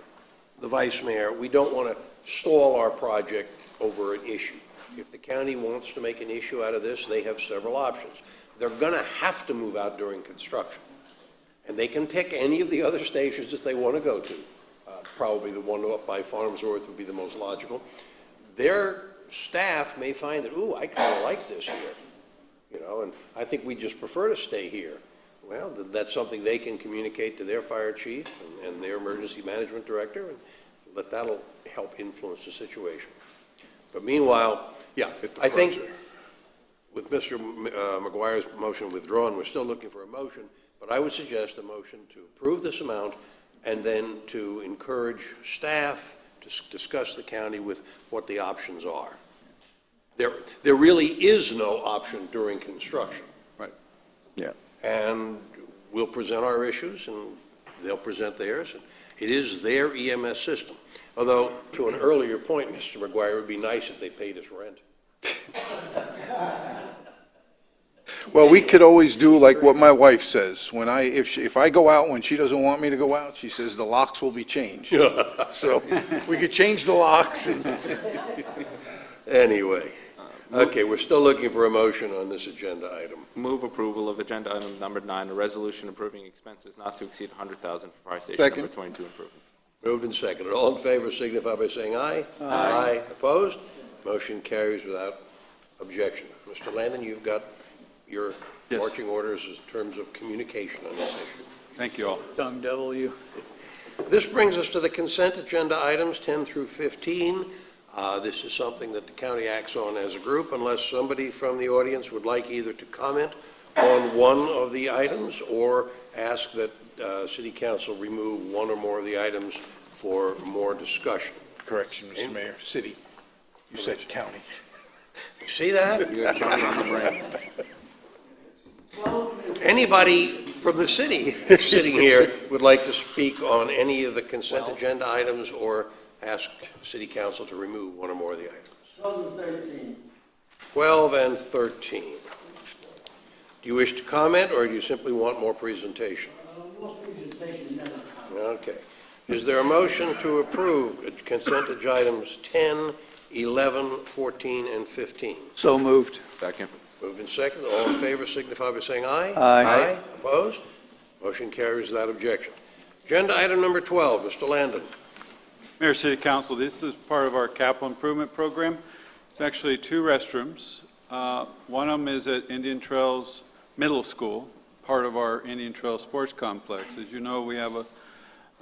the Vice Mayor. We don't want to stall our project over an issue. If the county wants to make an issue out of this, they have several options. They're going to have to move out during construction. And they can pick any of the other stations that they want to go to. Probably the one up by Farnsworth would be the most logical. Their staff may find that, ooh, I kind of like this here, and I think we just prefer to stay here. Well, that's something they can communicate to their fire chief and their emergency management director, and that'll help influence the situation. But meanwhile, yeah, I think with Mr. McGuire's motion withdrawn, we're still looking for a motion, but I would suggest a motion to approve this amount and then to encourage staff to discuss the county with what the options are. There really is no option during construction. Right. Yeah. And we'll present our issues, and they'll present theirs. And it is their EMS system. Although, to an earlier point, Mr. McGuire, it would be nice if they paid us rent. Well, we could always do like what my wife says. If I go out when she doesn't want me to go out, she says the locks will be changed. So we could change the locks. Anyway, okay, we're still looking for a motion on this agenda item. Move approval of agenda item number 9, a resolution approving expenses not to exceed $100,000 for fire station Second. number 22 improvements. Moved and seconded. All in favor signify by saying aye. Aye. Opposed? Motion carries without objection. Mr. Landon, you've got your Yes. marching orders in terms of communication on this issue. Thank you all. Tongue devil you. This brings us to the consent agenda items 10 through 15. This is something that the county acts on as a group unless somebody from the audience would like either to comment on one of the items or ask that City Council remove one or more of the items for more discussion. Correction, Mr. Mayor, city. You said county. You see that? You got county on the brain. Anybody from the city sitting here would like to speak on any of the consent agenda items or ask City Council to remove one or more of the items? 12 and 13. 12 and 13. Do you wish to comment, or do you simply want more presentation? More presentation than a comment. Okay. Is there a motion to approve consent items 10, 11, 14, and 15? So moved. Second. Moved and seconded. All in favor signify by saying aye. Aye. Opposed? Motion carries without objection. Agenda item number 12, Mr. Landon. Mayor, City Council, this is part of our capital improvement program. It's actually 2 restrooms. One of them is at Indian Trails Middle School, part of our Indian Trails Sports Complex. As you know, we have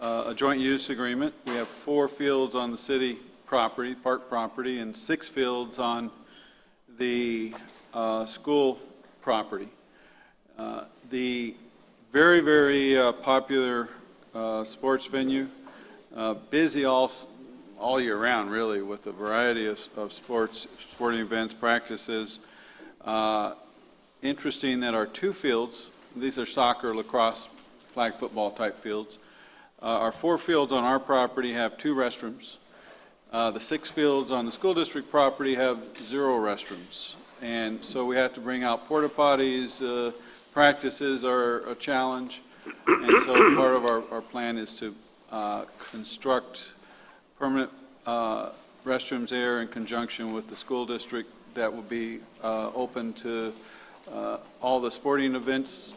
a joint use agreement. We have 4 fields on the city property, park property, and 6 fields on the school property. The very, very popular sports venue, busy all year round, really, with a variety of sporting events, practices. Interesting that our 2 fields, these are soccer, lacrosse, flag football type fields. Our 4 fields on our property have 2 restrooms. The 6 fields on the school district property have 0 restrooms. And so we have to bring out porta potties. Practices are a challenge. And so part of our plan is to construct permanent restrooms there in conjunction with the school district that will be open to all the sporting events,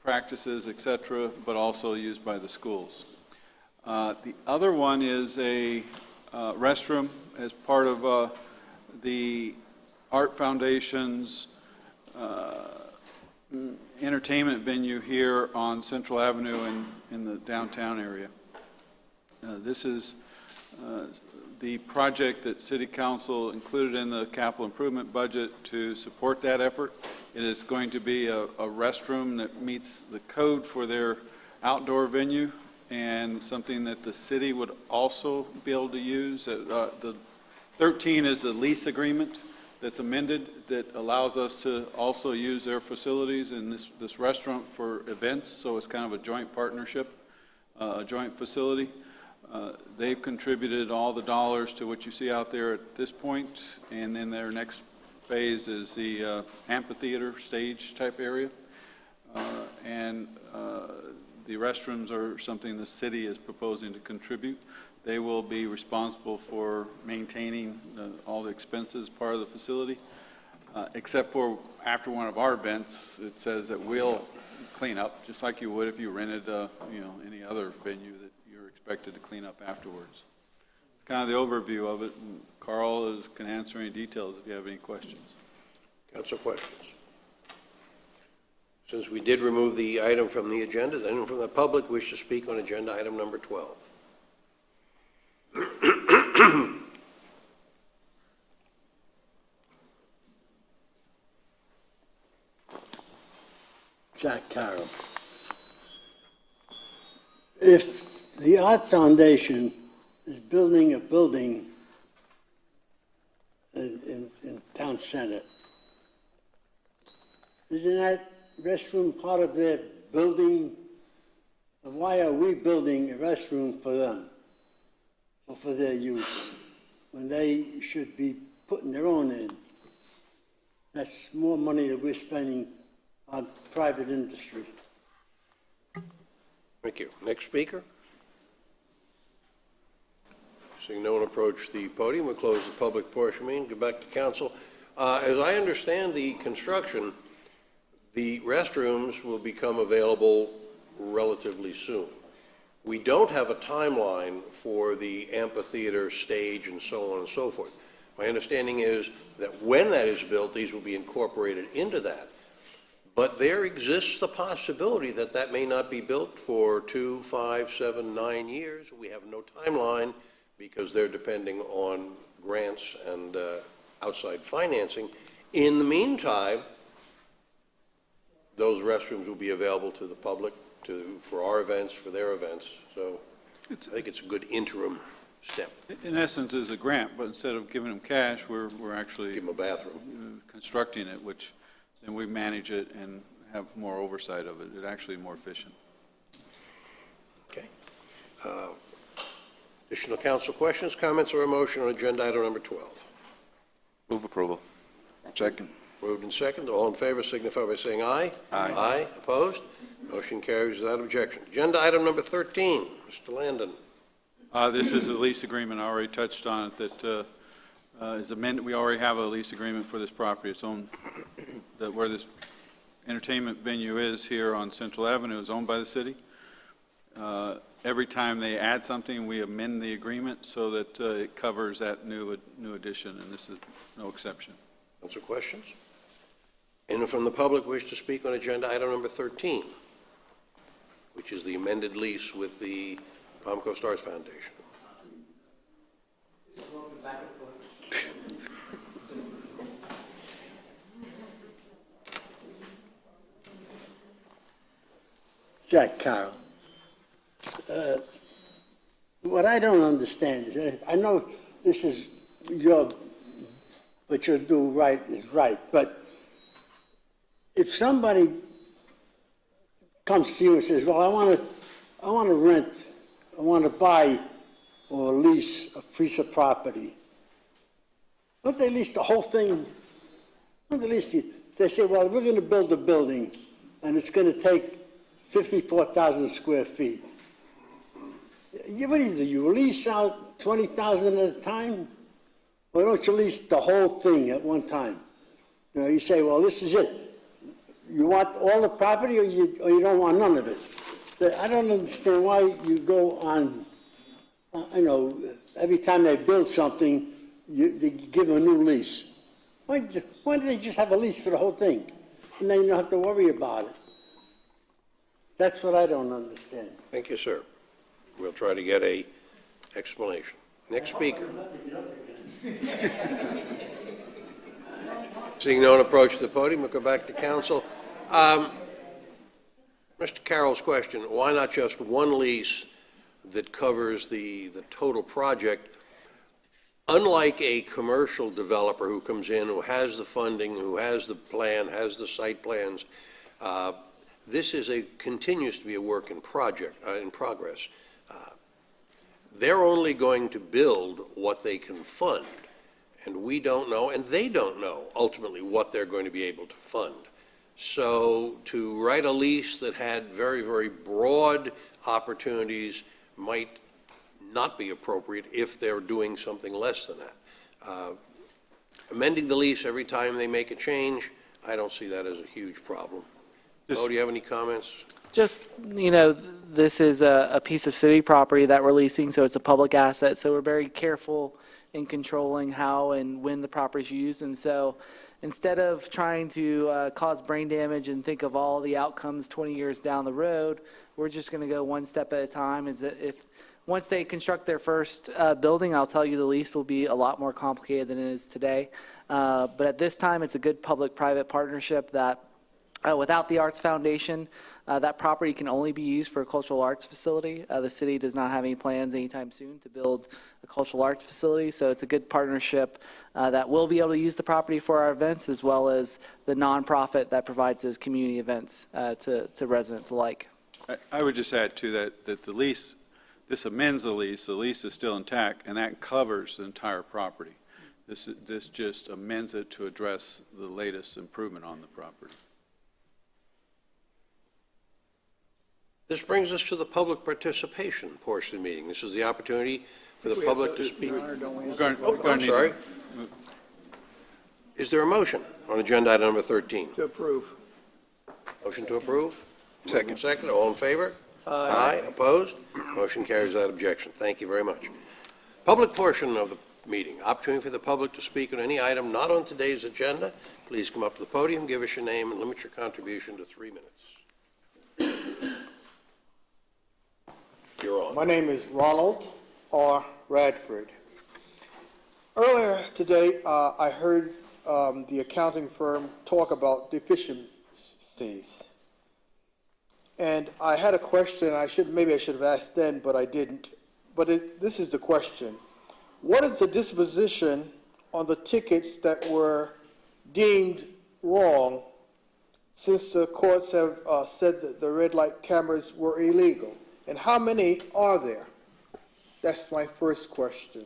practices, et cetera, but also used by the schools. The other one is a restroom as part of the Art Foundation's entertainment venue here on Central Avenue in the downtown area. This is the project that City Council included in the capital improvement budget to support that effort. It is going to be a restroom that meets the code for their outdoor venue and something that the city would also be able to use. The 13 is the lease agreement that's amended that allows us to also use their facilities in this restaurant for events, so it's kind of a joint partnership, a joint facility. They've contributed all the dollars to what you see out there at this point, and then their next phase is the amphitheater stage type area. And the restrooms are something the city is proposing to contribute. They will be responsible for maintaining all the expenses part of the facility, except for after one of our events, it says that we'll clean up, just like you would if you rented, any other venue that you're expected to clean up afterwards. It's kind of the overview of it, and Carl can answer any details if you have any questions. Council questions? Since we did remove the item from the agenda, does anyone from the public wish to speak on agenda item number 12? Jack Carroll. If the Art Foundation is building a building in Town Center, isn't that restroom part of their building? And why are we building a restroom for them or for their use when they should be putting their own in? That's more money that we're spending on private industry. Thank you. Next speaker. Seeing no one approach the podium, we'll close the public portion meeting, go back to council. As I understand the construction, the restrooms will become available relatively soon. We don't have a timeline for the amphitheater stage and so on and so forth. My understanding is that when that is built, these will be incorporated into that. But there exists the possibility that that may not be built for 2, 5, 7, 9 years. We have no timeline because they're depending on grants and outside financing. In the meantime, those restrooms will be available to the public for our events, for their events. So I think it's a good interim step. In essence, it's a grant, but instead of giving them cash, we're actually give them a bathroom, constructing it, which then we manage it and have more oversight of it. It's actually more efficient. Okay. Additional council questions, comments, or a motion on agenda item number 12? Move approval. Second. Moved and second. All in favor signify by saying aye. Aye. Aye. Opposed? Motion carries without objection. Agenda item number 13, Mr. Landon. This is a lease agreement. I already touched on it. That is amended. We already have a lease agreement for this property. It's owned, where this entertainment venue is here on Central Avenue is owned by the city. Every time they add something, we amend the agreement so that it covers that new addition, and this is no exception. Council questions? Anyone from the public wish to speak on agenda item number 13, which is the amended lease with the Palm Coast Arts Foundation? Jack Carroll. What I don't understand is, I know this is what you do right is right, but if somebody comes to you and says, well, I want to rent, I want to buy or lease a piece of property, don't they lease the whole thing? Don't they lease it? They say, well, we're going to build a building and it's going to take 54,000 square feet. What do? You lease out 20,000 at a time? Or don't you lease the whole thing at one time? You know, you say, well, this is it. You want all the property or you don't want none of it? But I don't understand why you go on, every time they build something, they give them a new lease. Why do they just have a lease for the whole thing? And then you don't have to worry about it. That's what I don't understand. Thank you, sir. We'll try to get a explanation. Next speaker. Seeing no one approach the podium, we'll go back to council. Mr. Carroll's question, why not just one lease that covers the total project? Unlike a commercial developer who comes in, who has the funding, who has the plan, has the site plans, this continues to be a work in progress. They're only going to build what they can fund, and we don't know, and they don't know ultimately what they're going to be able to fund. So to write a lease that had very, very broad opportunities might not be appropriate if they're doing something less than that. Amending the lease every time they make a change, I don't see that as a huge problem. Bo, do you have any comments? Just, this is a piece of city property that we're leasing, so it's a public asset, so we're very careful in controlling how and when the property is used. And so instead of trying to cause brain damage and think of all the outcomes 20 years down the road, we're just going to go one step at a time. Is that if once they construct their first building, I'll tell you the lease will be a lot more complicated than it is today. But at this time, it's a good public-private partnership that without the Arts Foundation, that property can only be used for a cultural arts facility. The city does not have any plans anytime soon to build a cultural arts facility, so it's a good partnership that will be able to use the property for our events, as well as the nonprofit that provides those community events to residents alike. I would just add to that the lease, this amends the lease is still intact, and that covers the entire property. This just amends it to address the latest improvement on the property. This brings us to the public participation portion of the meeting. This is the opportunity for the public to speak. I'm sorry. Is there a motion on agenda item number 13? To approve. Motion to approve? Second. All in favor? Aye. Opposed? Motion carries without objection. Thank you very much. Public portion of the meeting. Opportunity for the public to speak on any item not on today's agenda. Please come up to the podium, give us your name, and limit your contribution to 3 minutes. You're on. My name is Ronald R. Radford. Earlier today, I heard the accounting firm talk about deficiencies. And I had a question. Maybe I should have asked then, but I didn't. But this is the question. What is the disposition on the tickets that were deemed wrong since the courts have said that the red light cameras were illegal? And how many are there? That's my first question.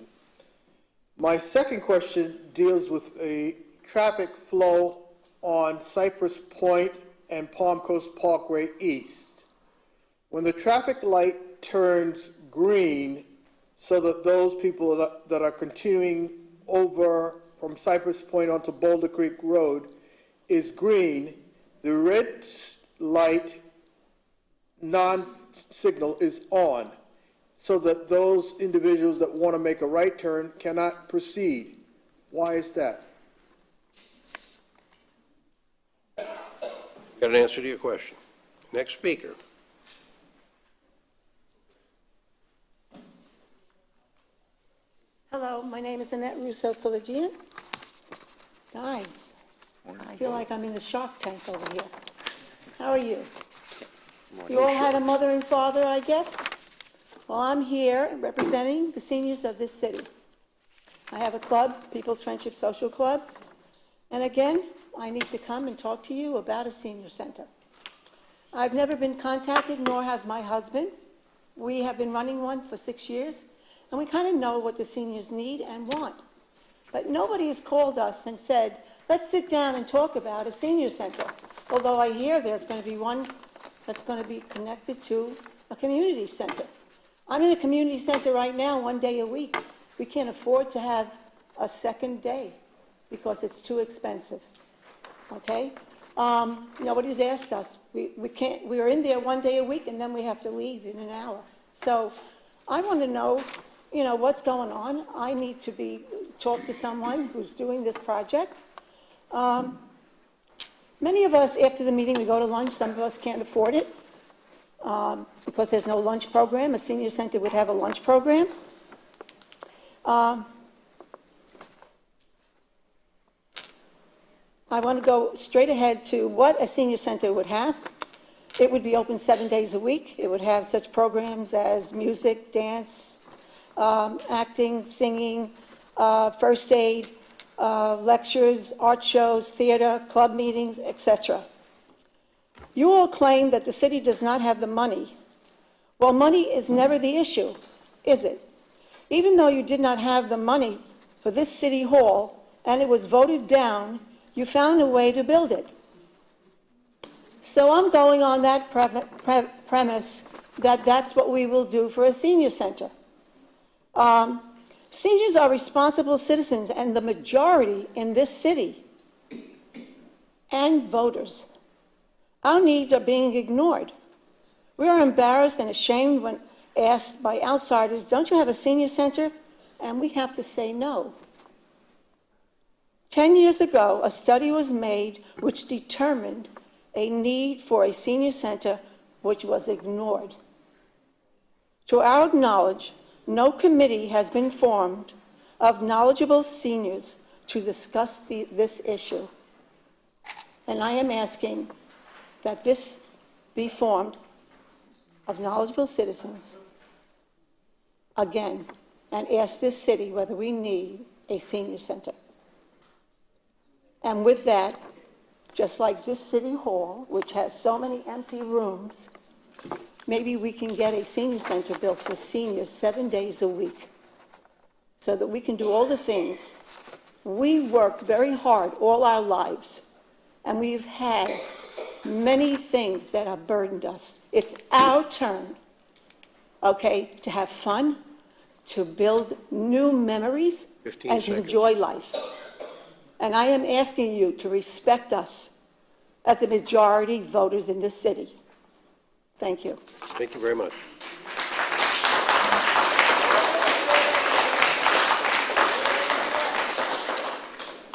My second question deals with a traffic flow on Cypress Point and Palm Coast Parkway East. When the traffic light turns green so that those people that are continuing over from Cypress Point onto Boulder Creek Road is green, the red light non-signal is on, so that those individuals that want to make a right turn cannot proceed. Why is that? Got an answer to your question. Next speaker. Hello, my name is Annette Russo-Pelagian. Guys, I feel like I'm in the Shark Tank over here. How are you? You all had a mother and father, I guess? Well, I'm here representing the seniors of this city. I have a club, People's Friendship Social Club, and again, I need to come and talk to you about a senior center. I've never been contacted, nor has my husband. We have been running one for 6 years, and we kind of know what the seniors need and want. But nobody has called us and said, let's sit down and talk about a senior center, although I hear there's going to be one that's going to be connected to a community center. I'm in a community center right now 1 day a week. We can't afford to have a second day because it's too expensive, okay? Nobody's asked us. We are in there 1 day a week and then we have to leave in an hour. So I want to know, what's going on. I need to talk to someone who's doing this project. Many of us, after the meeting, we go to lunch. Some of us can't afford it because there's no lunch program. A senior center would have a lunch program. I want to go straight ahead to what a senior center would have. It would be open 7 days a week. It would have such programs as music, dance, acting, singing, first aid, lectures, art shows, theater, club meetings, etc. You all claim that the city does not have the money. Well, money is never the issue, is it? Even though you did not have the money for this city hall and it was voted down, you found a way to build it. So I'm going on that premise that that's what we will do for a senior center. Seniors are responsible citizens, and the majority in this city, and voters. Our needs are being ignored. We are embarrassed and ashamed when asked by outsiders, don't you have a senior center? And we have to say no. 10 years ago, a study was made which determined a need for a senior center which was ignored. To our knowledge, no committee has been formed of knowledgeable seniors to discuss this issue. And I am asking that this be formed of knowledgeable citizens, again, and ask this city whether we need a senior center. And with that, just like this city hall, which has so many empty rooms, maybe we can get a senior center built for seniors 7 days a week so that we can do all the things. We work very hard all our lives, and we've had many things that have burdened us. It's our turn, okay, to have fun, to build new memories, 15 and to enjoy life. And I am asking you to respect us as a majority voters in this city. Thank you. Thank you very much.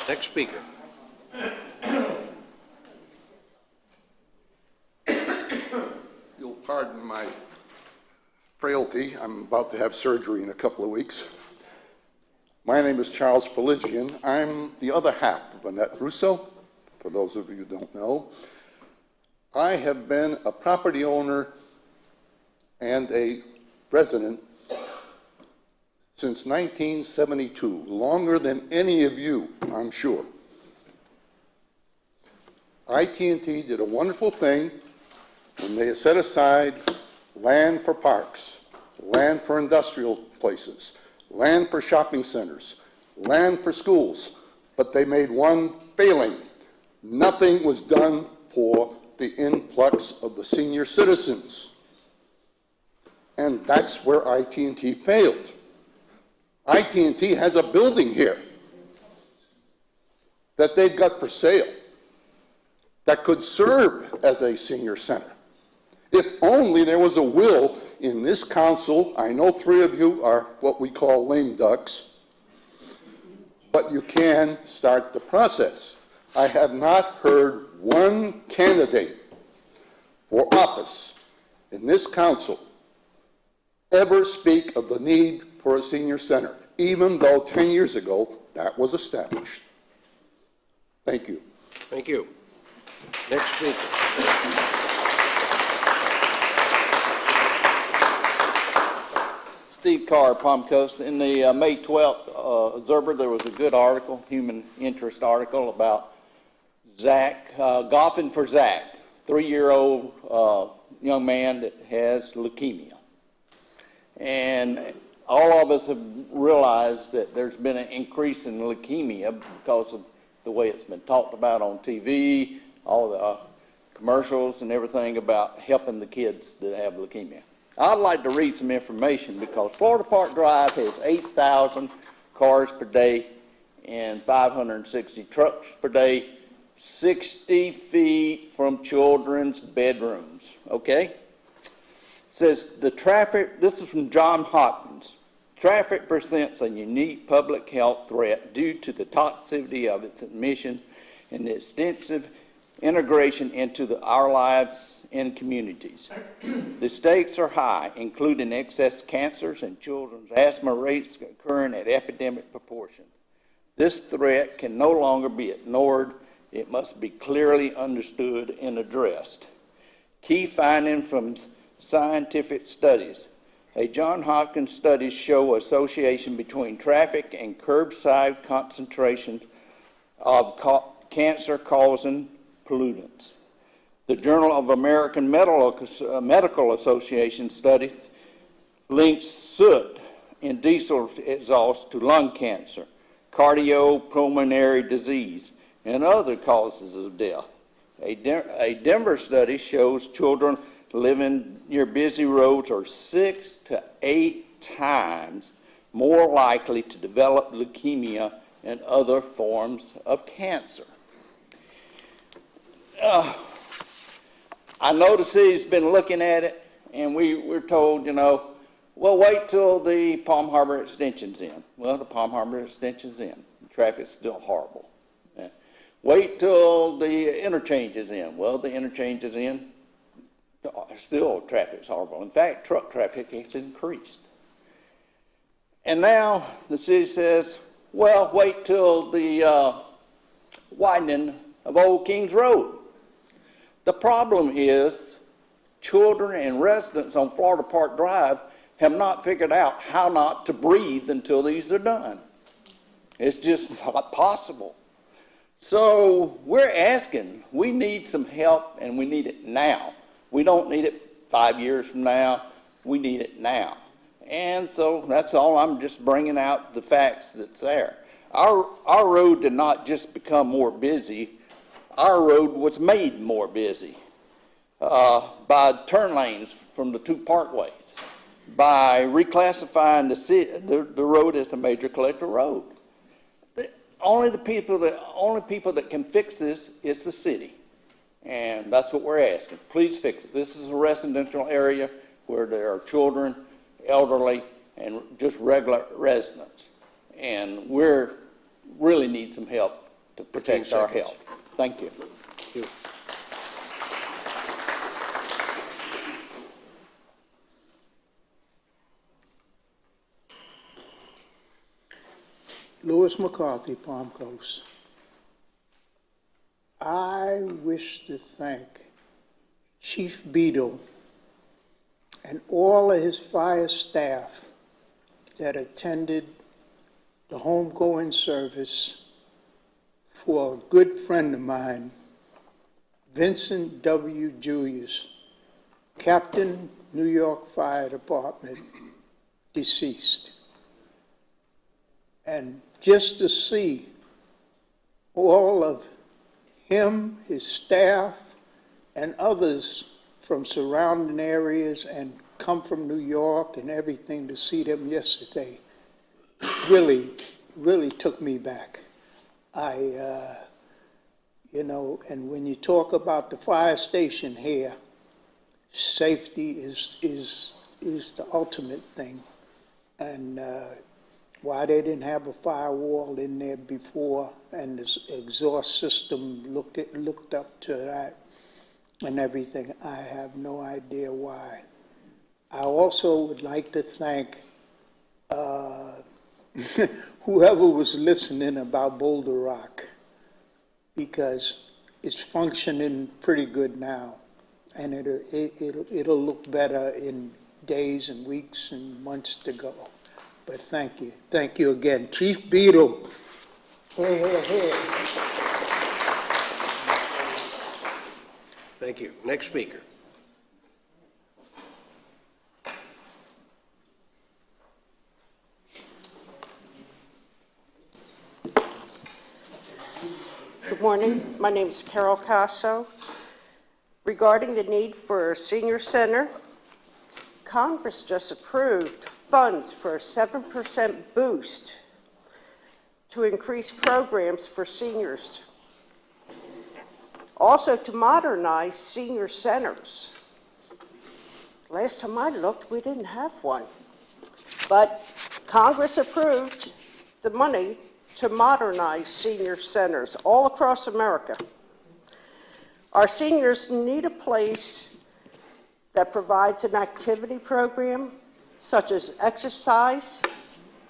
Next speaker. You'll pardon my frailty. I'm about to have surgery in a couple of weeks. My name is Charles Pelagian. I'm the other half of Annette Russo, for those of you who don't know. I have been a property owner and a resident since 1972, longer than any of you, I'm sure. IT&T did a wonderful thing when they set aside land for parks, land for industrial places, land for shopping centers, land for schools, but they made one failing. Nothing was done for the influx of the senior citizens. And that's where IT&T failed. IT&T has a building here that they've got for sale that could serve as a senior center. If only there was a will in this council. I know 3 of you are what we call lame ducks, but you can start the process. I have not heard one candidate for office in this council ever speak of the need for a senior center, even though 10 years ago that was established. Thank you. Thank you. Next speaker. Steve Carr, Palm Coast. In the May 12th Observer, there was a good article, human interest article, about Zach, golfing for Zach, 3-year-old young man that has leukemia. And all of us have realized that there's been an increase in leukemia because of the way it's been talked about on TV, all the commercials and everything about helping the kids that have leukemia. I'd like to read some information because Florida Park Drive has 8,000 cars per day and 560 trucks per day, 60 feet from children's bedrooms, okay? It says the traffic, this is from John Hopkins, traffic presents a unique public health threat due to the toxicity of its emission and the extensive integration into our lives and communities. The stakes are high, including excess cancers and children's asthma rates occurring at epidemic proportion. This threat can no longer be ignored. It must be clearly understood and addressed. Key findings from scientific studies. A Johns Hopkins studies show association between traffic and curbside concentration of cancer-causing pollutants. The Journal of American Medical Association studies links soot in diesel exhaust to lung cancer, cardiopulmonary disease, and other causes of death. A Denver study shows children living near busy roads are 6 to 8 times more likely to develop leukemia and other forms of cancer. I know the city's been looking at it, and we're told, you know, well, wait till the Palm Harbor extension's in. Well, the Palm Harbor extension's in. The traffic's still horrible. Wait till the interchange is in. Well, the interchange is in. Still, traffic's horrible. In fact, truck traffic has increased. And now the city says, well, wait till the widening of Old Kings Road. The problem is children and residents on Florida Park Drive have not figured out how not to breathe until these are done. It's just not possible. So we're asking, we need some help, and we need it now. We don't need it 5 years from now. We need it now. And so that's all. I'm just bringing out the facts that's there. Our road did not just become more busy. Our road was made more busy by turn lanes from the two parkways, by reclassifying the road as a major collector road. Only people that can fix this is the city, and that's what we're asking. Please fix it. This is a residential area where there are children, elderly, and just regular residents, and we really need some help to protect our health. Thank you. Thank you. Louis McCarthy, Palm Coast. I wish to thank Chief Beadle and all of his fire staff that attended the homegoing service for a good friend of mine, Vincent W. Julius, Captain, New York Fire Department, deceased. And just to see all of him, his staff, and others from surrounding areas and come from New York and everything to see them yesterday really took me back. And when you talk about the fire station here, safety is the ultimate thing. And why they didn't have a firewall in there before, and this exhaust system looked up to that and everything, I have no idea why. I also would like to thank whoever was listening about Boulder Rock, because it's functioning pretty good now, and it'll look better in days and weeks and months to go. But thank you again, Chief Beadle. Thank you. Next speaker. Good morning. My name is Carol Casso. Regarding the need for a senior center, Congress just approved funds for a 7% boost to increase programs for seniors. Also to modernize senior centers. Last time I looked, we didn't have one. But Congress approved the money to modernize senior centers all across America. Our seniors need a place that provides an activity program, such as exercise,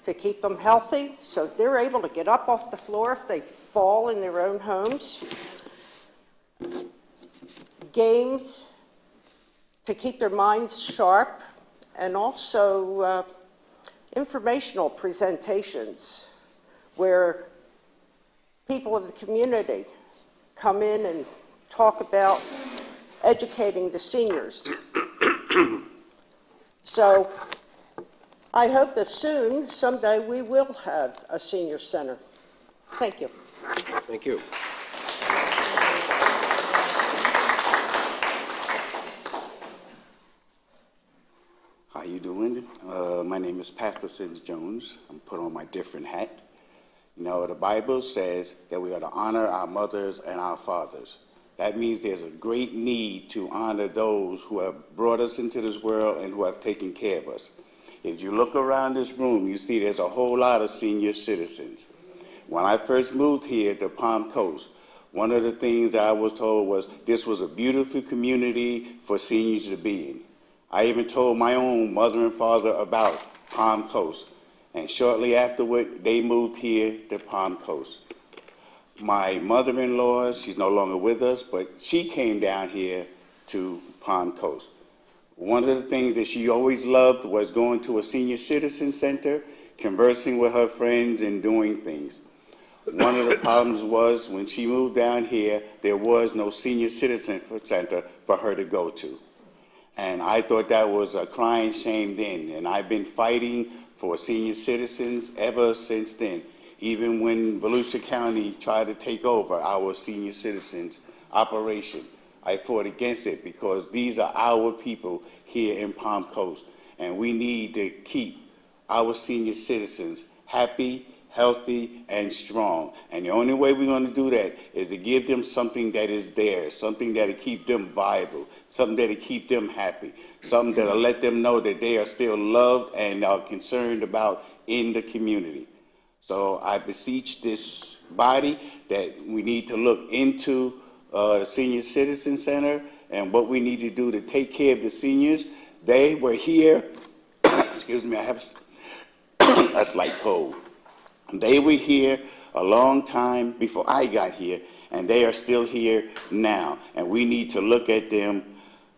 to keep them healthy, so they're able to get up off the floor if they fall in their own homes. Games to keep their minds sharp, and also informational presentations where people of the community come in and talk about educating the seniors. So I hope that soon, someday, we will have a senior center. Thank you. Thank you. How you doing? My name is Pastor Sims Jones. I'm put on my different hat. You know, the Bible says that we are to honor our mothers and our fathers. That means there's a great need to honor those who have brought us into this world and who have taken care of us. If you look around this room, you see there's a whole lot of senior citizens. When I first moved here to Palm Coast, one of the things I was told was this was a beautiful community for seniors to be in. I even told my own mother and father about Palm Coast, and shortly afterward, they moved here to Palm Coast. My mother-in-law, she's no longer with us, but she came down here to Palm Coast. One of the things that she always loved was going to a senior citizen center, conversing with her friends and doing things. One of the problems was when she moved down here, there was no senior citizen center for her to go to. And I thought that was a crying shame then, and I've been fighting for senior citizens ever since then. Even when Volusia County tried to take over our senior citizens operation, I fought against it because these are our people here in Palm Coast, and we need to keep our senior citizens happy, healthy, and strong. And the only way we're going to do that is to give them something that is theirs, something that will keep them viable, something that will keep them happy, something that will let them know that they are still loved and are concerned about in the community. So I beseech this body that we need to look into the Senior Citizen Center and what we need to do to take care of the seniors. They were here, excuse me, I have a slight cold. They were here a long time before I got here, and they are still here now. And we need to look at them,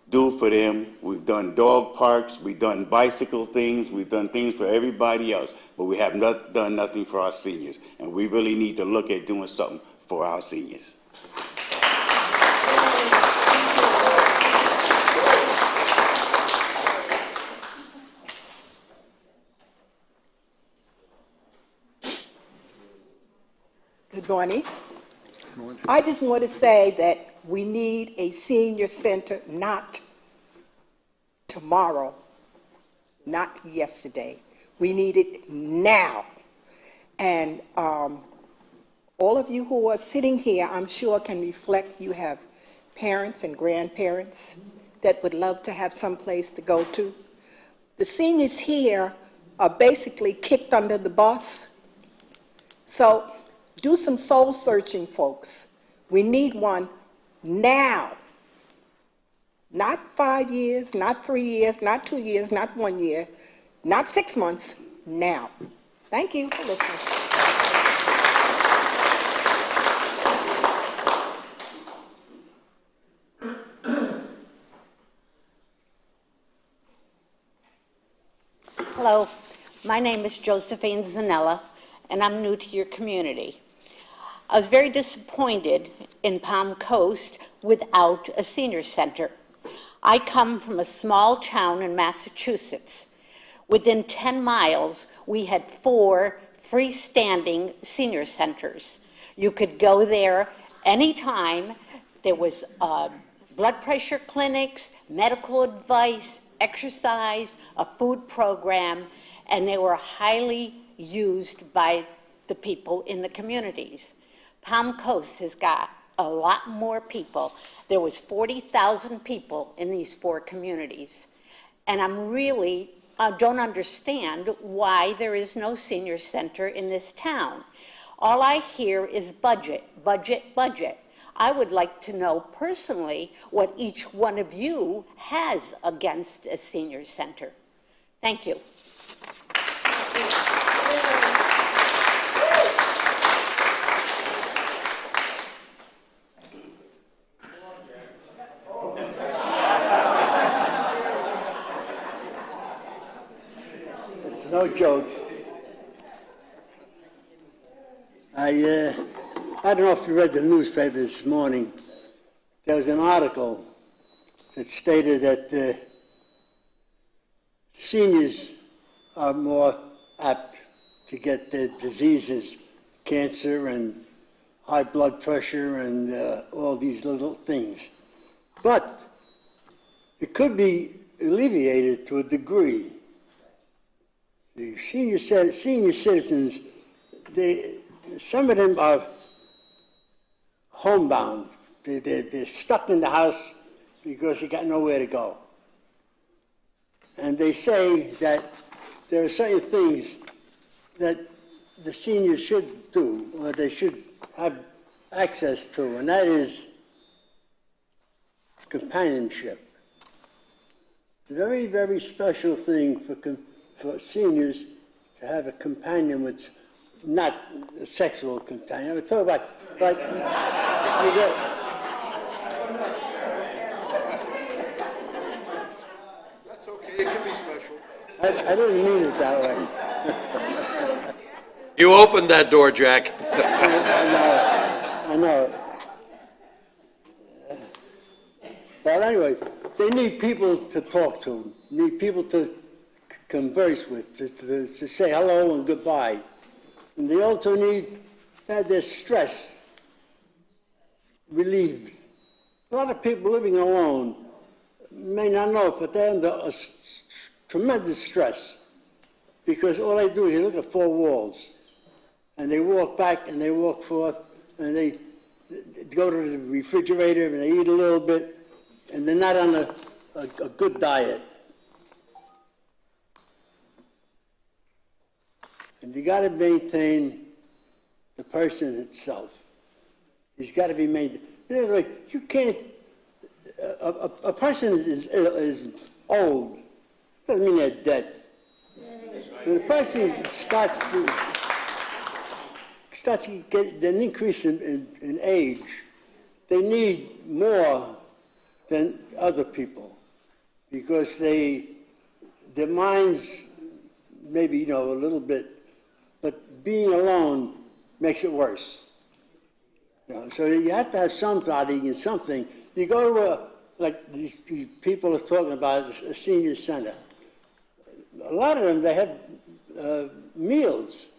do for them. We've done dog parks, we've done bicycle things, we've done things for everybody else, but we have not done nothing for our seniors. And we really need to look at doing something for our seniors. Good morning. I just want to say that we need a senior center, not tomorrow, not yesterday. We need it now. And all of you who are sitting here, I'm sure can reflect you have parents and grandparents that would love to have some place to go to. The seniors here are basically kicked under the bus. So do some soul searching, folks. We need one now. Not 5 years, not 3 years, not 2 years, not 1 year, not 6 months, now. Thank you for listening. Hello, my name is Josephine Zanella, and I'm new to your community. I was very disappointed in Palm Coast without a senior center. I come from a small town in Massachusetts. Within 10 miles, we had 4 freestanding senior centers. You could go there anytime. There was blood pressure clinics, medical advice, exercise, a food program, and they were highly used by the people in the communities. Palm Coast has got a lot more people. There was 40,000 people in these 4 communities. And I don't understand why there is no senior center in this town. All I hear is budget, budget, budget. I would like to know personally what each one of you has against a senior center. Thank you. It's no joke. I don't know if you read the newspaper this morning. There was an article that stated that seniors are more apt to get the diseases, cancer and high blood pressure and all these little things. But it could be alleviated to a degree. The senior citizens, some of them are homebound. They're stuck in the house because they got nowhere to go. And they say that there are certain things that the seniors should do, or they should have access to, and that is companionship. Very, very special thing for seniors to have a companion with, not a sexual companion. I'm talking about, like, you know, That's okay, it can be special. I didn't mean it that way. You opened that door, Jack. I know. But anyway, they need people to talk to, need people to converse with, to say hello and goodbye. And they also need to have their stress relieved. A lot of people living alone may not know it, but they're under tremendous stress because all they do is look at four walls. And they walk back and they walk forth and they go to the refrigerator and they eat a little bit and they're not on a good diet. And you got to maintain the person itself. He's got to be maintained. You can't, a person is old, doesn't mean they're dead. When a person starts to get an increase in age, they need more than other people because their minds maybe, a little bit, but being alone makes it worse. So you have to have somebody and something. You go to like these people are talking about a senior center. A lot of them, they have meals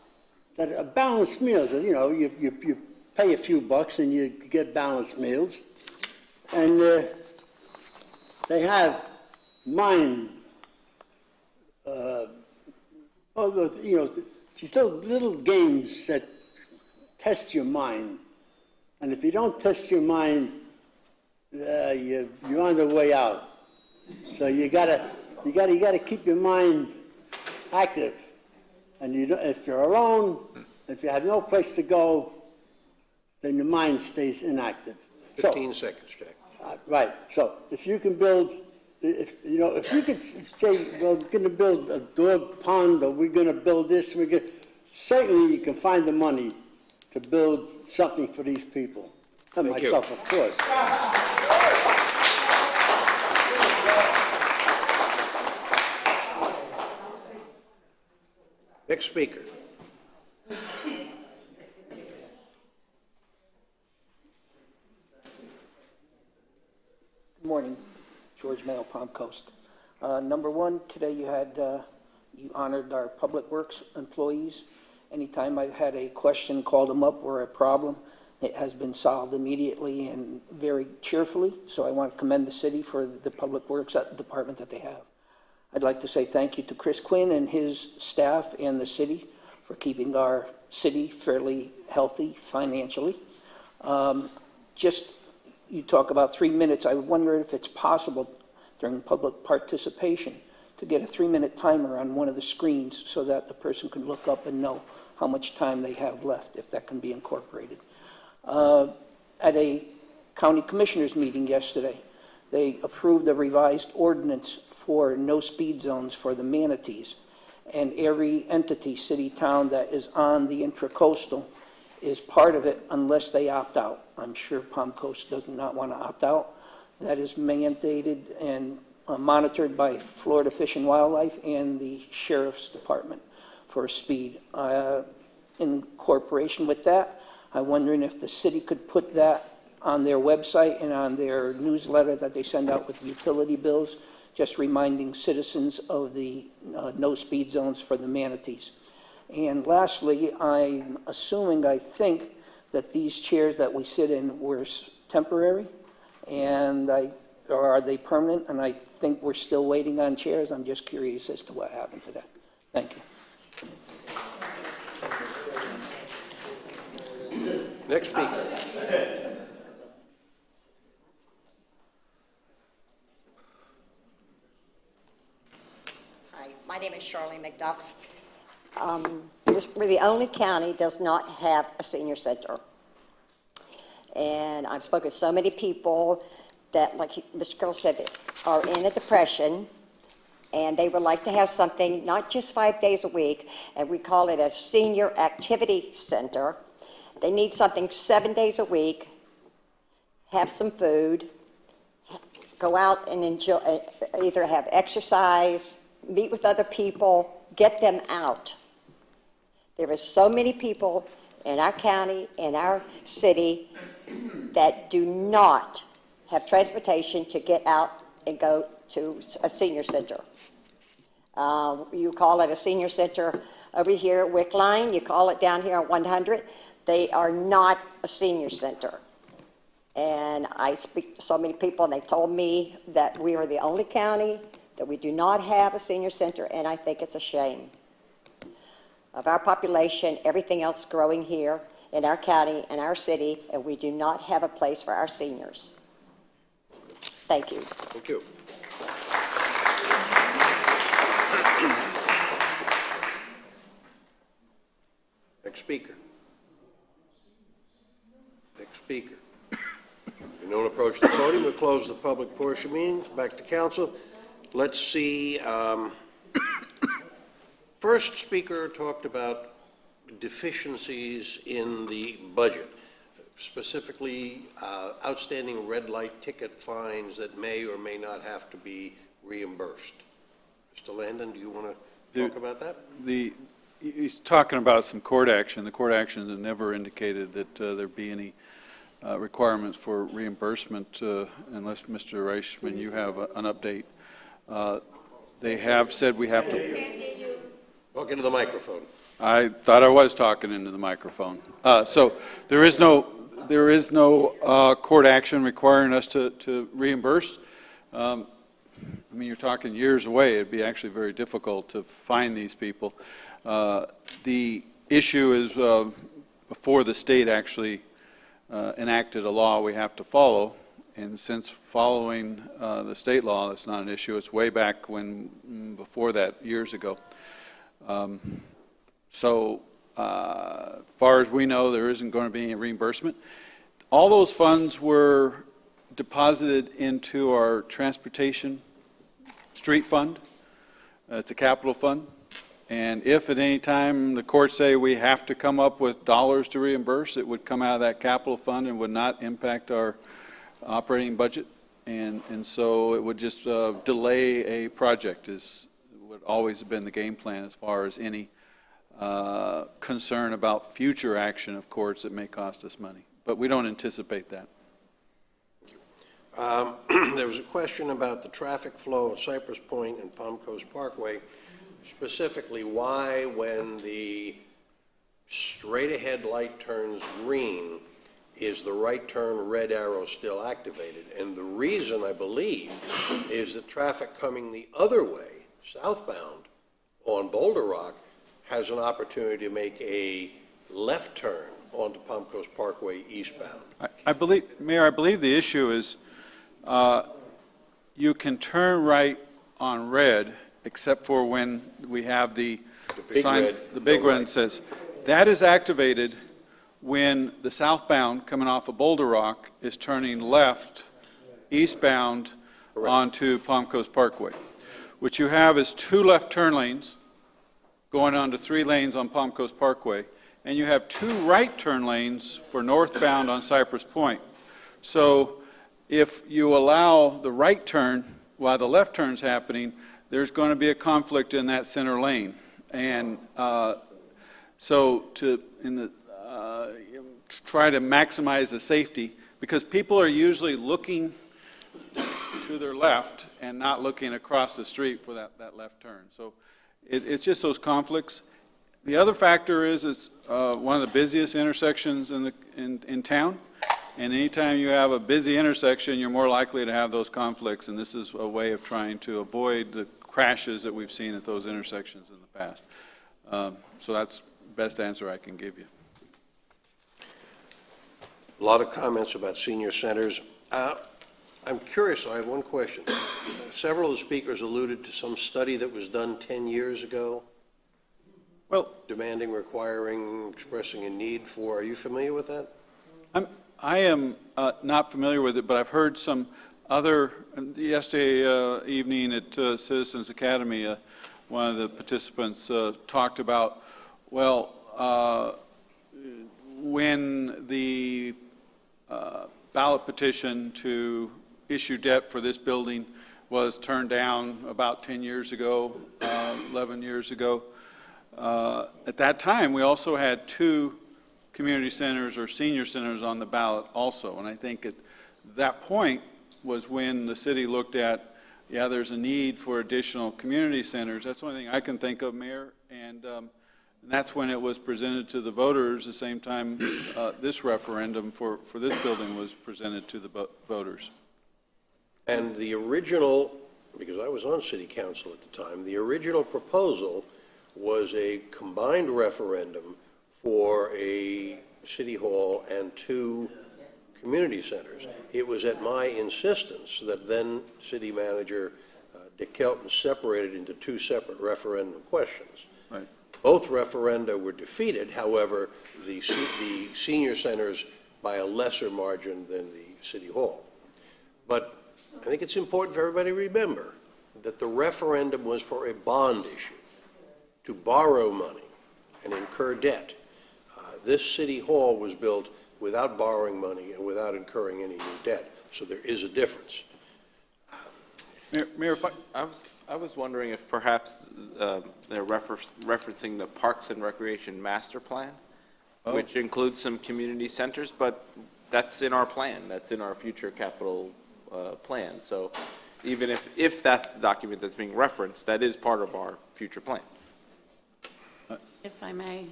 that are balanced meals. You pay a few bucks and you get balanced meals. And they have mind, these little games that test your mind. And if you don't test your mind, you're on the way out. So you gotta keep your mind active. And if you're alone, if you have no place to go, then your mind stays inactive. 15 seconds, Jack. Right. So if you can build, if you could say, well, we're going to build a dog pond, or we're going to build this, certainly you can find the money to build something for these people. And Thank myself, you. of course. Next speaker. Good morning, George Mayo, Palm Coast. Number one, today you honored our Public Works employees. Anytime I've had a question, called them up, or a problem, it has been solved immediately and very cheerfully. So I want to commend the city for the Public Works department that they have. I'd like to say thank you to Chris Quinn and his staff and the city for keeping our city fairly healthy financially. You talk about 3 minutes. I wonder if it's possible during public participation to get a 3-minute timer on one of the screens so that the person can look up and know how much time they have left, if that can be incorporated. At a county commissioners meeting yesterday, they approved a revised ordinance for no speed zones for the manatees. And every entity, city, town that is on the intracoastal is part of it unless they opt out. I'm sure Palm Coast does not want to opt out. That is mandated and monitored by Florida Fish and Wildlife and the Sheriff's Department for speed. In cooperation with that, I'm wondering if the city could put that on their website and on their newsletter that they send out with utility bills, just reminding citizens of the no speed zones for the manatees. And lastly, I'm assuming, I think, that these chairs that we sit in were temporary, and or are they permanent? And I think we're still waiting on chairs. I'm just curious as to what happened to that. Thank you. Next speaker. Hi, my name is Charlene McDuff. We're the only county does not have a senior center. And I've spoken to so many people that, like Mr. Carroll said, that are in a depression, and they would like to have something, not just 5 days a week, and we call it a senior activity center. They need something 7 days a week, have some food, go out and enjoy, either have exercise, meet with other people, get them out. There are so many people in our county, in our city, that do not have transportation to get out and go to a senior center. You call it a senior center over here at Wickline, you call it down here on 100. They are not a senior center. And I speak to so many people, and they've told me that we are the only county that we do not have a senior center, and I think it's a shame. Of our population, everything else growing here in our county and our city, and we do not have a place for our seniors. Thank you. Thank you. Next speaker. Next speaker. If no one approach the podium, we'll close the public portion meeting. Back to council. Let's see. First speaker talked about deficiencies in the budget, specifically outstanding red light ticket fines that may or may not have to be reimbursed. Mr. Landon, do you want to talk about that? He's talking about some court action. The court action has never indicated that there'd be any requirements for reimbursement unless, Mr. Reichman, you have an update. They have said we have to... Talk into the microphone. I thought I was talking into the microphone. So there is no court action requiring us to reimburse. I mean, you're talking years away. It'd be actually very difficult to find these people. The issue is before the state actually enacted a law we have to follow, and since following the state law, that's not an issue. It's way back when, before that, years ago. So, far as we know, there isn't going to be any reimbursement. All those funds were deposited into our transportation street fund. It's a capital fund. And if at any time the courts say we have to come up with dollars to reimburse, it would come out of that capital fund and would not impact our operating budget. And so it would just delay a project is would always have been the game plan as far as any concern about future action of courts that may cost us money. But we don't anticipate that. There was a question about the traffic flow at Cypress Point and Palm Coast Parkway, specifically why when the straight-ahead light turns green is the right turn red arrow still activated. And the reason, I believe, is that traffic coming the other way, southbound on Boulder Rock, has an opportunity to make a left turn onto Palm Coast Parkway eastbound. I believe, Mayor, I believe the issue is you can turn right on red except for when we have the sign, the big one says, that is activated when the southbound coming off of Boulder Rock is turning left eastbound onto Palm Coast Parkway. What you have is 2 left turn lanes going on to 3 lanes on Palm Coast Parkway, and you have 2 right turn lanes for northbound on Cypress Point. So if you allow the right turn while the left turn's happening, there's going to be a conflict in that center lane. And so to try to maximize the safety, because people are usually looking to their left and not looking across the street for that left turn. So it's just those conflicts. The other factor is it's one of the busiest intersections in town. And anytime you have a busy intersection, you're more likely to have those conflicts. And this is a way of trying to avoid the crashes that we've seen at those intersections in the past. So that's the best answer I can give you. A lot of comments about senior centers. I'm curious, I have one question. Several of the speakers alluded to some study that was done 10 years ago. Well, demanding, requiring, expressing a need for. Are you familiar with that? I am not familiar with it, but I've heard some other, yesterday evening at Citizens Academy, one of the participants talked about, well, when the ballot petition to issue debt for this building was turned down about 10 years ago, 11 years ago. At that time, we also had 2 community centers or senior centers on the ballot also. And I think at that point was when the city looked at, yeah, there's a need for additional community centers. That's the only thing I can think of, Mayor. And that's when it was presented to the voters, the same time this referendum for this building was presented to the voters. And the original, because I was on city council at the time, the original proposal was a combined referendum for a city hall and 2 community centers. It was at my insistence that then city manager Dick Kelton separated into 2 separate referendum questions. Right. Both referenda were defeated, however, the senior centers by a lesser margin than the city hall. But I think it's important for everybody to remember that the referendum was for a bond issue, to borrow money and incur debt. This city hall was built without borrowing money and without incurring any new debt, so there is a difference. Mayor, if I was wondering if perhaps they're referencing the Parks and Recreation Master Plan, which includes some community centers, but that's in our plan. That's in our future capital plan. So even if that's the document that's being referenced, that is part of our future plan. If I may,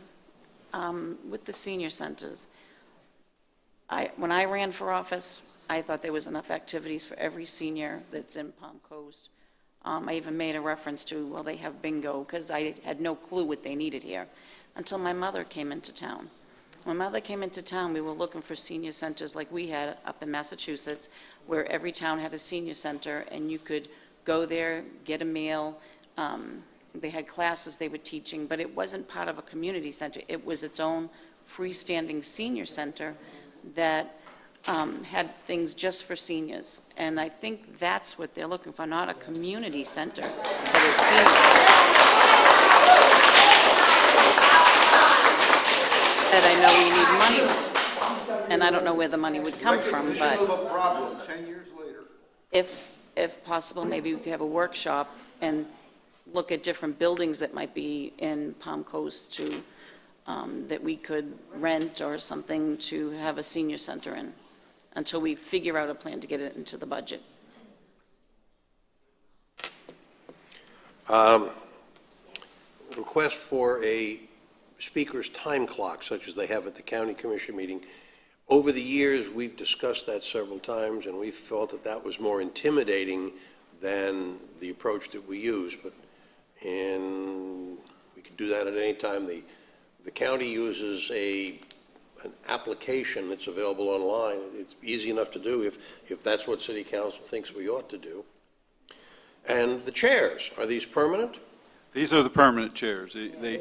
with the senior centers, when I ran for office, I thought there was enough activities for every senior that's in Palm Coast. I even made a reference to, well, they have bingo, because I had no clue what they needed here until my mother came into town. When my mother came into town, we were looking for senior centers like we had up in Massachusetts, where every town had a senior center, and you could go there, get a meal. They had classes they were teaching, but it wasn't part of a community center. It was its own freestanding senior center that had things just for seniors. And I think that's what they're looking for, not a community center, but a senior. That I know we need money, and I don't know where the money would come from, but Recognition of a problem 10 years later. if possible, maybe we could have a workshop and look at different buildings that might be in Palm Coast to, that we could rent or something to have a senior center in, until we figure out a plan to get it into the budget. Request for a speaker's time clock, such as they have at the county commission meeting. Over the years, we've discussed that several times, and we felt that that was more intimidating than the approach that we use. But we can do that at any time. The county uses an application that's available online. It's easy enough to do if that's what city council thinks we ought to do. And the chairs, are these permanent? These are the permanent chairs. They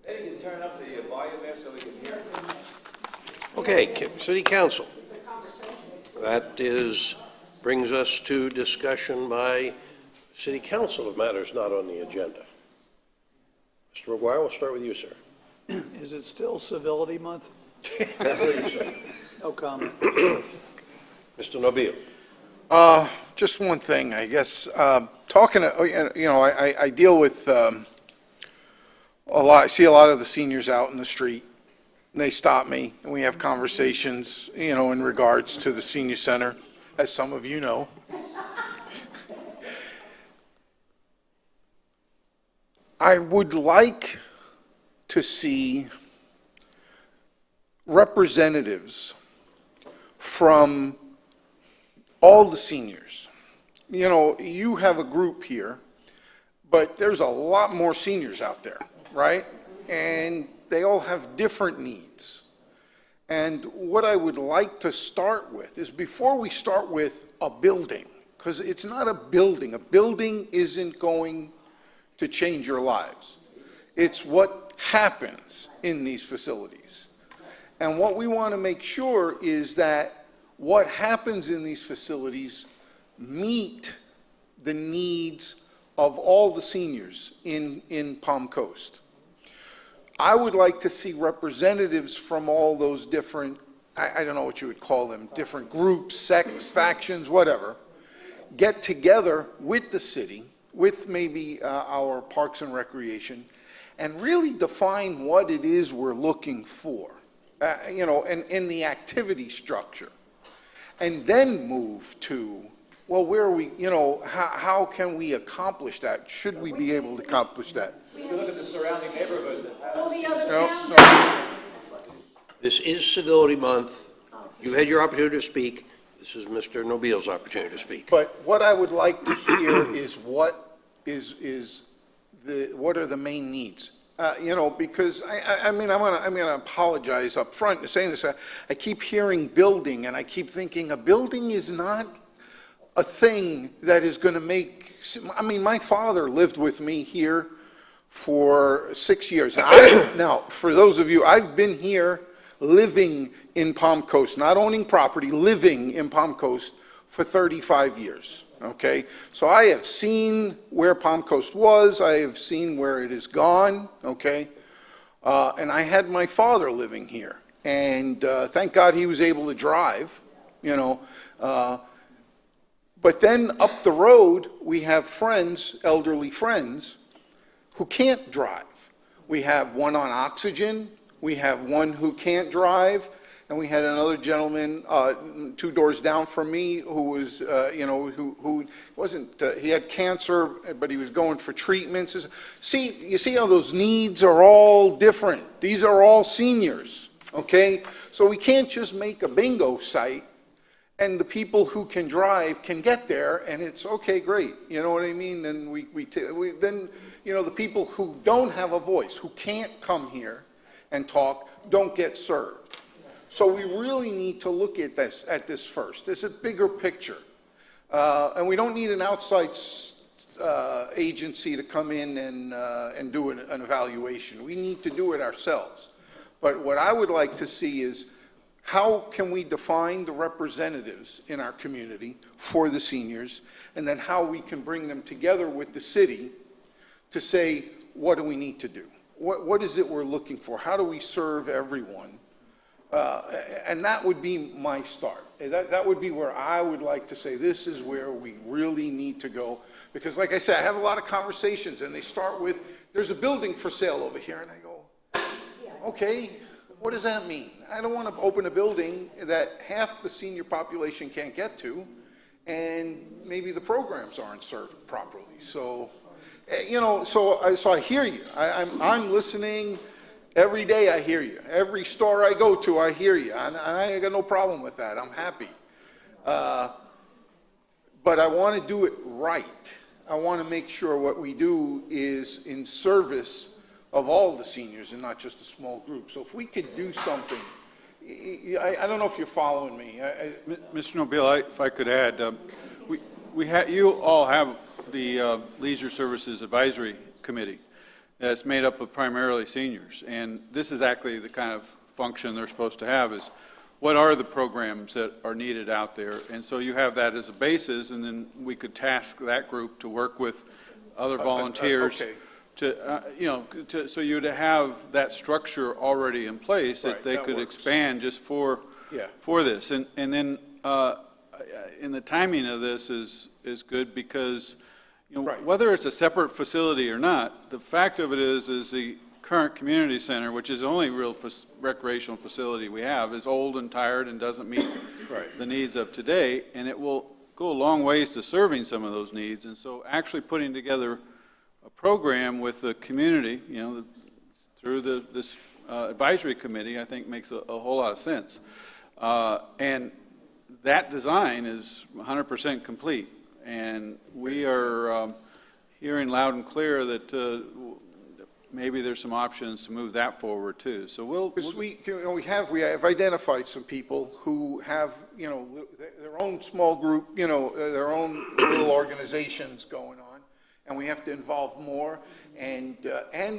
Maybe you can turn up the volume there so we can hear. Okay, city council. That brings us to discussion by city council of matters not on the agenda. Mr. McGuire, we'll start with you, sir. Is it still Civility Month? No comment. Mr. Nobile. Just one thing, I guess, talking, I deal with a lot, I see a lot of the seniors out in the street, and they stop me, and we have conversations, in regards to the senior center, as some of you know. I would like to see representatives from all the seniors. You have a group here, but there's a lot more seniors out there, right? And they all have different needs. And what I would like to start with is, before we start with a building, because it's not a building isn't going to change your lives. It's what happens in these facilities. And what we want to make sure is that what happens in these facilities meet the needs of all the seniors in Palm Coast. I would like to see representatives from all those different, I don't know what you would call them, different groups, sects, factions, whatever, get together with the city, with maybe our Parks and Recreation, and really define what it is we're looking for, and in the activity structure. And then move to, well, where are we, how can we accomplish that? Should we be able to accomplish that? If you look at the surrounding neighborhoods that have. All the other towns. This is Civility Month. You had your opportunity to speak. This is Mr. Nobile's opportunity to speak. But what I would like to hear is what are the main needs? Because I'm gonna apologize up front in saying this. I keep hearing building, and I keep thinking a building is not a thing that is going to make. My father lived with me here for 6 years. Now, for those of you, I've been here living in Palm Coast, not owning property, living in Palm Coast for 35 years. Okay, so I have seen where Palm Coast was, I have seen where it has gone, okay, and I had my father living here, and thank God he was able to drive, but then up the road, we have friends, elderly friends, who can't drive. We have one on oxygen, we have one who can't drive, and we had another gentleman 2 doors down from me who was, who wasn't, he had cancer, but he was going for treatments. You see how those needs are all different. These are all seniors, okay? So we can't just make a bingo site and the people who can drive can get there and it's okay, great. You know what I mean? And then, the people who don't have a voice, who can't come here and talk, don't get served. So we really need to look at this first. There's a bigger picture. And we don't need an outside agency to come in and do an evaluation. We need to do it ourselves. But what I would like to see is how can we define the representatives in our community for the seniors, and then how we can bring them together with the city to say, what do we need to do? What is it we're looking for? How do we serve everyone? And that would be my start. That would be where I would like to say, this is where we really need to go. Because like I said, I have a lot of conversations and they start with, there's a building for sale over here. And I go, okay, what does that mean? I don't want to open a building that half the senior population can't get to, and maybe the programs aren't served properly. So, so I hear you. I'm listening. Every day I hear you. Every store I go to, I hear you. And I got no problem with that. I'm happy. But I want to do it right. I want to make sure what we do is in service of all the seniors and not just a small group. So if we could do something, I don't know if you're following me. Mr. Nobile, if I could add, you all have the Leisure Services Advisory Committee that's made up of primarily seniors, and this is actually the kind of function they're supposed to have, is what are the programs that are needed out there, and so you have that as a basis, and then we could task that group to work with other volunteers to, so you'd have that structure already in place that they could expand just for this, and then and the timing of this is good because whether it's a separate facility or not, the fact of it is the current community center, which is the only real recreational facility we have, is old and tired and doesn't meet the needs of today, and it will go a long ways to serving some of those needs. And so actually putting together a program with the community, through this advisory committee, I think makes a whole lot of sense. And that design is 100% complete. And we are hearing loud and clear that maybe there's some options to move that forward too. So we have identified some people who have their own small group, their own little organizations going on, and we have to involve more, and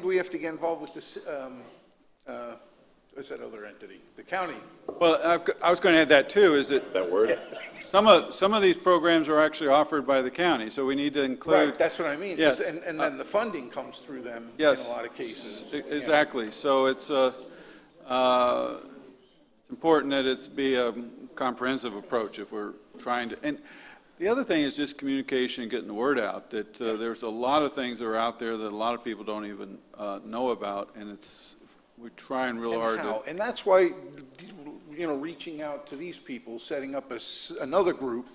we have to get involved with this, what's that other entity? The county. Well, I was going to add that too, is that. That word? Some of these programs are actually offered by the county, so we need to include. Right, that's what I mean. Yes. And then the funding comes through them in a Yes. lot of cases. Exactly. So it's important that it's be a comprehensive approach if we're trying to. And the other thing is just communication and getting the word out, that there's a lot of things that are out there that a lot of people don't even know about, and we're trying real hard to. And that's why, reaching out to these people, setting up another group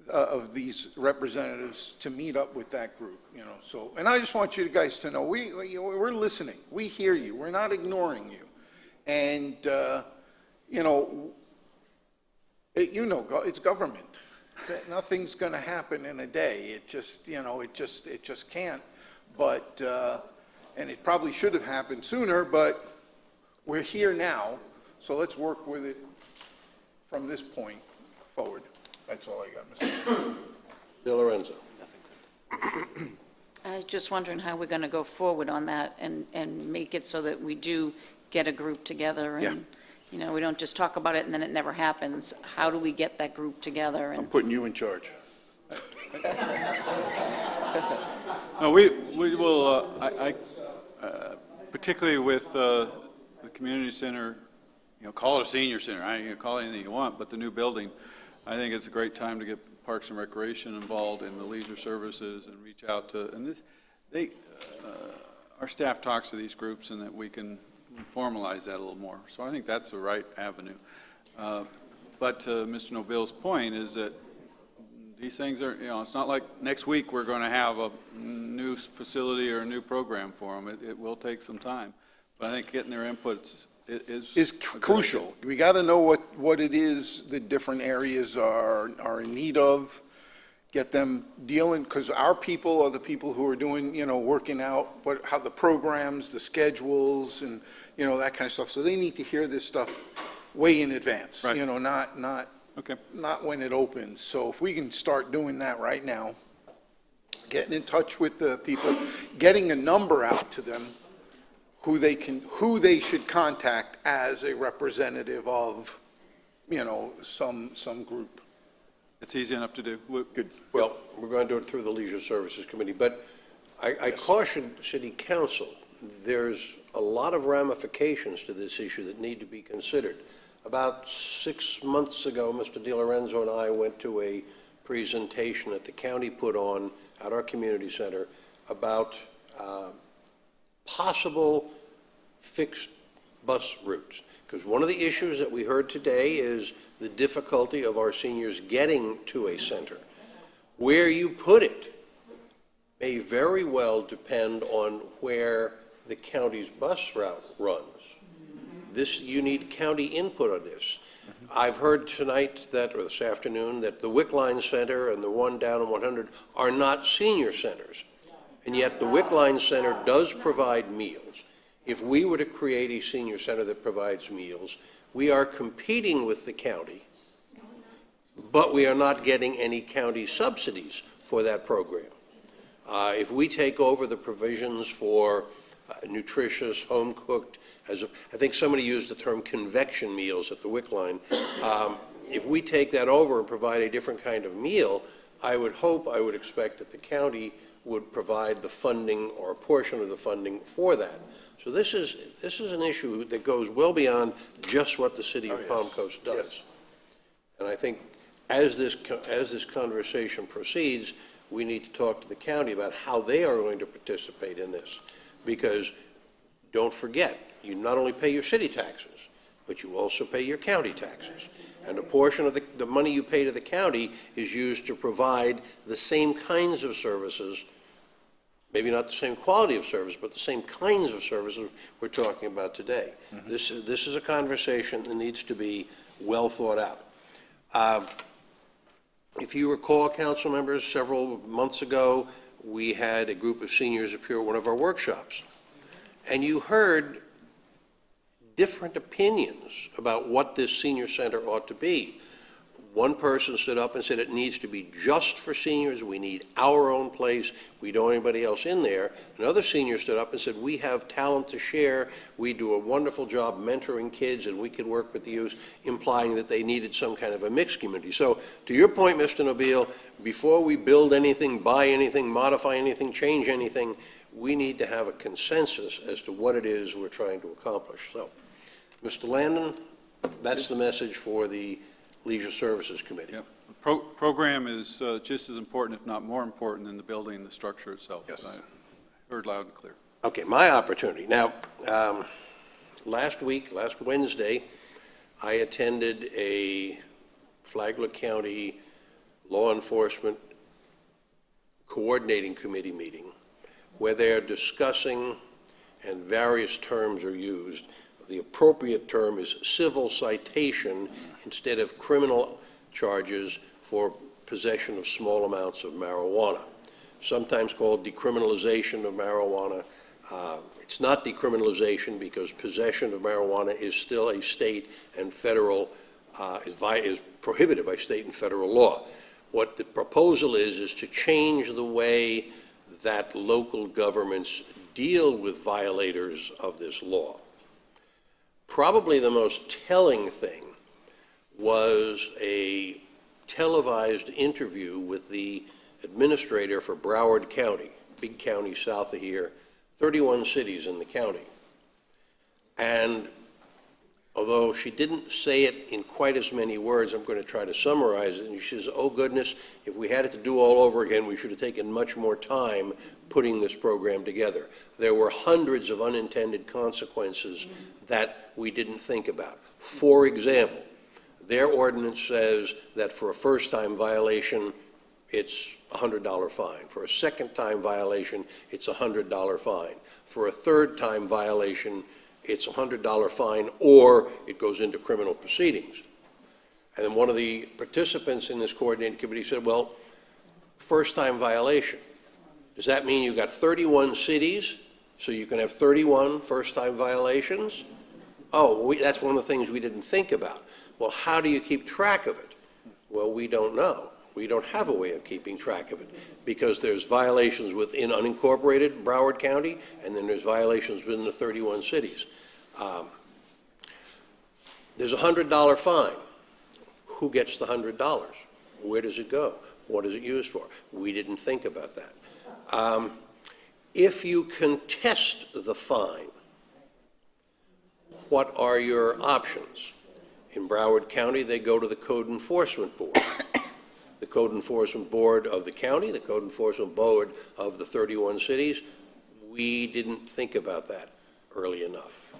of these representatives to meet up with that group, so, and I just want you guys to know, we're listening, we hear you, we're not ignoring you, and, it's government. Nothing's going to happen in a day. It just can't. But, and it probably should have happened sooner, but we're here now, so let's work with it from this point forward. That's all I got, Mr. De Lorenzo. I was just wondering how we're going to go forward on that and make it so that we do get a group together and, we don't just talk about it and then it never happens. How do we get that group together? I'm putting you in charge. No, we will, particularly with the community center, call it a senior center, you can call it anything you want, but the new building, I think it's a great time to get Parks and Recreation involved in the leisure services and reach out to, and our staff talks to these groups and that we can formalize that a little more. So I think that's the right avenue. But to Mr. Noble's point is that these things are, it's not like next week we're going to have a new facility or a new program for them. It will take some time. But I think getting their inputs is crucial. We got to know what it is the different areas are in need of. Get them dealing, because our people are the people who are doing, working out how the programs, the schedules, and that kind of stuff. So they need to hear this stuff way in advance. Right. Not when it opens. So if we can start doing that right now, getting in touch with the people, getting a number out to them, who they should contact as a representative of, some group. It's easy enough to do. Good. Well, we're going to do it through the Leisure Services Committee, but I caution City Council, there's a lot of ramifications to this issue that need to be considered. About 6 months ago, Mr. De Lorenzo and I went to a presentation that the county put on at our community center about possible fixed bus routes. Because one of the issues that we heard today is the difficulty of our seniors getting to a center. Where you put it may very well depend on where the county's bus route runs. You need county input on this. I've heard tonight or this afternoon, that the Wickline Center and the one down on 100 are not senior centers. And yet the Wickline Center does provide meals. If we were to create a senior center that provides meals, we are competing with the county, but we are not getting any county subsidies for that program. If we take over the provisions for nutritious, home-cooked, I think somebody used the term convection meals at the Wickline. If we take that over and provide a different kind of meal, I would expect that the county would provide the funding or a portion of the funding for that. So this is an issue that goes well beyond just what the city of Palm Coast does. Yes. And I think as this conversation proceeds, we need to talk to the county about how they are going to participate in this. Because don't forget, you not only pay your city taxes, but you also pay your county taxes. And a portion of the money you pay to the county is used to provide the same kinds of services, maybe not the same quality of service, but the same kinds of services we're talking about today. Mm-hmm. This is a conversation that needs to be well thought out. If you recall, council members, several months ago, we had a group of seniors appear at one of our workshops. And you heard different opinions about what this senior center ought to be. One person stood up and said it needs to be just for seniors. We need our own place. We don't want anybody else in there. Another senior stood up and said, we have talent to share. We do a wonderful job mentoring kids, and we could work with the youth, implying that they needed some kind of a mixed community. So to your point, Mr. Nobile, before we build anything, buy anything, modify anything, change anything, we need to have a consensus as to what it is we're trying to accomplish. So, Mr. Landon, that's the message for the Leisure Services Committee. Yep. The program is just as important, if not more important, than the building and the structure itself. Yes. I heard loud and clear. Okay, my opportunity. Now, last Wednesday, I attended a Flagler County Law Enforcement Coordinating Committee meeting where they're discussing, and various terms are used. The appropriate term is civil citation instead of criminal charges for possession of small amounts of marijuana, sometimes called decriminalization of marijuana. It's not decriminalization because possession of marijuana is still a state and federal, is prohibited by state and federal law. What the proposal is to change the way that local governments deal with violators of this law. Probably the most telling thing was a televised interview with the administrator for Broward County, big county south of here, 31 cities in the county. And although she didn't say it in quite as many words, I'm going to try to summarize it. And she says, oh goodness, if we had it to do all over again, we should have taken much more time putting this program together. There were hundreds of unintended consequences that we didn't think about. For example, their ordinance says that for a first-time violation, it's a $100 fine. For a second-time violation, it's a $100 fine. For a third-time violation, it's a $100 fine, or it goes into criminal proceedings. And then one of the participants in this coordinating committee said, well, first-time violation. Does that mean you've got 31 cities, so you can have 31 first-time violations? Oh, that's one of the things we didn't think about. Well, how do you keep track of it? Well, we don't know. We don't have a way of keeping track of it because there's violations within unincorporated Broward County, and then there's violations within the 31 cities. There's a $100 fine. Who gets the $100? Where does it go? What is it used for? We didn't think about that. If you contest the fine, what are your options? In Broward County, they go to the Code Enforcement Board. The Code Enforcement Board of the county, the Code Enforcement Board of the 31 cities. We didn't think about that early enough.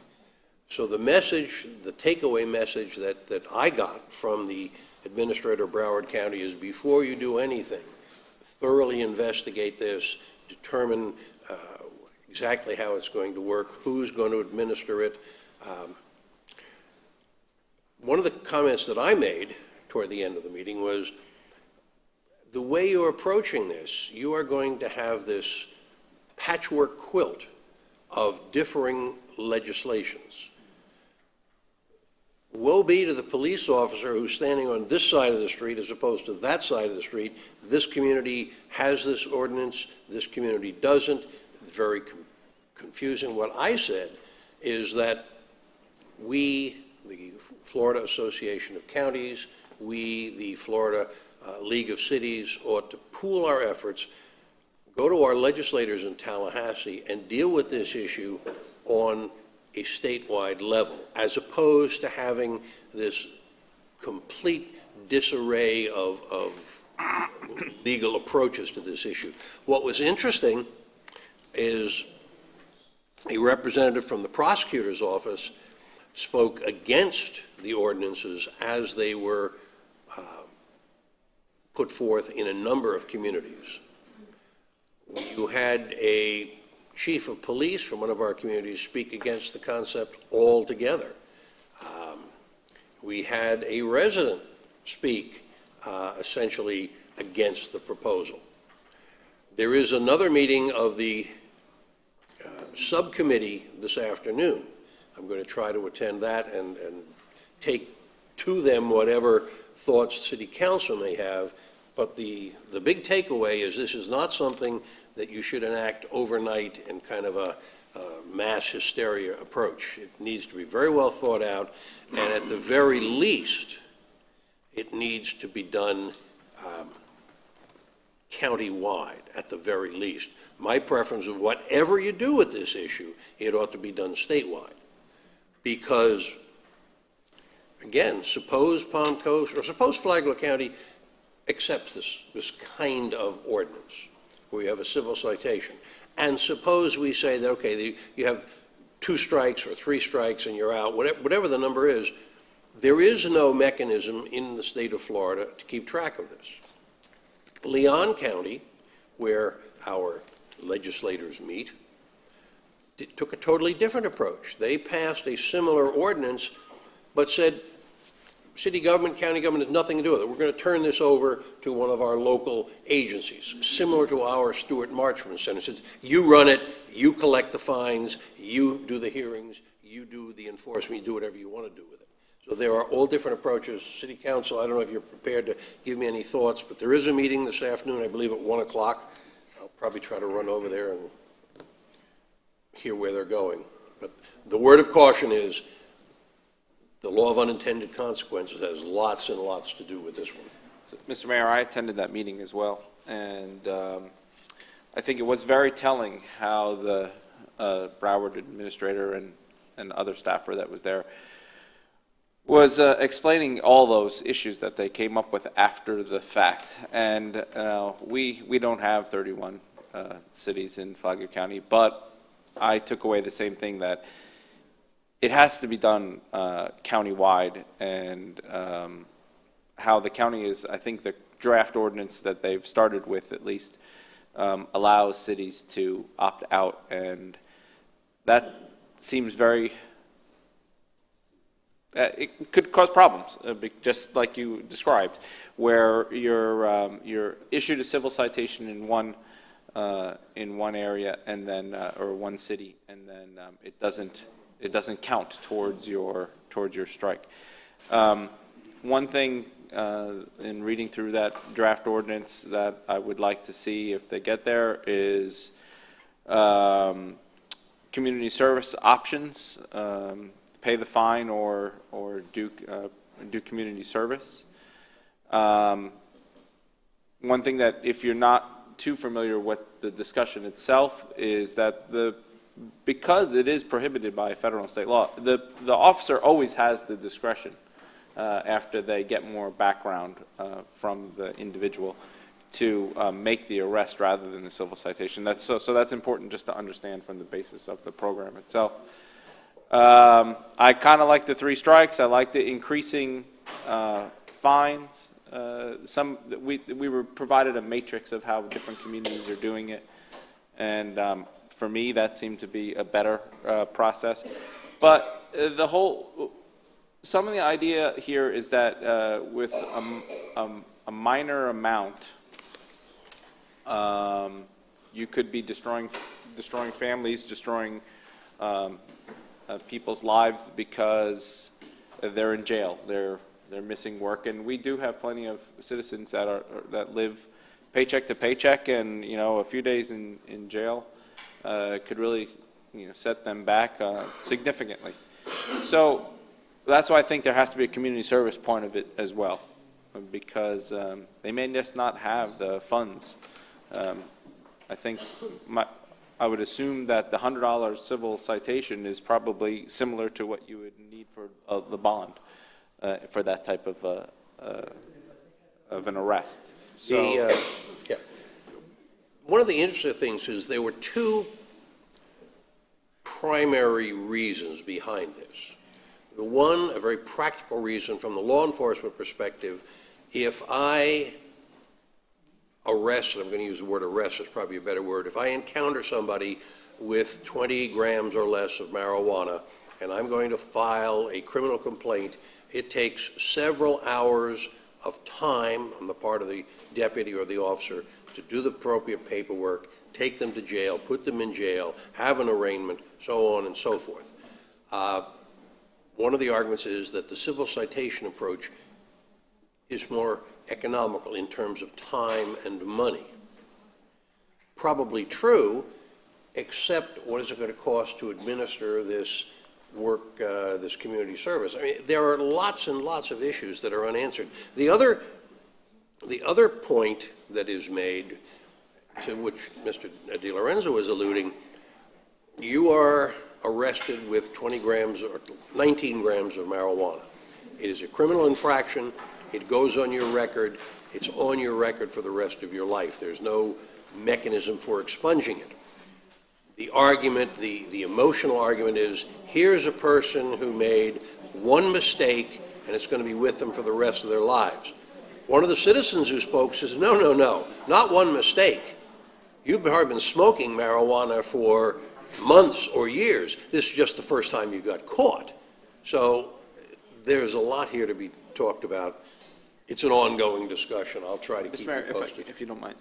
So the message, the takeaway message that I got from the administrator of Broward County is before you do anything, thoroughly investigate this, determine exactly how it's going to work, who's going to administer it. One of the comments that I made toward the end of the meeting was, the way you're approaching this, you are going to have this patchwork quilt of differing legislations. Woe be to the police officer who's standing on this side of the street as opposed to that side of the street. This community has this ordinance, this community doesn't. It's very confusing. What I said is that we, the Florida Association of Counties, we, the Florida League of Cities, ought to pool our efforts, go to our legislators in Tallahassee and deal with this issue on a statewide level, as opposed to having this complete disarray of legal approaches to this issue. What was interesting is a representative from the prosecutor's office spoke against the ordinances as they were put forth in a number of communities. You had a chief of police from one of our communities speak against the concept altogether. We had a resident speak essentially against the proposal. There is another meeting of the subcommittee this afternoon. I'm going to try to attend that and take to them whatever thoughts city council may have, but the big takeaway is this is not something that you should enact overnight in kind of a mass hysteria approach. It needs to be very well thought out, and at the very least, it needs to be done county-wide, at the very least. My preference is whatever you do with this issue, it ought to be done statewide. Because, again, suppose Palm Coast, or suppose Flagler County accepts this kind of ordinance, where you have a civil citation. And suppose we say that, okay, you have 2 strikes or 3 strikes and you're out, whatever the number is, there is no mechanism in the state of Florida to keep track of this. Leon County, where our legislators meet, took a totally different approach. They passed a similar ordinance, but said, city government, county government has nothing to do with it. We're going to turn this over to one of our local agencies, similar to our Stuart Marchman Center. It says, you run it, you collect the fines, you do the hearings, you do the enforcement, you do whatever you want to do with it. So there are all different approaches. City Council, I don't know if you're prepared to give me any thoughts, but there is a meeting this afternoon, I believe at 1 o'clock. I'll probably try to run over there and hear where they're going. But the word of caution is the law of unintended consequences has lots and lots to do with this one. So, Mr. Mayor, I attended that meeting as well, and I think it was very telling how the Broward administrator and other staffer that was there was explaining all those issues that they came up with after the fact. And we don't have 31 cities in Flagler County, but I took away the same thing, that it has to be done county-wide, and how the county is, I think the draft ordinance that they've started with at least allows cities to opt out, and that seems very, it could cause problems, just like you described, where you're issued a civil citation in one area, and then or one city, and then it doesn't count towards your strike. One thing in reading through that draft ordinance that I would like to see if they get there is community service options. Pay the fine or do community service. One thing that, if you're not too familiar with the discussion itself, is that because it is prohibited by federal and state law, the officer always has the discretion after they get more background from the individual to make the arrest rather than the civil citation. So that's important just to understand from the basis of the program itself. I kind of like the 3 strikes. I like the increasing fines. We were provided a matrix of how different communities are doing it, and for me, that seemed to be a better process. But some of the idea here is that with a minor amount, you could be destroying families, destroying people's lives because they're in jail, they're missing work, and we do have plenty of citizens that live paycheck to paycheck, and a few days in jail could really set them back significantly. So that's why I think there has to be a community service point of it as well, because they may just not have the funds. I think I would assume that the $100 civil citation is probably similar to what you would need for the bond for that type of an arrest. So, one of the interesting things is there were 2 primary reasons behind this. The one, a very practical reason from the law enforcement perspective. If I arrest, and I'm going to use the word arrest, it's probably a better word, if I encounter somebody with 20 grams or less of marijuana and I'm going to file a criminal complaint, it takes several hours of time on the part of the deputy or the officer to do the appropriate paperwork, take them to jail, put them in jail, have an arraignment, so on and so forth. one of the arguments is that the civil citation approach is more economical in terms of time and money. Probably true, except what is it going to cost to administer this work, this community service? I mean, there are lots and lots of issues that are unanswered. The other point that is made, to which Mr. Di Lorenzo was alluding, you are arrested with 20 grams or 19 grams of marijuana. It is a criminal infraction. It goes on your record. It's on your record for the rest of your life. There's no mechanism for expunging it. The argument, the emotional argument is, here's a person who made one mistake and it's going to be with them for the rest of their lives. One of the citizens who spoke says, no, no, no, not one mistake. You've been smoking marijuana for months or years. This is just the first time you got caught. So there's a lot here to be talked about. It's an ongoing discussion. I'll try to keep it posted. If you don't mind.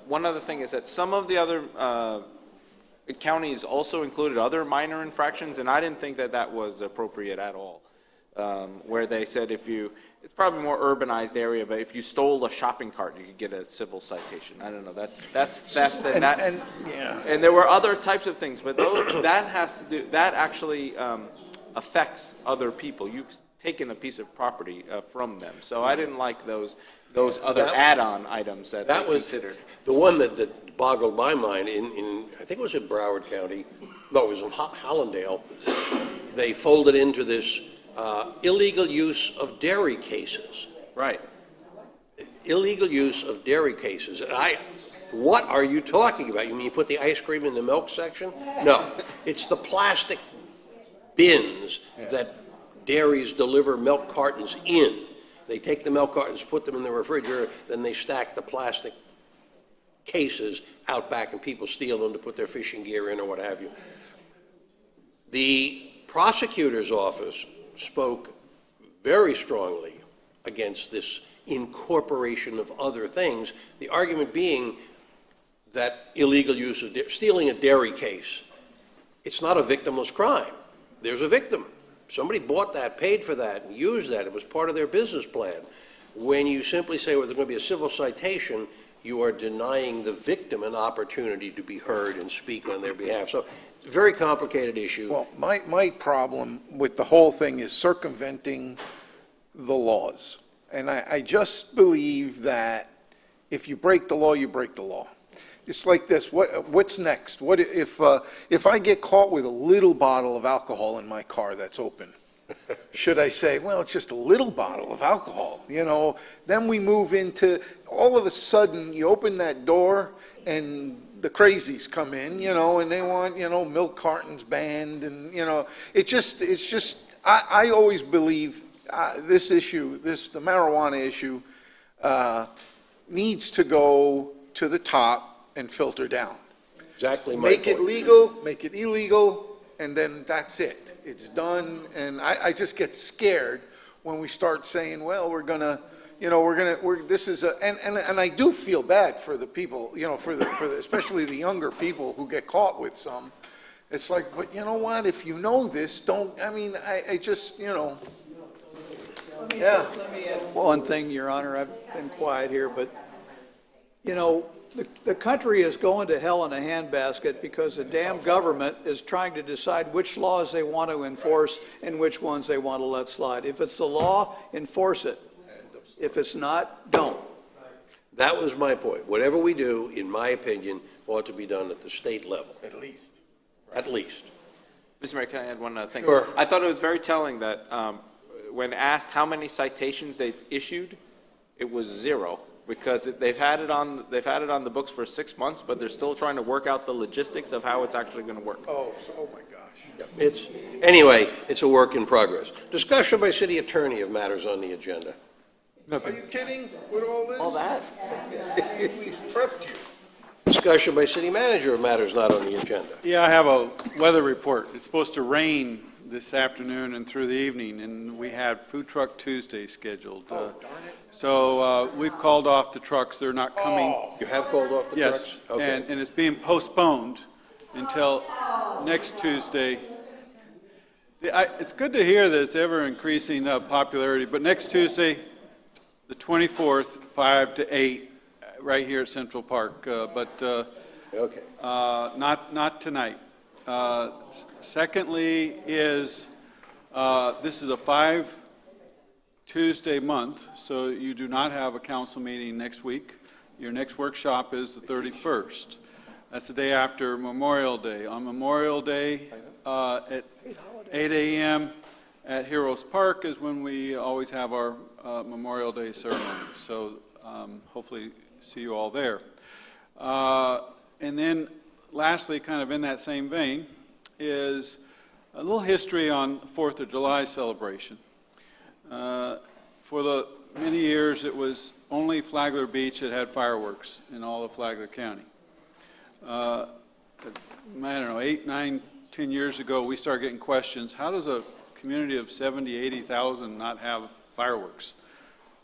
One other thing is that some of the other counties also included other minor infractions, and I didn't think that that was appropriate at all. Where they said it's probably a more urbanized area, but if you stole a shopping cart, you could get a civil citation. I don't know. And there were other types of things, but that actually affects other people. You've taken a piece of property from them, so I didn't like those other add-on items that they considered. The one that boggled my mind in I think it was in Broward County. No, it was in Hollandale. They folded into this illegal use of dairy cases. Right. Illegal use of dairy cases. And what are you talking about? You mean you put the ice cream in the milk section? No. It's the plastic bins that dairies deliver milk cartons in. They take the milk cartons, put them in the refrigerator, then they stack the plastic cases out back and people steal them to put their fishing gear in or what have you. The prosecutor's office spoke very strongly against this incorporation of other things, the argument being that illegal use of stealing a dairy case, it's not a victimless crime. There's a victim. Somebody bought that, paid for that, and used that. It was part of their business plan. When you simply say, well, there's going to be a civil citation, you are denying the victim an opportunity to be heard and speak on their behalf. So, very complicated issue. Well, my problem with the whole thing is circumventing the laws. And I just believe that if you break the law, you break the law. It's like this, what's next? What if I get caught with a little bottle of alcohol in my car that's open? Should I say, well, it's just a little bottle of alcohol, Then we move into, all of a sudden, you open that door and the crazies come in, and they want, milk cartons banned, and, it's just, I always believe this issue, the marijuana issue, needs to go to the top and filter down. Exactly my Make point. it legal, make it illegal, and then that's it. It's done, and I just get scared when we start saying, well, we're gonna, this is a, and I do feel bad for the people, for the especially the younger people who get caught with some. It's like, but you know what, if you know this, I just, Yeah. Let me add one thing, Your Honor. I've been quiet here, but, the country is going to hell in a handbasket because the damn government is trying to decide which laws they want to enforce and which ones they want to let slide. If it's the law, enforce it. If it's not, don't. That was my point. Whatever we do, in my opinion, ought to be done at the state level. At least. At least. Mr. Mayor, can I add one thing? Sure. I thought it was very telling that when asked how many citations they issued, it was 0. Because they've had it on the books for 6 months, but they're still trying to work out the logistics of how it's actually going to work. Oh my gosh. Anyway, it's a work in progress. Discussion by city attorney of matters on the agenda. Are you kidding with all this? All that? We prepped you. Discussion by city manager of matters not on the agenda. Yeah, I have a weather report. It's supposed to rain this afternoon and through the evening, and we had Food Truck Tuesday scheduled. Oh, darn it. So we've called off the trucks. They're not coming. You have called off the Yes, trucks? Okay. and it's being postponed until next Tuesday. It's good to hear that it's ever increasing popularity, but next Tuesday, the 24th, 5 to 8, right here at Central Park, Okay. not tonight. Secondly is, this is a 5 Tuesday month, so you do not have a council meeting next week. Your next workshop is the 31st. That's the day after Memorial Day. On Memorial Day, at 8 a.m. at Heroes Park is when we always have our Memorial Day ceremony. So hopefully see you all there. And then lastly, kind of in that same vein, is a little history on 4th of July celebration. For the many years, it was only Flagler Beach that had fireworks in all of Flagler County. I don't know, 8, 9, 10 years ago, we started getting questions. How does a community of 70, 80,000 not have fireworks?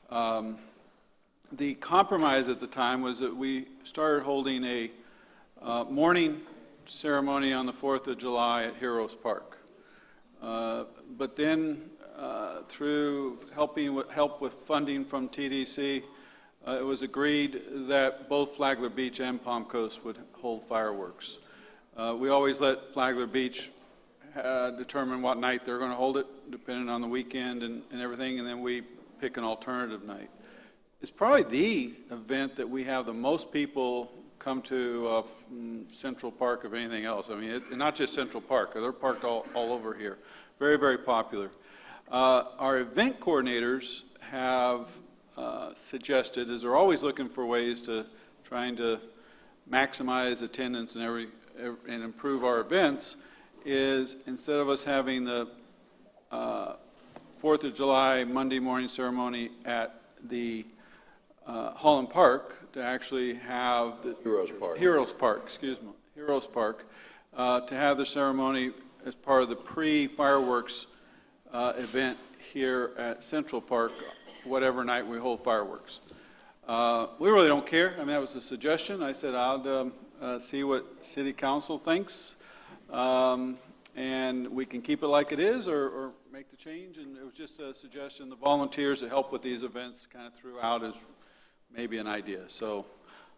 The compromise at the time was that we started holding a morning ceremony on the 4th of July at Heroes Park. But then through help with funding from TDC, it was agreed that both Flagler Beach and Palm Coast would hold fireworks. We always let Flagler Beach determine what night they're going to hold it, depending on the weekend and everything, and then we pick an alternative night. It's probably the event that we have the most people come to Central Park of anything else. I mean, not just Central Park. They're parked all over here. Very, very popular. Our event coordinators have suggested, is they're always looking for ways to trying to maximize attendance and improve our events, is instead of us having the 4th of July Monday morning ceremony at the Holland Park, to actually have the Heroes Park, to have the ceremony as part of the pre-fireworks event here at Central Park, whatever night we hold fireworks. We really don't care. I mean, that was a suggestion. I said I'll see what City Council thinks, and we can keep it like it is or make the change. And it was just a suggestion. The volunteers that help with these events kind of threw out as maybe an idea. So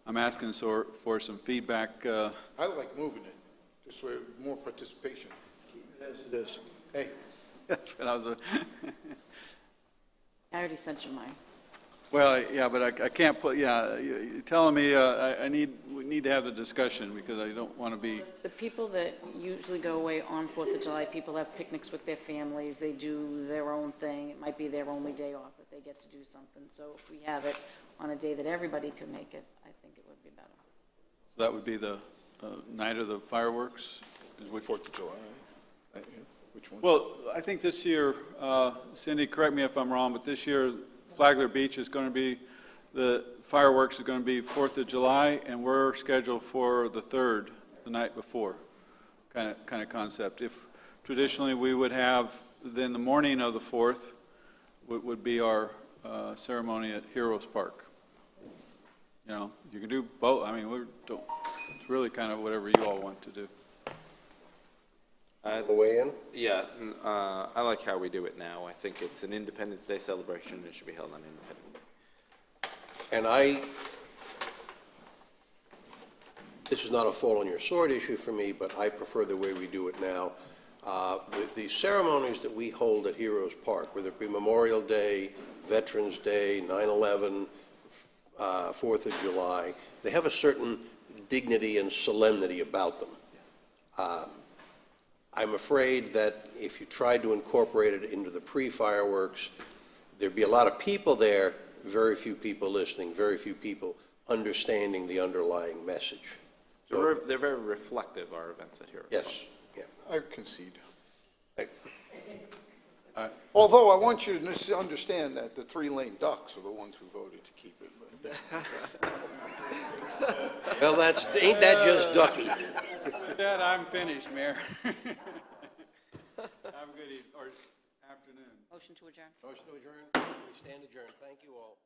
I'm asking for some feedback. I like moving it, just for more participation. Keep it as it is. Hey. That's what I was. I already sent you mine. Well, yeah, but I can't put. Yeah, you're telling me we need to have the discussion because I don't want to be. The people that usually go away on 4th of July, people have picnics with their families. They do their own thing. It might be their only day off if they get to do something. So if we have it on a day that everybody can make it, I think it would be better. That would be the night of the fireworks. Is it 4th of July? Right? Which one? Well, I think this year, Cindy, correct me if I'm wrong, but this year Flagler Beach is going to be, the fireworks is going to be 4th of July, and we're scheduled for the 3rd, the night before, kind of concept. If traditionally we would have, then the morning of the 4th would be our ceremony at Heroes Park. You know, you can do both. I mean, it's really kind of whatever you all want to do. Weigh in? Yeah, I like how we do it now. I think it's an Independence Day celebration. It should be held on Independence Day. And this is not a fall on your sword issue for me, but I prefer the way we do it now. The ceremonies that we hold at Heroes Park, whether it be Memorial Day, Veterans Day, 9/11, 4th of July, they have a certain dignity and solemnity about them. I'm afraid that if you tried to incorporate it into the pre-fireworks, there'd be a lot of people there, very few people listening, very few people understanding the underlying message. They're very reflective, our events at Heroes. Yes, yeah. I concede. Although I want you to understand that the 3 lame ducks are the ones who voted to keep it. Well, ain't that just ducky? With that, I'm finished, Mayor. Have a good evening or afternoon. Motion to adjourn. Motion to adjourn. We stand adjourned. Thank you all.